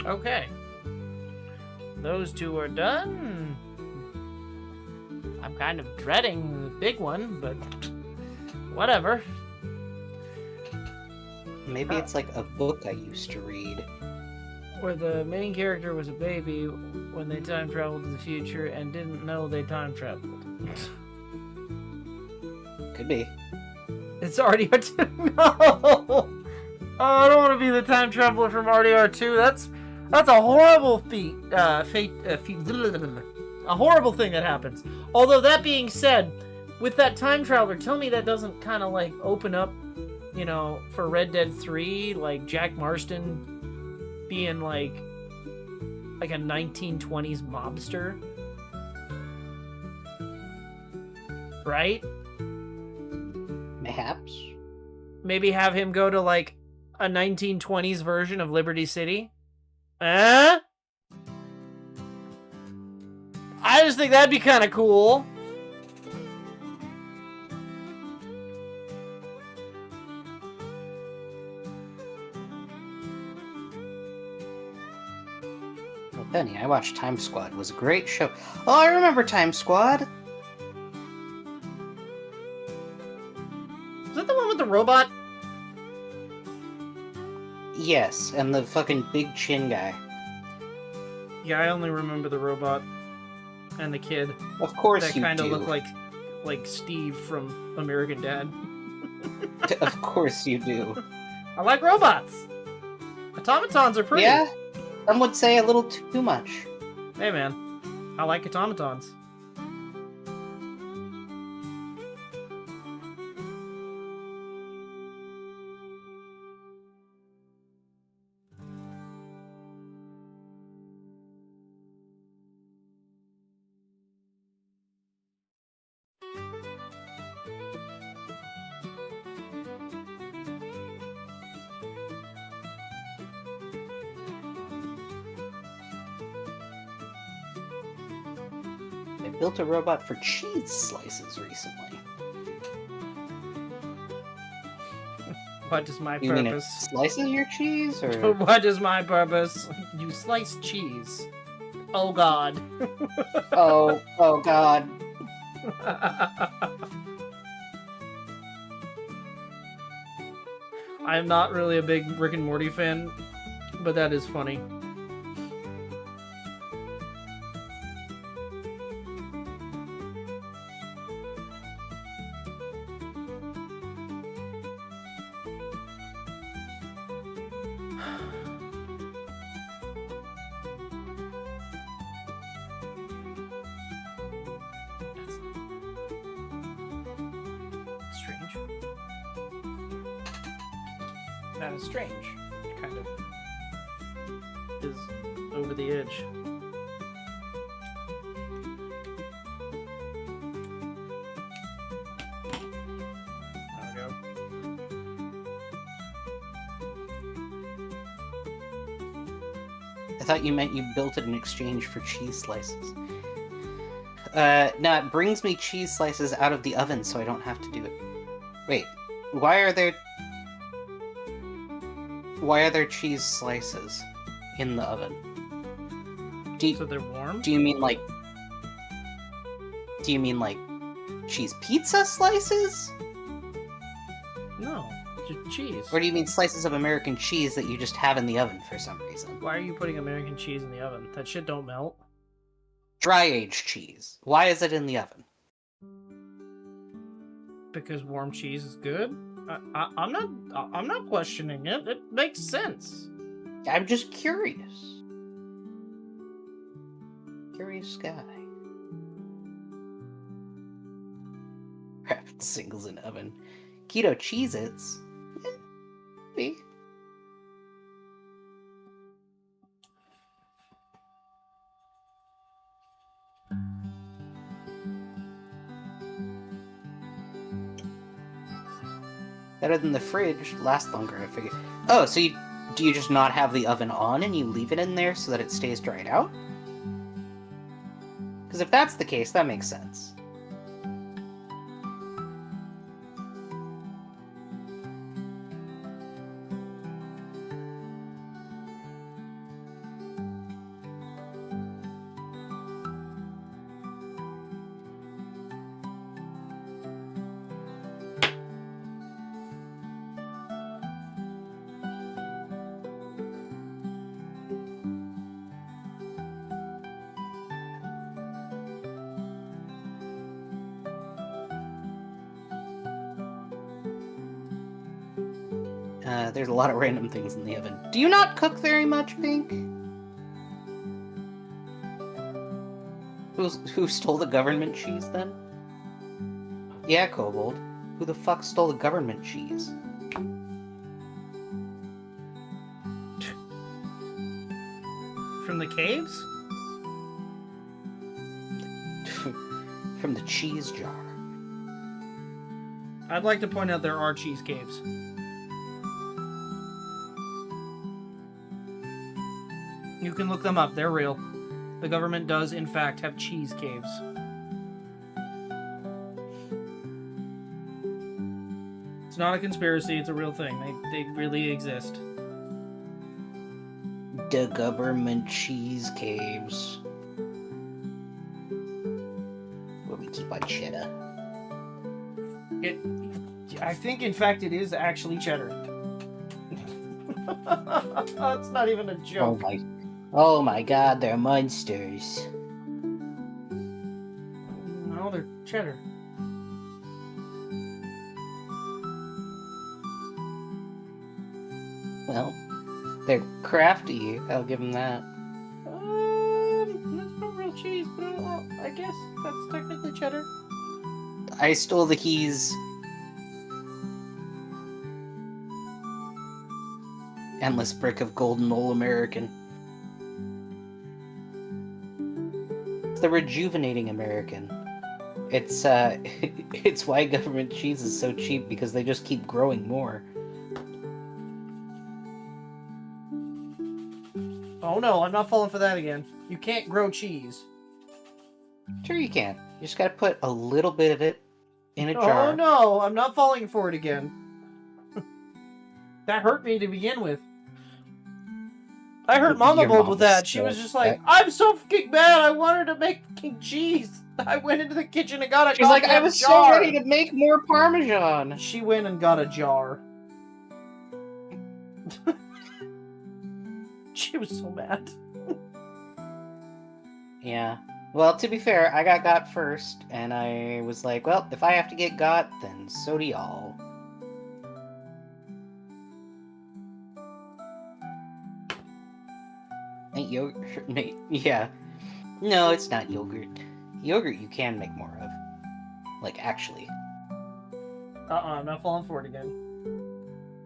Okay. Those two are done. I'm kind of dreading the big one, but whatever. Maybe it's like a book I used to read. Where the main character was a baby when they time traveled to the future and didn't know they time traveled. Could be. It's RDR2. No! Oh, I don't want to be the time traveler from RDR2. That's a horrible feat. A horrible thing that happens. Although that being said, with that time traveler, tell me that doesn't kind of like open up, you know, for Red Dead 3, like Jack Marston being like a 1920s mobster, right? Perhaps. Maybe have him go to like a 1920s version of Liberty City. I just think that'd be kind of cool. Well, Penny, I watched Time Squad. It was a great show. Oh, I remember Time Squad. Is that the one with the robot? Yes, and the fucking big chin guy. Yeah, I only remember the robot and the kid. Of course that you kind of do. looked like Steve from American Dad. Of course you do. I like robots. Automatons are pretty. Yeah, some would say a little too much. Hey man, I like automatons. I built a robot for cheese slices recently. What is my You mean it purpose? slices your cheese, or What is my purpose? You slice cheese. Oh god. oh god. I'm not really a big Rick and Morty fan, but that is funny. Strange. That is strange. Kind of is over the edge. There we go. I thought you meant you built it in exchange for cheese slices. No, it brings me cheese slices out of the oven so I don't have to do it. Wait, why are there cheese slices in the oven? So they're warm? Do you mean like cheese pizza slices? No, just cheese. Or do you mean slices of American cheese that you just have in the oven for some reason? Why are you putting American cheese in the oven? That shit don't melt. Dry aged cheese. Why is it in the oven? Because warm cheese is good? I'm not questioning it. It makes sense. I'm just curious. Curious guy. Wrapped singles in oven. Keto Cheez-Its. Maybe. Better than the fridge, last longer, I figure. Oh, so do you just not have the oven on and you leave it in there so that it stays dried out? Because if that's the case, that makes sense. There's a lot of random things in the oven. Do you not cook very much, Pink? Who stole the government cheese, then? Yeah, Kobold. Who the fuck stole the government cheese? From the caves? From the cheese jar. I'd like to point out there are cheese caves. You can look them up. They're real. The government does, in fact, have cheese caves. It's not a conspiracy. It's a real thing. They really exist. The government cheese caves. Where we keep our cheddar. I think, in fact, it is actually cheddar. It's not even a joke. Oh my god, they're monsters. No, they're cheddar. Well, they're crafty. I'll give them that. That's not real cheese, but I guess that's technically cheddar. I stole the keys. Endless brick of golden all-American. It's the rejuvenating American. It's it's why government cheese is so cheap, because they just keep growing more. Oh no, I'm not falling for that again. You can't grow cheese. Sure you can. You just gotta put a little bit of it in a jar. Oh no, I'm not falling for it again. That hurt me to begin with. I hurt Mama Bold with that. She was just like, I'm so fucking mad. I wanted to make fucking cheese. I went into the kitchen and got a She's like, I was jar. so ready to make more Parmesan. She went and got a jar. She was so mad. Yeah. Well, to be fair, I got first, and I was like, well, if I have to get got, then so do y'all. Ain't yogurt? Yeah. No, it's not yogurt. Yogurt you can make more of. Like, actually. I'm not falling for it again.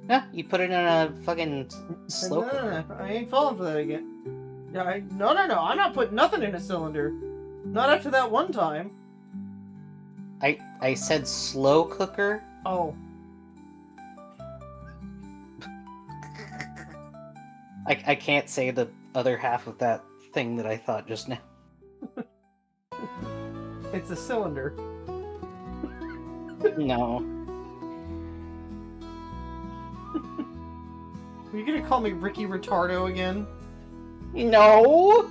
No, you put it in a fucking slow cooker. No, I ain't falling for that again. No, I'm not putting nothing in a cylinder. Not after that one time. I said slow cooker? Oh. I can't say the other half of that thing that I thought just now. It's a cylinder. No. Are you gonna call me Ricky Retardo again? No!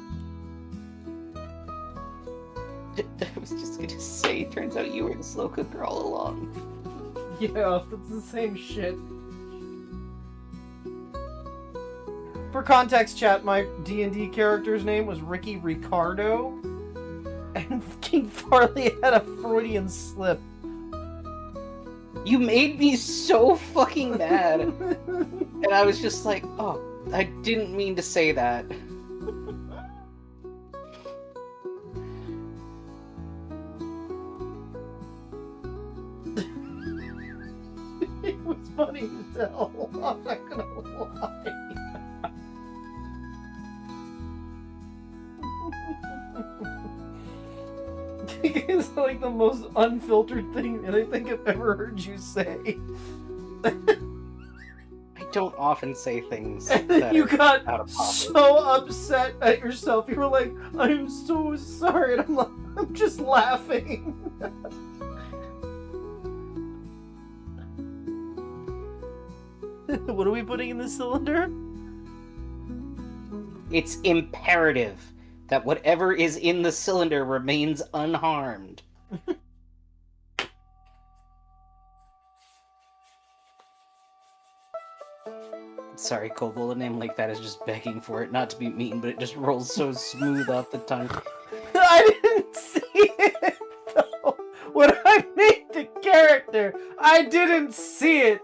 I was just gonna say, turns out you were the slow cooker all along. Yeah, it's the same shit. For context, chat, my D&D character's name was Ricky Ricardo, and King Farley had a Freudian slip. You made me so fucking mad. And I was just like, oh, I didn't mean to say that. It was funny as hell, I'm not gonna lie. It's like the most unfiltered thing that I think I've ever heard you say. I don't often say things And that then you are got out of pocket. so upset at yourself. You were like, I'm so sorry. And I'm like, I'm just laughing. What are we putting in the cylinder? It's imperative that whatever is in the cylinder remains unharmed. Sorry, Kobold, a name like that is just begging for it not to be mean, but it just rolls so smooth off the tongue. I didn't see it, though. When I made the character, I didn't see it.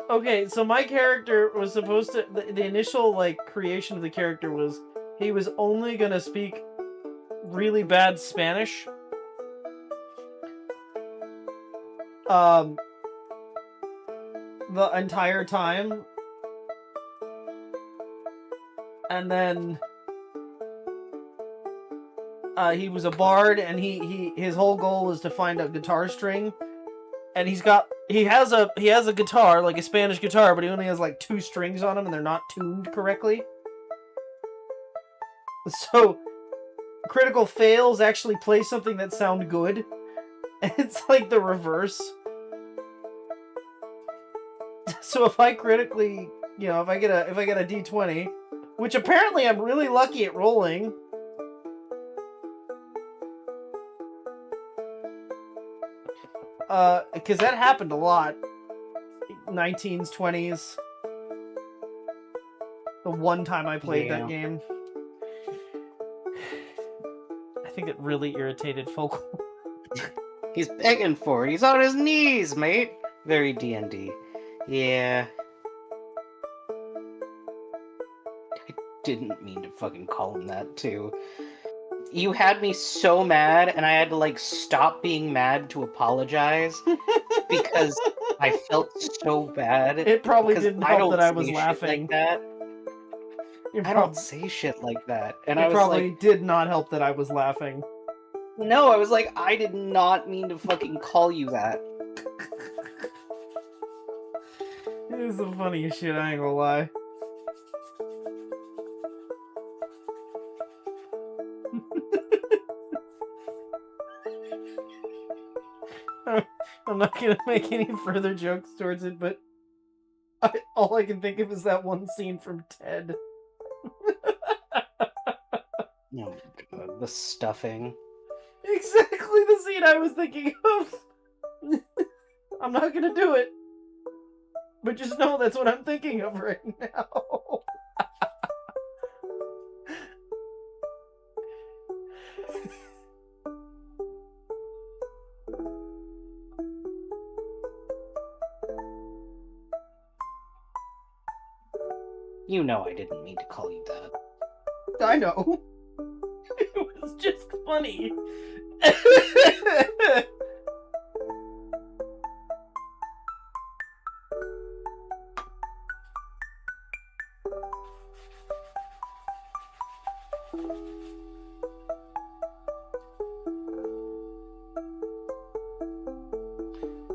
Okay, so my character was supposed to... The initial, like, creation of the character was... He was only gonna speak really bad Spanish. The entire time. And then... he was a bard, and his whole goal was to find a guitar string. And he has a guitar, like a Spanish guitar, but he only has like 2 strings on him and they're not tuned correctly. So critical fails actually play something that sound good. And it's like the reverse. So if I critically, if I get a D20, which apparently I'm really lucky at rolling. Because that happened a lot. 19s, 20s. The one time I played that game. I think it really irritated Focal. He's begging for it. He's on his knees, mate. Very D&D. Yeah. I didn't mean to fucking call him that, too. You had me so mad, and I had to, like, stop being mad to apologize because I felt so bad. It probably didn't help that I was laughing. Like that. I don't say shit like that. And I was probably like, did not help that I was laughing. No, I was like, I did not mean to fucking call you that. It is the funniest shit, I ain't gonna lie. I'm not gonna make any further jokes towards it, but all I can think of is that one scene from Ted. Oh, God, the stuffing. Exactly the scene I was thinking of. I'm not gonna do it, but just know that's what I'm thinking of right now. You know I didn't mean to call you that. I know. It was just funny.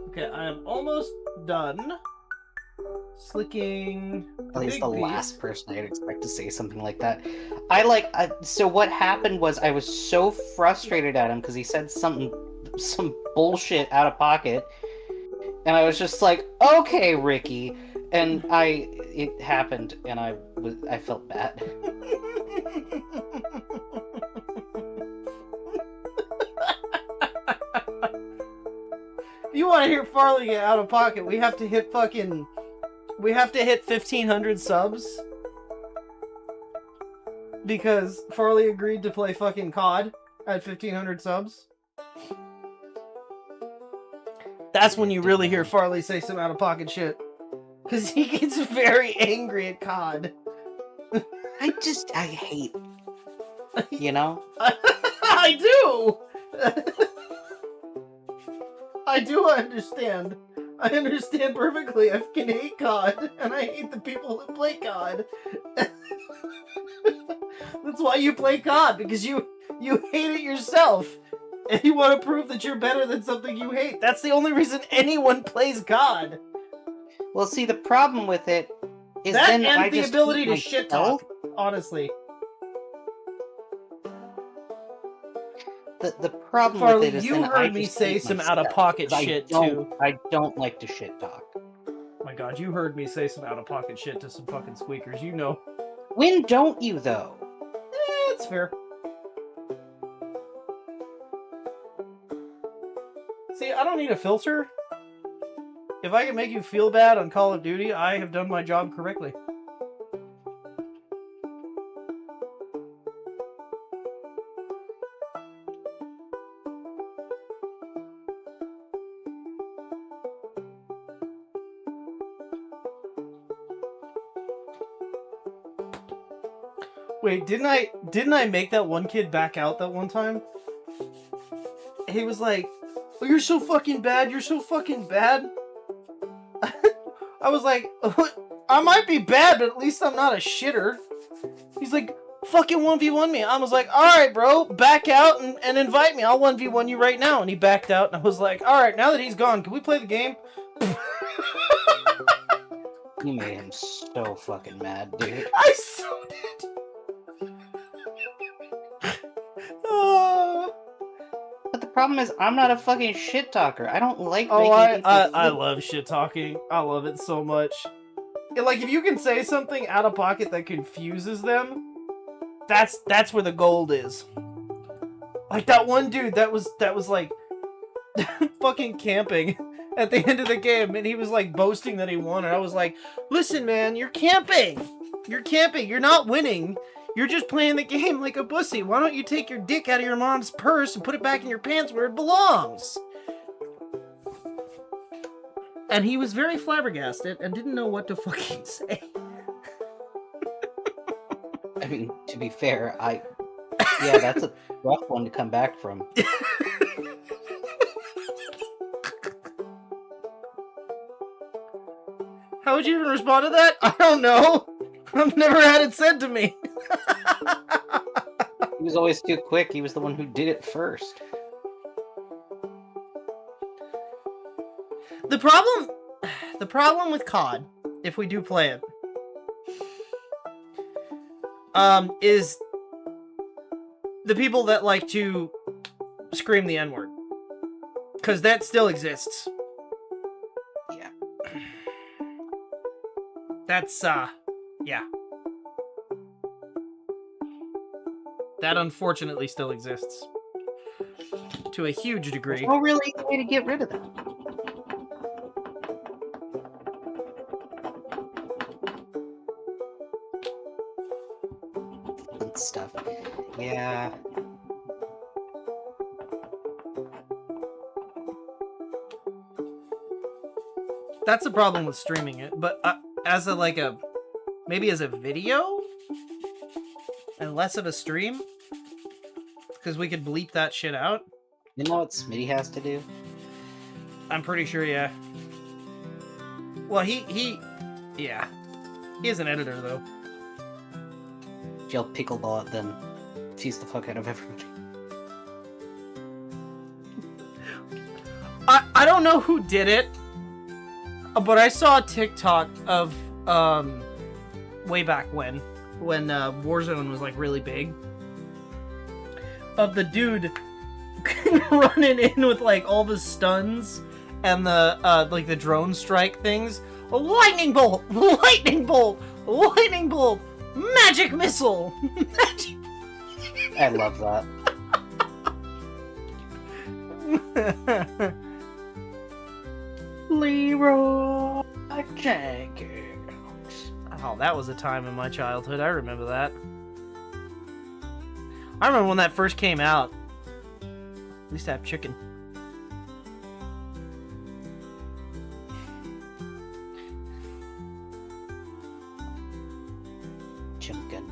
Okay, I am almost done. Slicking. At least the last person I'd expect to say something like that. So what happened was I was so frustrated at him because he said some bullshit out of pocket, and I was just like, okay, Ricky, and it happened, and I felt bad. If you want to hear Farley get out of pocket, we have to hit 1,500 subs. Because Farley agreed to play fucking COD at 1,500 subs. That's when you really hear Farley say some out of pocket shit. Because he gets very angry at COD. I hate, I do! I do understand. I understand perfectly. I fucking hate COD, and I hate the people who play COD. That's why you play COD, because you hate it yourself, and you want to prove that you're better than something you hate. That's the only reason anyone plays COD. Well, see, the problem with it is that then and I the just ability to shit talk, honestly. The problem Farley, with it is you then heard I me just say hate some myself, out-of-pocket 'cause shit, too. I don't like to shit talk. Oh my god, you heard me say some out-of-pocket shit to some fucking squeakers, you know. When don't you, though? That's fair. See, I don't need a filter. If I can make you feel bad on Call of Duty, I have done my job correctly. Wait, didn't I make that one kid back out that one time? He was like, "Oh, you're so fucking bad. You're so fucking bad." I was like, "I might be bad, but at least I'm not a shitter." He's like, "Fucking 1v1 me." I was like, "Alright, bro, back out and invite me. I'll 1v1 you right now." And he backed out, and I was like, "Alright, now that he's gone, can we play the game?" You made him so fucking mad, dude. I so did. Oh. But the problem is, I'm not a fucking shit talker. I don't like Oh, making people I feel- love shit talking. I love it so much. Yeah, like, if you can say something out of pocket that confuses them, that's where the gold is. Like that one dude that was like fucking camping at the end of the game, and he was like boasting that he won, and I was like, "Listen, man, you're camping. You're camping. You're not winning. You're just playing the game like a pussy. Why don't you take your dick out of your mom's purse and put it back in your pants where it belongs?" And he was very flabbergasted and didn't know what to fucking say. I mean, to be fair, yeah, that's a rough one to come back from. How would you even respond to that? I don't know. I've never had it said to me. He was always too quick. He was the one who did it first. The problem with COD, if we do play it, is the people that like to scream the N-word. Because that still exists. Yeah. That's, yeah. That unfortunately still exists. To a huge degree. There's no really easy way to get rid of that. And stuff. Yeah. That's the problem with streaming it, but as a maybe as a video and less of a stream, because we could bleep that shit out. You know what Smitty has to do? I'm pretty sure, yeah. Well, yeah, he is an editor though. Yell pickleball at them. Tease the fuck out of everybody. I don't know who did it, but I saw a TikTok of way back when Warzone was like really big, of the dude running in with like all the stuns and the like the drone strike things. Lightning bolt, lightning bolt, lightning bolt, magic missile. Magic. I love that. Leroy Jenkins. Oh, that was a time in my childhood. I remember that. I remember when that first came out. We used to have chicken. Chicken.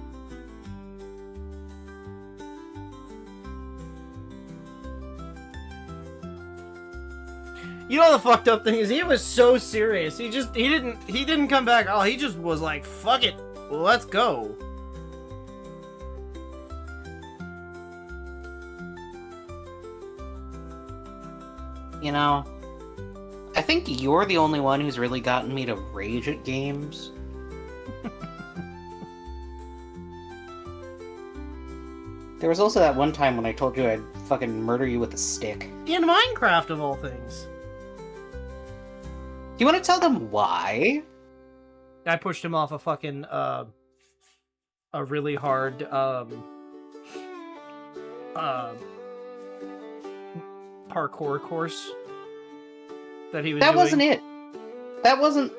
You know the fucked up thing is he was so serious. He didn't come back. Oh, he just was like, fuck it. Let's go. You know, I think you're the only one who's really gotten me to rage at games. There was also that one time when I told you I'd fucking murder you with a stick. In Minecraft, of all things. Do you want to tell them why? I pushed him off a fucking, a really hard, parkour course that he was That doing. wasn't it. That wasn't...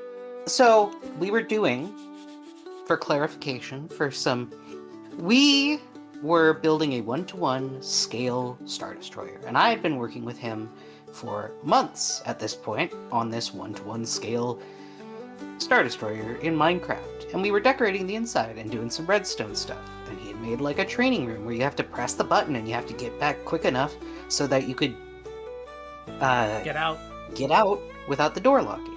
So, we were doing, for clarification, we were building a 1-to-1 scale Star Destroyer, and I had been working with him for months at this point on this 1-to-1 scale Star Destroyer in Minecraft, and we were decorating the inside and doing some redstone stuff. And he had made like a training room where you have to press the button and you have to get back quick enough so that you could Get out. get out without the door locking,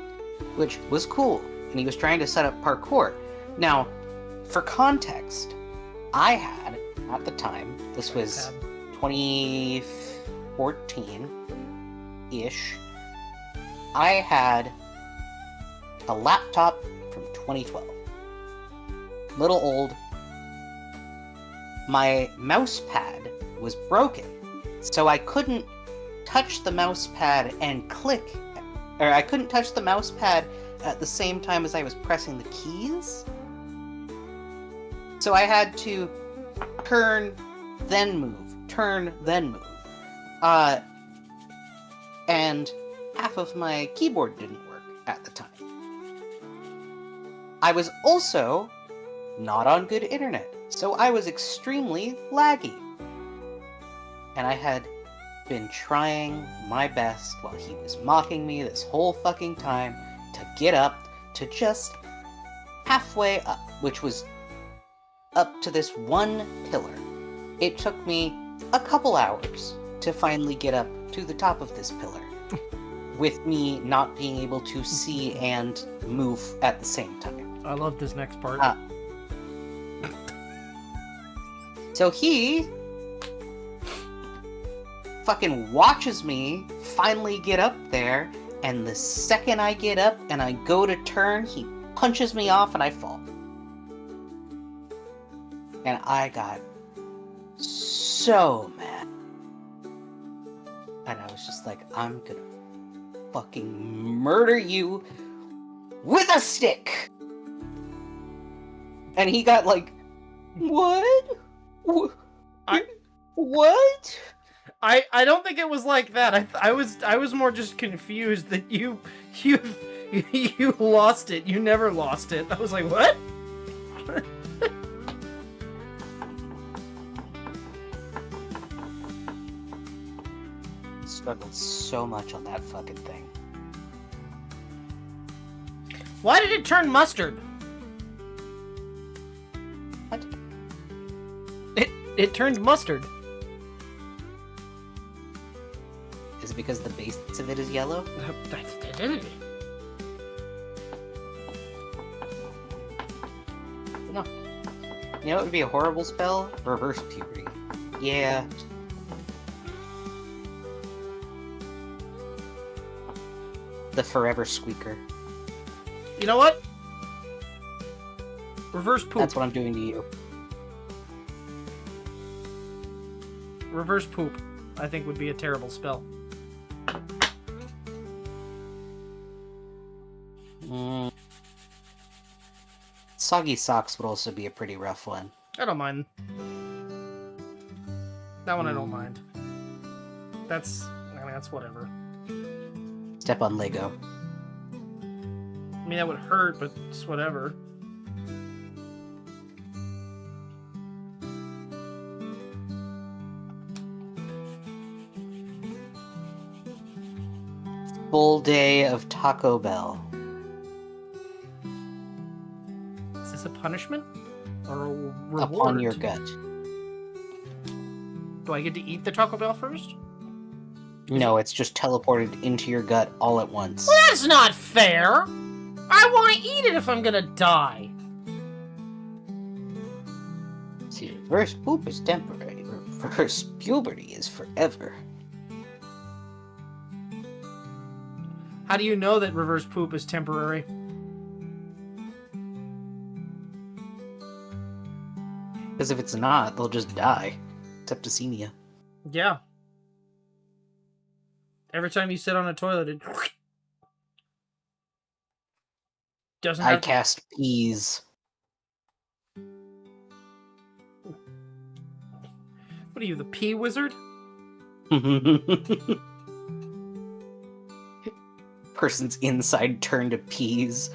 which was cool. And he was trying to set up parkour. Now, for context, I had, at the time, this was 2014-ish, I had a laptop from 2012. Little old. My mouse pad was broken, so I couldn't touch the mouse pad and click, or I couldn't touch the mouse pad at the same time as I was pressing the keys. So I had to turn, then move, turn, then move. And half of my keyboard didn't work at the time. I was also not on good internet, so I was extremely laggy. And I had been trying my best while he was mocking me this whole fucking time to get up to just halfway up, which was up to this one pillar. It took me a couple hours to finally get up to the top of this pillar, with me not being able to see and move at the same time. I love this next part. So he fucking watches me finally get up there, and the second I get up and I go to turn, he punches me off and I fall. And I got so mad. And I was just like, I'm gonna fucking murder you with a stick! And he got like, what? What? I don't think it was like that. I was more just confused that you lost it. You never lost it. I was like, what? Struggled so much on that fucking thing. Why did it turn mustard? What? It turned mustard. Is it because the base of it is yellow? No. You know what would be a horrible spell? Reverse puberty. Yeah. The forever squeaker. You know what? Reverse poop. That's what I'm doing to you. Reverse poop, I think, would be a terrible spell. Soggy socks would also be a pretty rough one. I don't mind. That one I don't mind. That's whatever. Step on Lego. I mean, that would hurt, but it's whatever. Full day of Taco Bell. Is this a punishment? Or a reward? Upon your gut. Do I get to eat the Taco Bell first? No, it's just teleported into your gut all at once. Well, that's not fair! I want to eat it if I'm gonna die! See, reverse poop is temporary. Reverse puberty is forever. How do you know that reverse poop is temporary? Because if it's not, they'll just die. Septicemia. Yeah. Every time you sit on a toilet, it doesn't I have... cast peas. What are you, the pee wizard? Person's inside turned to peas.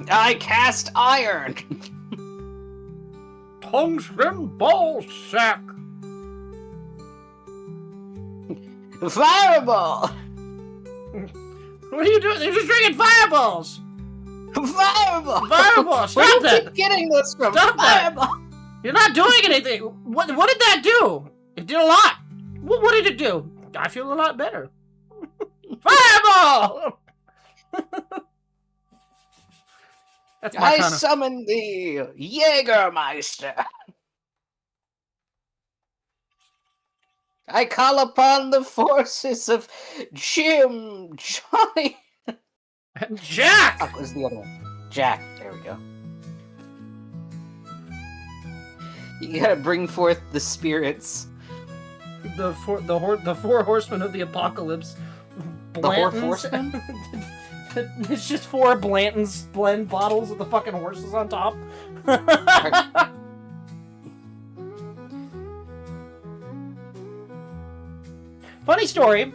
I cast iron! Tungsten ball sack! Fireball! What are you doing? They're just drinking fireballs! Fireball! Fireballs! Where Stop do you that! keep getting this from? Stop that! Fireball! You're not doing anything! What did that do? It did a lot! What did it do? I feel a lot better. Fireball! That's my I kind of... summon the Jägermeister. I call upon the forces of Jim, Johnny. Jack! What was the other one? Jack. There we go. You gotta bring forth the spirits. The four horsemen of the apocalypse. The four Blantons. horsemen? It's just 4 Blanton's blend bottles with the fucking horses on top. Funny story.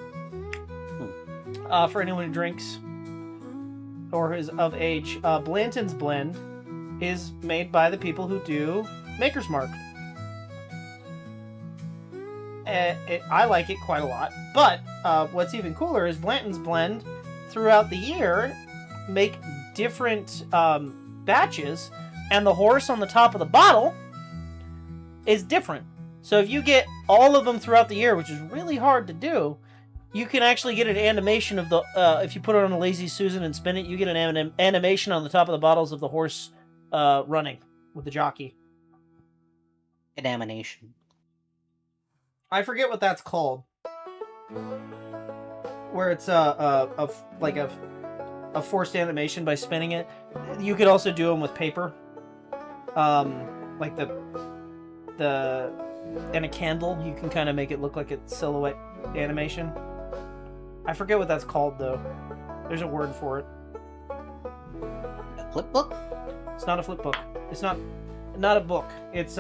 For anyone who drinks or is of age, Blanton's blend is made by the people who do Maker's Mark. I like it quite a lot. But what's even cooler is Blanton's blend throughout the year make different batches, and the horse on the top of the bottle is different. So if you get all of them throughout the year, which is really hard to do, you can actually get an animation of the if you put it on a Lazy Susan and spin it, you get an animation on the top of the bottles of the horse running with the jockey. An animation. I forget what that's called. Where it's like a forced animation by spinning it. You could also do them with paper, like the and a candle. You can kind of make it look like it's silhouette animation. I forget what that's called though. There's a word for it. A flip book? It's not a flip book. It's not a book. It's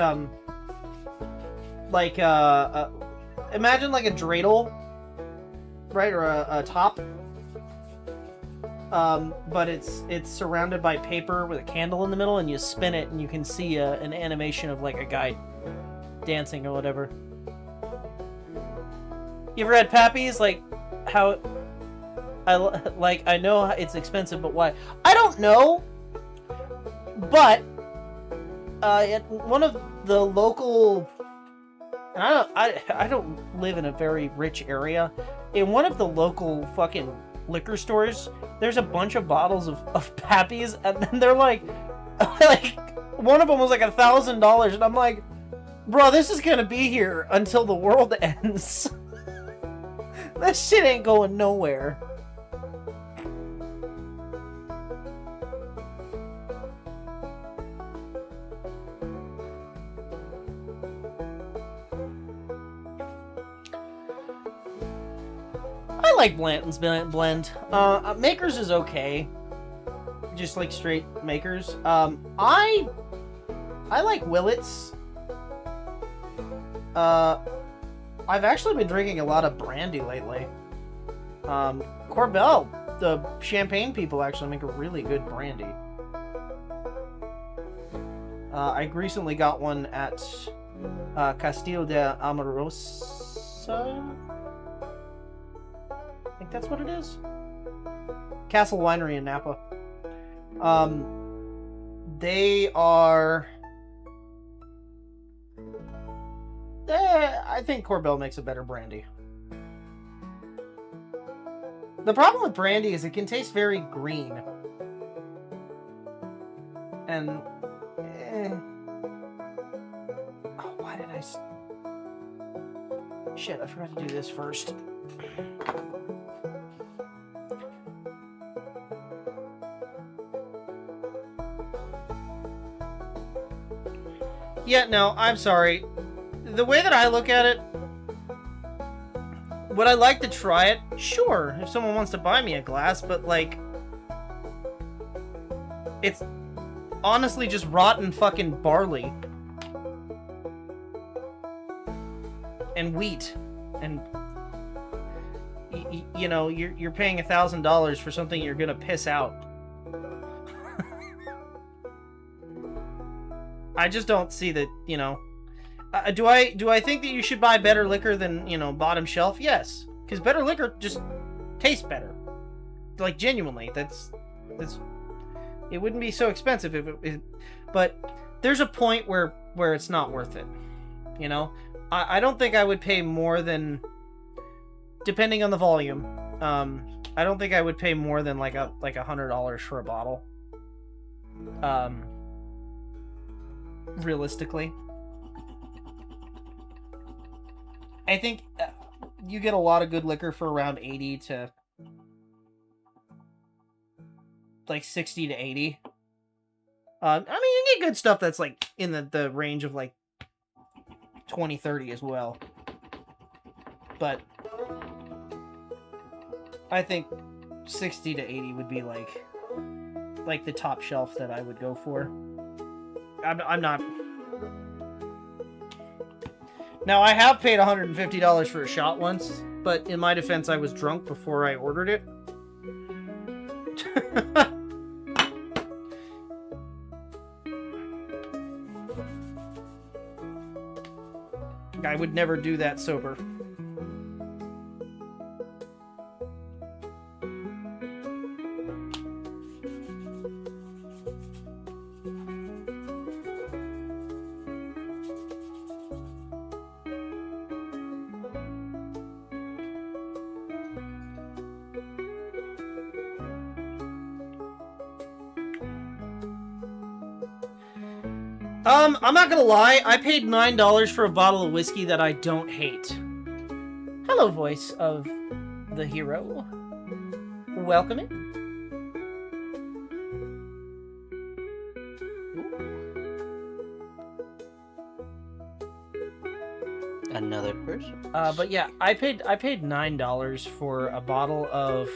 like imagine like a dreidel, right, or a top. But it's surrounded by paper with a candle in the middle, and you spin it, and you can see an animation of like a guy dancing or whatever. You ever had Pappy's? Like how I know it's expensive, but why? I don't know. But at one of the local, and I don't live in a very rich area. In one of the local fucking liquor stores, there's a bunch of bottles of Pappy's, and then they're like one of them was like $1,000, and I'm like, bro, this is gonna be here until the world ends. That shit ain't going nowhere. I like Blanton's blend. Maker's is okay. Just like straight Maker's. I like Willett's. I've actually been drinking a lot of brandy lately. Kobold, the champagne people, actually make a really good brandy. I recently got one at Castillo de Amorosa. I think that's what it is. Castle Winery in Napa. They are... I think Kobold makes a better brandy. The problem with brandy is it can taste very green. And... Oh, why did I... Shit, I forgot to do this first. Yeah, no, I'm sorry. The way that I look at it, would I like to try it? Sure, if someone wants to buy me a glass, but like, it's honestly just rotten fucking barley and wheat, and you know, you're paying $1,000 for something you're gonna piss out. I just don't see that, you know. Do I think that you should buy better liquor than, you know, bottom shelf? Yes, because better liquor just tastes better. like genuinely, that's it wouldn't be so expensive if but there's a point where it's not worth it. You know, I don't think I would pay more than, depending on the volume. I don't think I would pay more than like $100 for a bottle. Realistically, I think you get a lot of good liquor for around 80 to like 60 to 80. I mean, you get good stuff that's like in the range of like 20, 30 as well. But I think 60 to 80 would be like the top shelf that I would go for. I'm not. Now, I have paid $150 for a shot once, but in my defense, I was drunk before I ordered it. I would never do that sober. I'm not gonna lie, I paid $9 for a bottle of whiskey that I don't hate. Hello, voice of the hero. Welcome in. Another person. But yeah, I paid $9 for a bottle of,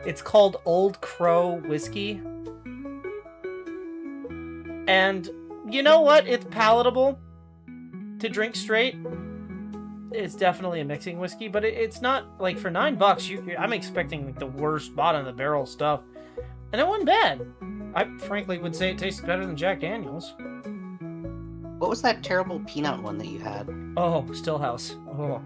it's called Old Crow whiskey. And you know what? It's palatable to drink straight. It's definitely a mixing whiskey, but it's not like for $9. I'm expecting like the worst bottom of the barrel stuff, and it wasn't bad. I frankly would say it tastes better than Jack Daniels. What was that terrible peanut one that you had? Oh, Stillhouse. Oh,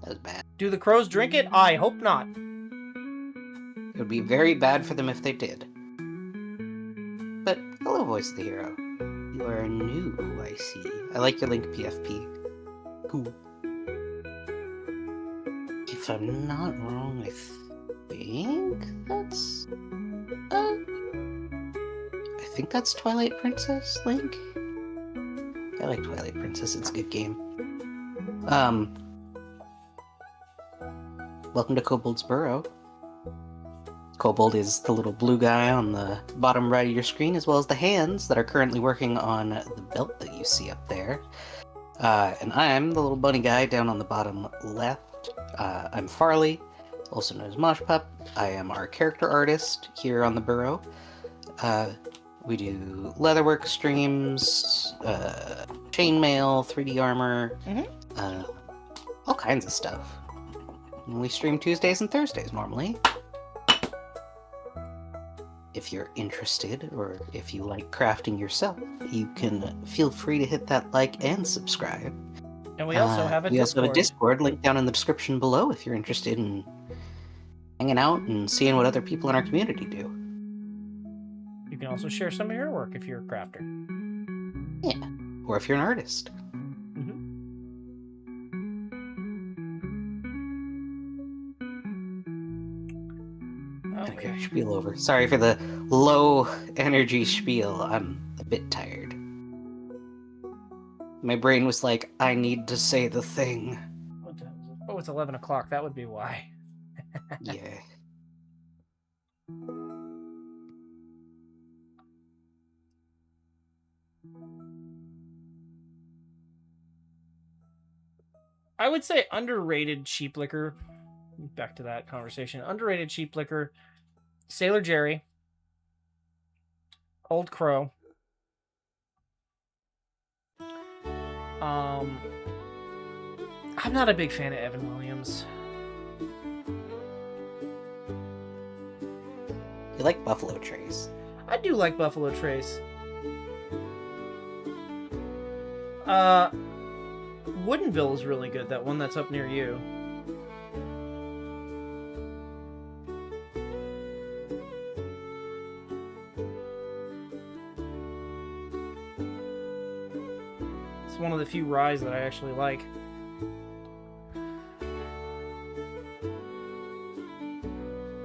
That was bad. do the crows drink it? I hope not. It would be very bad for them if they did. But hello, voice of the hero. You are new, I see. I like your link, PFP. Cool. If I'm not wrong, I think that's... I think that's Twilight Princess, Link? I like Twilight Princess, it's a good game. Welcome to Kobold's Burrow. Kobold is the little blue guy on the bottom right of your screen, as well as the hands that are currently working on the belt that you see up there. And I'm the little bunny guy down on the bottom left. I'm Farley, also known as Moshpup. I am our character artist here on the Burrow. We do leatherwork streams, chainmail, 3D armor, all kinds of stuff. And we stream Tuesdays and Thursdays normally. If you're interested, or if you like crafting yourself, you can feel free to hit that like and subscribe. And we also have a we Discord. also have a Discord link down in the description below if you're interested in hanging out and seeing what other people in our community do. You can also share some of your work if you're a crafter. Yeah, or if you're an artist. Okay. Spiel over. Sorry for the low energy spiel. I'm a bit tired. My brain was like, I need to say the thing. Oh, it's 11 o'clock. That would be why. Yeah. I would say underrated cheap liquor. Back to that conversation. Underrated cheap liquor. Sailor Jerry. Old Crow. I'm not a big fan of Evan Williams. You like Buffalo Trace? I do like Buffalo Trace. Woodenville is really good. That one that's up near you. one of the few ryes that I actually like.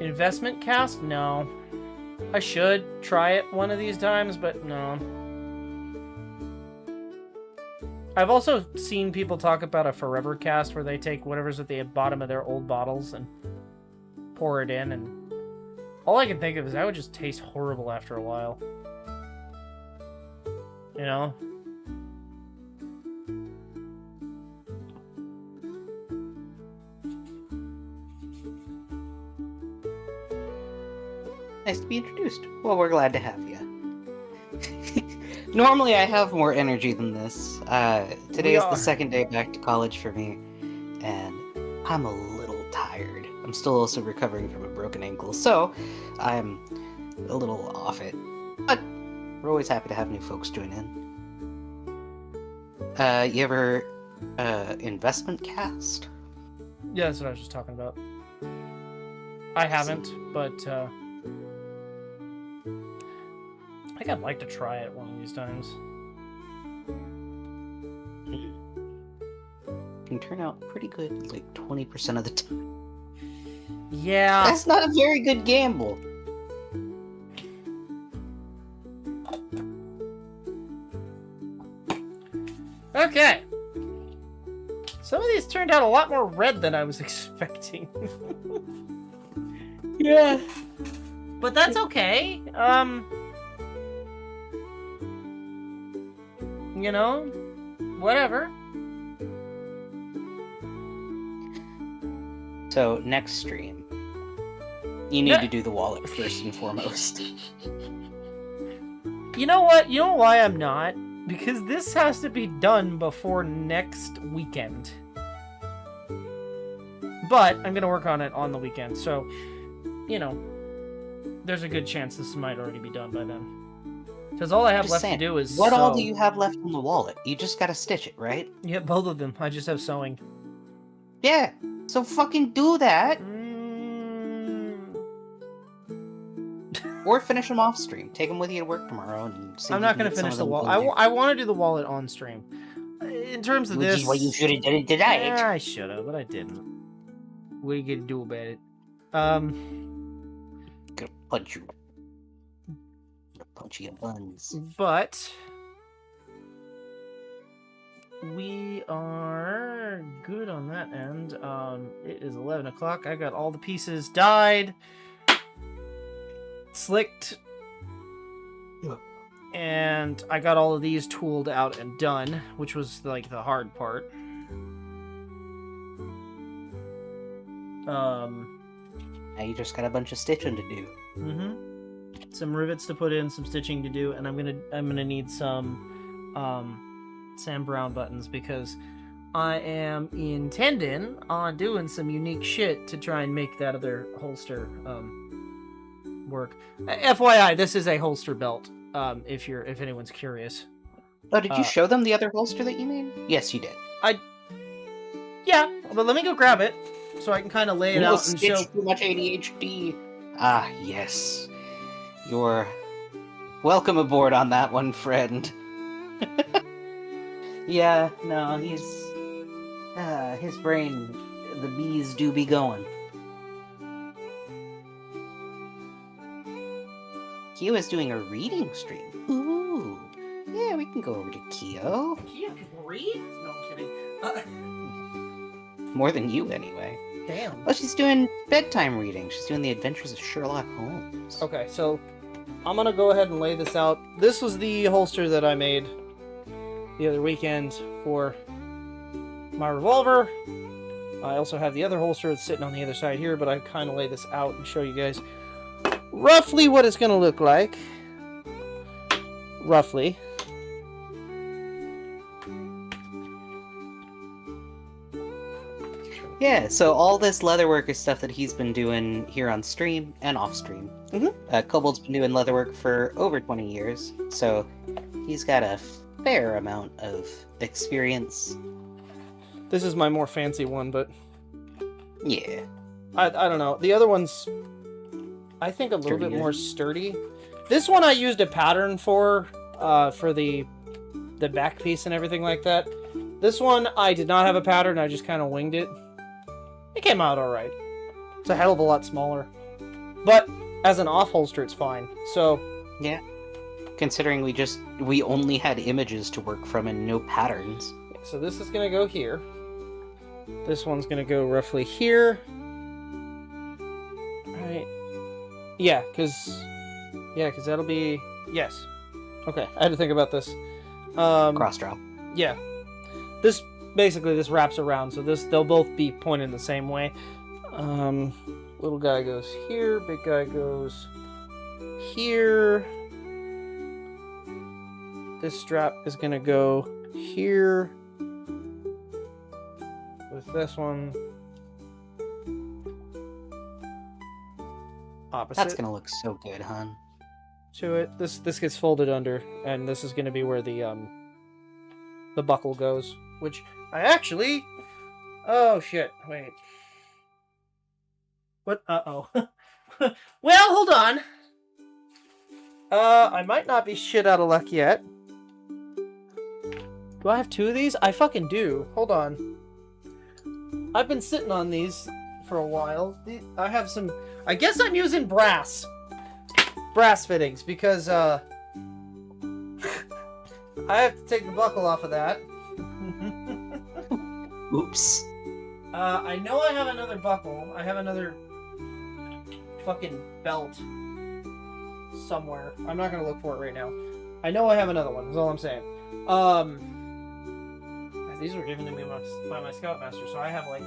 Investment cask? No. I should try it one of these times, but no. I've also seen people talk about a forever cast where they take whatever's at the bottom of their old bottles and pour it in, and all I can think of is that would just taste horrible after a while. You know? Nice to be introduced. Well, we're glad to have you. Normally, I have more energy than this. Today is the second day back to college for me, and I'm a little tired. I'm still also recovering from a broken ankle, so I'm a little off it. But we're always happy to have new folks join in. You ever investment cast? Yeah, that's what I was just talking about. I haven't, but I think I'd like to try it one of these times. Can turn out pretty good, like 20% of the time. Yeah. That's not a very good gamble. Okay. Some of these turned out a lot more red than I was expecting. Yeah. But that's okay. You know, whatever. So, next stream, you need to do the wallet first and foremost. You know what? You know why I'm not? Because this has to be done before next weekend. But I'm going to work on it on the weekend, so, you know, there's a good chance this might already be done by then. Because all I have left to do is What all sew. do you have left on the wallet? You just gotta stitch it, right? Yeah, both of them. I just have sewing. Yeah, so fucking do that. Or finish them off stream. Take them with you to work tomorrow and see. I'm not going to finish the wallet. I want to do the wallet on stream. In terms of Which this... is what you should have done it tonight. Yeah, I should have, but I didn't. What are you going to do about it? Gonna punch you. Punch you in buns. But... we are good on that end. It is 11 o'clock. I got all the pieces dyed, slicked, and I got all of these tooled out and done, which was like the hard part. Now you just got a bunch of stitching to do. Some rivets to put in, some stitching to do, and I'm gonna need some Sam Brown buttons because I am intending on doing some unique shit to try and make that other holster work. FYI, this is a holster belt. If anyone's curious. Oh, did you show them the other holster that you made? Yes, you did. Yeah, but let me go grab it so I can kind of lay it out and show. Too much ADHD. Ah, yes. You're welcome aboard on that one, friend. Yeah, no, he's his brain, the bees do be going. Kyo is doing a reading stream. Ooh, yeah, we can go over to Kyo. Kyo can read? No, I'm kidding. More than you, anyway. Damn. Well, she's doing bedtime reading. She's doing the Adventures of Sherlock Holmes. Okay, so I'm gonna go ahead and lay this out. This was the holster that I made the other weekend for my revolver. I also have the other holster that's sitting on the other side here, but I kind of lay this out and show you guys roughly what it's going to look like. Roughly. Yeah, so all this leatherwork is stuff that he's been doing here on stream and off stream. Kobold's been doing leatherwork for over 20 years, so he's got a fair amount of experience. This is my more fancy one, but yeah, I don't know. The other one's, I think, a little bit more sturdy. This one I used a pattern for the the back piece and everything like that. This one, I did not have a pattern. I just kind of winged it. It came out all right. It's a hell of a lot smaller, but as an off holster, it's fine. So Yeah. Considering we only had images to work from and no patterns. so this is gonna go here. This one's gonna go roughly here. Right. Yeah, cause that'll be yes. Okay, I had to think about this. Cross draw. Yeah. This wraps around, so they'll both be pointed the same way. Little guy goes here, big guy goes here. This strap is gonna go here with this one opposite. That's gonna look so good, hon. To it. This gets folded under, and this is gonna be where the buckle goes, which I actually. Oh shit! Wait. What? Uh-oh. Well, hold on. I might not be shit out of luck yet. Do I have two of these? I fucking do. Hold on. I've been sitting on these for a while. I have some... I guess I'm using brass fittings, because, I have to take the buckle off of that. Oops. I know I have another buckle. I have another fucking belt somewhere. I'm not gonna look for it right now. I know I have another one. That's all I'm saying. These were given to me by my scoutmaster, so I have like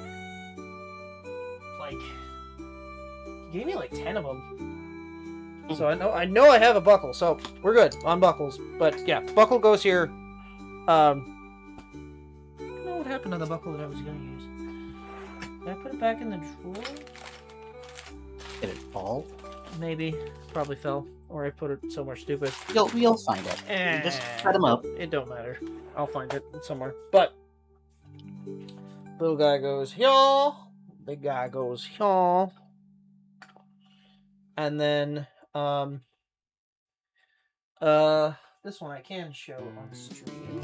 he gave me like 10 of them. So I know I have a buckle, so we're good on buckles. But yeah, buckle goes here. I don't know what happened to the buckle that I was gonna use. Did I put it back in the drawer? Did it fall? Maybe. Probably fell. Or I put it somewhere stupid. You'll find it. Just cut them up. It don't matter. I'll find it somewhere. But little guy goes here. Big guy goes here. And then this one I can show on stream,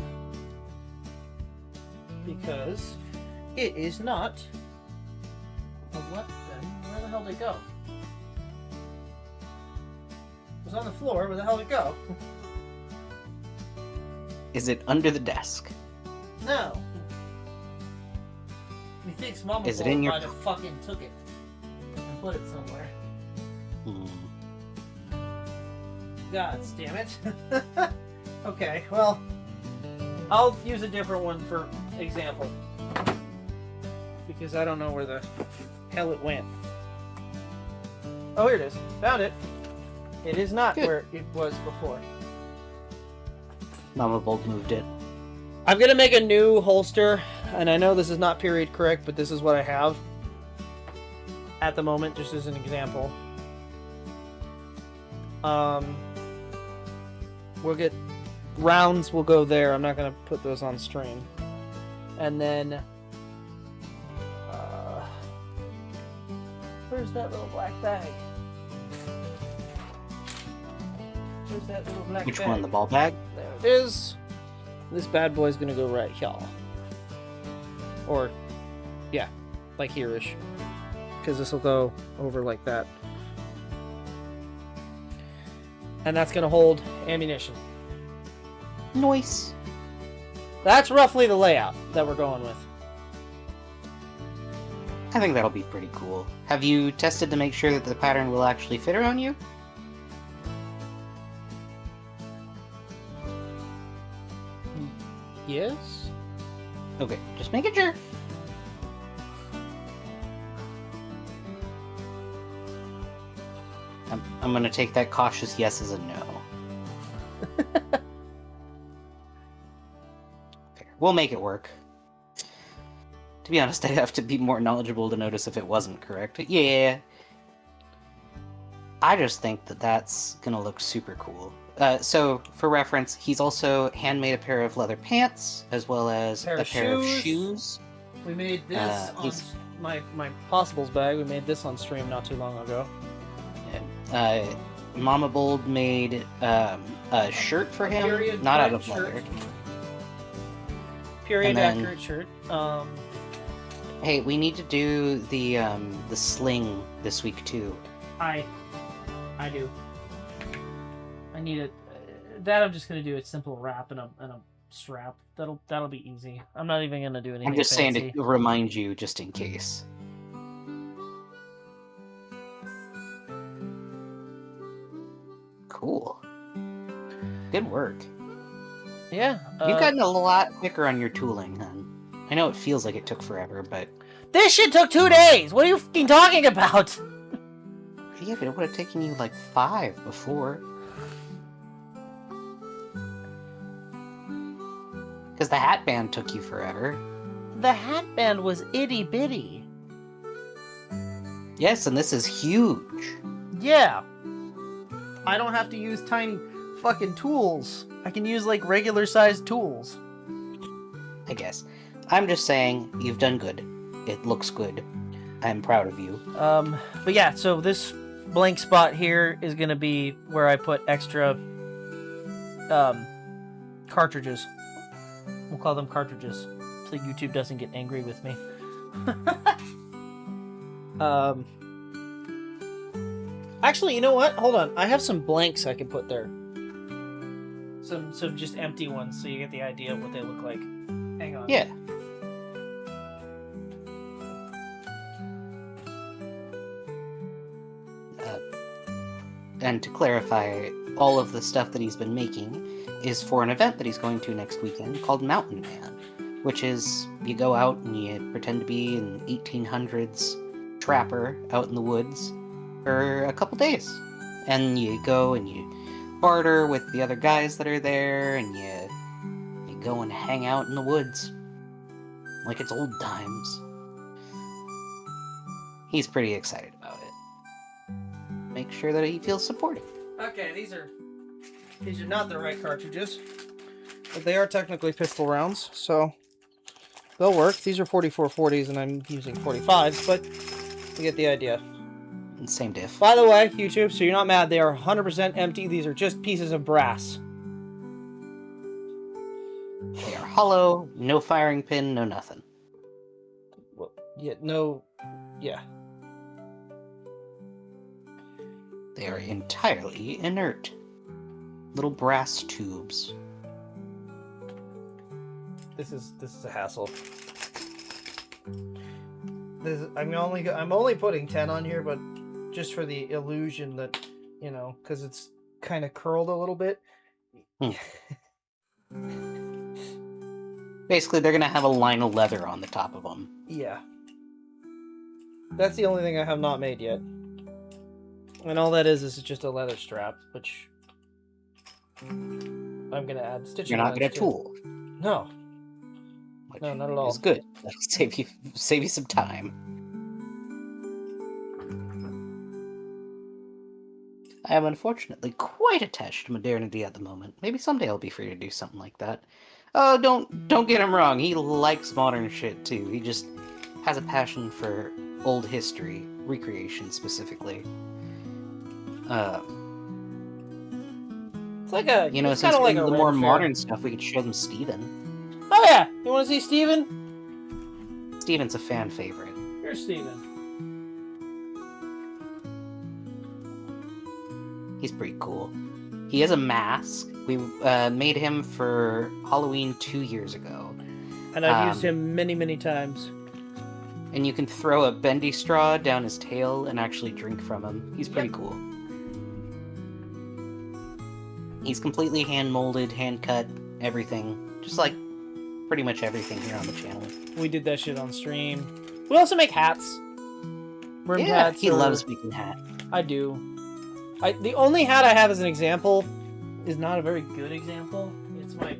because it is not a weapon. Where the hell did it go? It was on the floor. Where the hell did it go? Is it under the desk? No. Methinks Mama Is it in your... might have fucking took it and put it somewhere. God damn it. Okay, well, I'll use a different one for example, because I don't know where the hell it went. Oh, here it is. Found it. It is not Good. where it was before. Mama Bold moved it. I'm gonna make a new holster, and I know this is not period correct, but this is what I have at the moment, just as an example. We'll get rounds. Will go there. I'm not gonna put those on stream, and then where's that little black bag? Where's that little black bag? Which one? The ball bag? There it is. This bad boy's gonna go right here. Or, yeah, like here-ish. Because this will go over like that. And that's gonna hold ammunition. Nice. That's roughly the layout that we're going with. I think that'll be pretty cool. Have you tested to make sure that the pattern will actually fit around you? Yes? Okay, just making sure. I'm gonna take that cautious yes as a no. Fair. We'll make it work. To be honest, I'd have to be more knowledgeable to notice if it wasn't correct. Yeah. I just think that that's gonna look super cool. So, for reference, he's also handmade a pair of leather pants, as well as a pair of shoes. We made this on my possibles bag. We made this on stream not too long ago. Mama Bold made a shirt for him, Period not out print of leather. shirt. Period And then- accurate shirt. Hey, we need to do the sling this week too. I do. I need it. That I'm just gonna do a simple wrap and a strap. That'll be easy. I'm not even gonna do anything. I'm just fancy. saying to remind you just in case. Cool. Good work. Yeah. You've gotten a lot quicker on your tooling, then. I know it feels like it took forever, but This shit took 2 days. What are you fucking talking about? yeah, but it would have taken you like 5 before. Because the hat band took you forever. The hat band was itty bitty. Yes, and this is huge. Yeah. I don't have to use tiny fucking tools. I can use like regular sized tools. I guess. I'm just saying, you've done good. It looks good. I'm proud of you. But yeah, so this blank spot here is gonna be where I put extra cartridges. We'll call them cartridges, so YouTube doesn't get angry with me. Actually, you know what? Hold on. I have some blanks I can put there. Some just empty ones, so you get the idea of what they look like. Hang on. Yeah. And to clarify, all of the stuff that he's been making is for an event that he's going to next weekend called Mountain Man, which is you go out and you pretend to be an 1800s trapper out in the woods for a couple days. And you go and you barter with the other guys that are there, and you go and hang out in the woods like it's old times. He's pretty excited about it. Make sure that he feels supported. Okay, these are not the right cartridges, but they are technically pistol rounds, so they'll work. These are 4440s, and I'm using 45s, but you get the idea. Same diff. By the way, YouTube, so you're not mad, they are 100% empty. These are just pieces of brass. They are hollow, no firing pin, no nothing. Well, yeah, no, yeah. They are entirely inert. Little brass tubes. This is a hassle. I'm only putting 10 on here, but just for the illusion that, you know, because it's kind of curled a little bit. Basically, they're gonna have a line of leather on the top of them. Yeah. That's the only thing I have not made yet. And all that is just a leather strap, which I'm gonna add stitching. You're not gonna to. tool. No. Which No, not at all. is good. That'll save you some time. I am unfortunately quite attached to modernity at the moment. Maybe someday I'll be free to do something like that. Oh, don't get him wrong. He likes modern shit too. He just has a passion for old history, recreation specifically. It's like a, You know, it's since kind of like the a more Ren modern stuff, we could show them Steven. Fair. Oh yeah, you want to see Steven? Steven's a fan favorite. Here's Steven. He's pretty cool. He has a mask. We made him for Halloween 2 years ago. And I've used him many, many times. And you can throw a bendy straw down his tail and actually drink from him. He's pretty cool. He's completely hand-molded, hand-cut, everything. Just like pretty much everything here on the channel. We did that shit on stream. We also make hats. Rim hats. He loves making hats. I do. The only hat I have as an example is not a very good example. It's my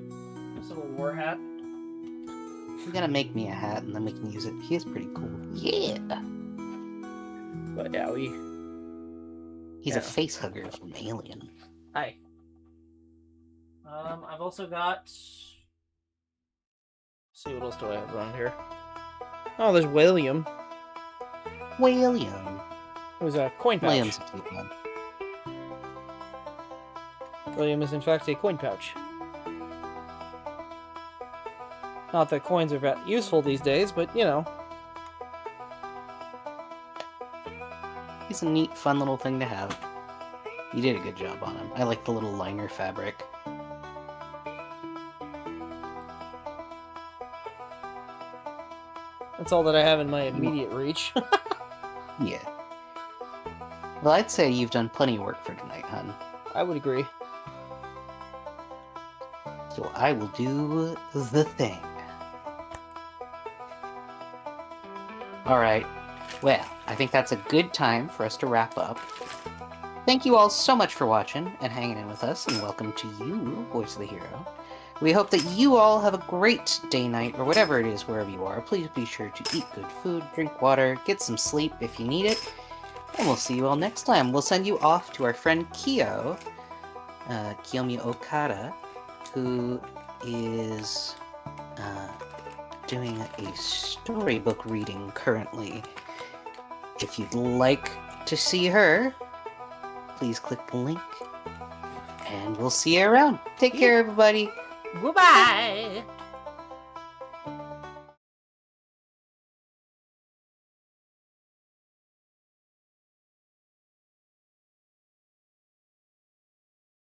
Civil War hat. You gotta make me a hat and then we can use it. He is pretty cool. Yeah! But yeah, He's a face hugger from Alien. Hi. I've also got... Let's see, what else do I have around here? Oh, there's William. William. It was a coin pouch. William's a cute one. William is in fact a coin pouch. Not that coins are that useful these days, but you know. He's a neat, fun little thing to have. You did a good job on him. I like the little liner fabric. That's all that I have in my immediate reach. Yeah. Well, I'd say you've done plenty of work for tonight, hun. I would agree. So I will do the thing. Alright. Well, I think that's a good time for us to wrap up. Thank you all so much for watching and hanging in with us, and welcome to you, Voice of the Hero. We hope that you all have a great day, night, or whatever it is wherever you are. Please be sure to eat good food, drink water, get some sleep if you need it, and we'll see you all next time. We'll send you off to our friend Kiyomi Okada, who is doing a storybook reading currently. If you'd like to see her, please click the link, and we'll see you around. Take care, everybody. Goodbye!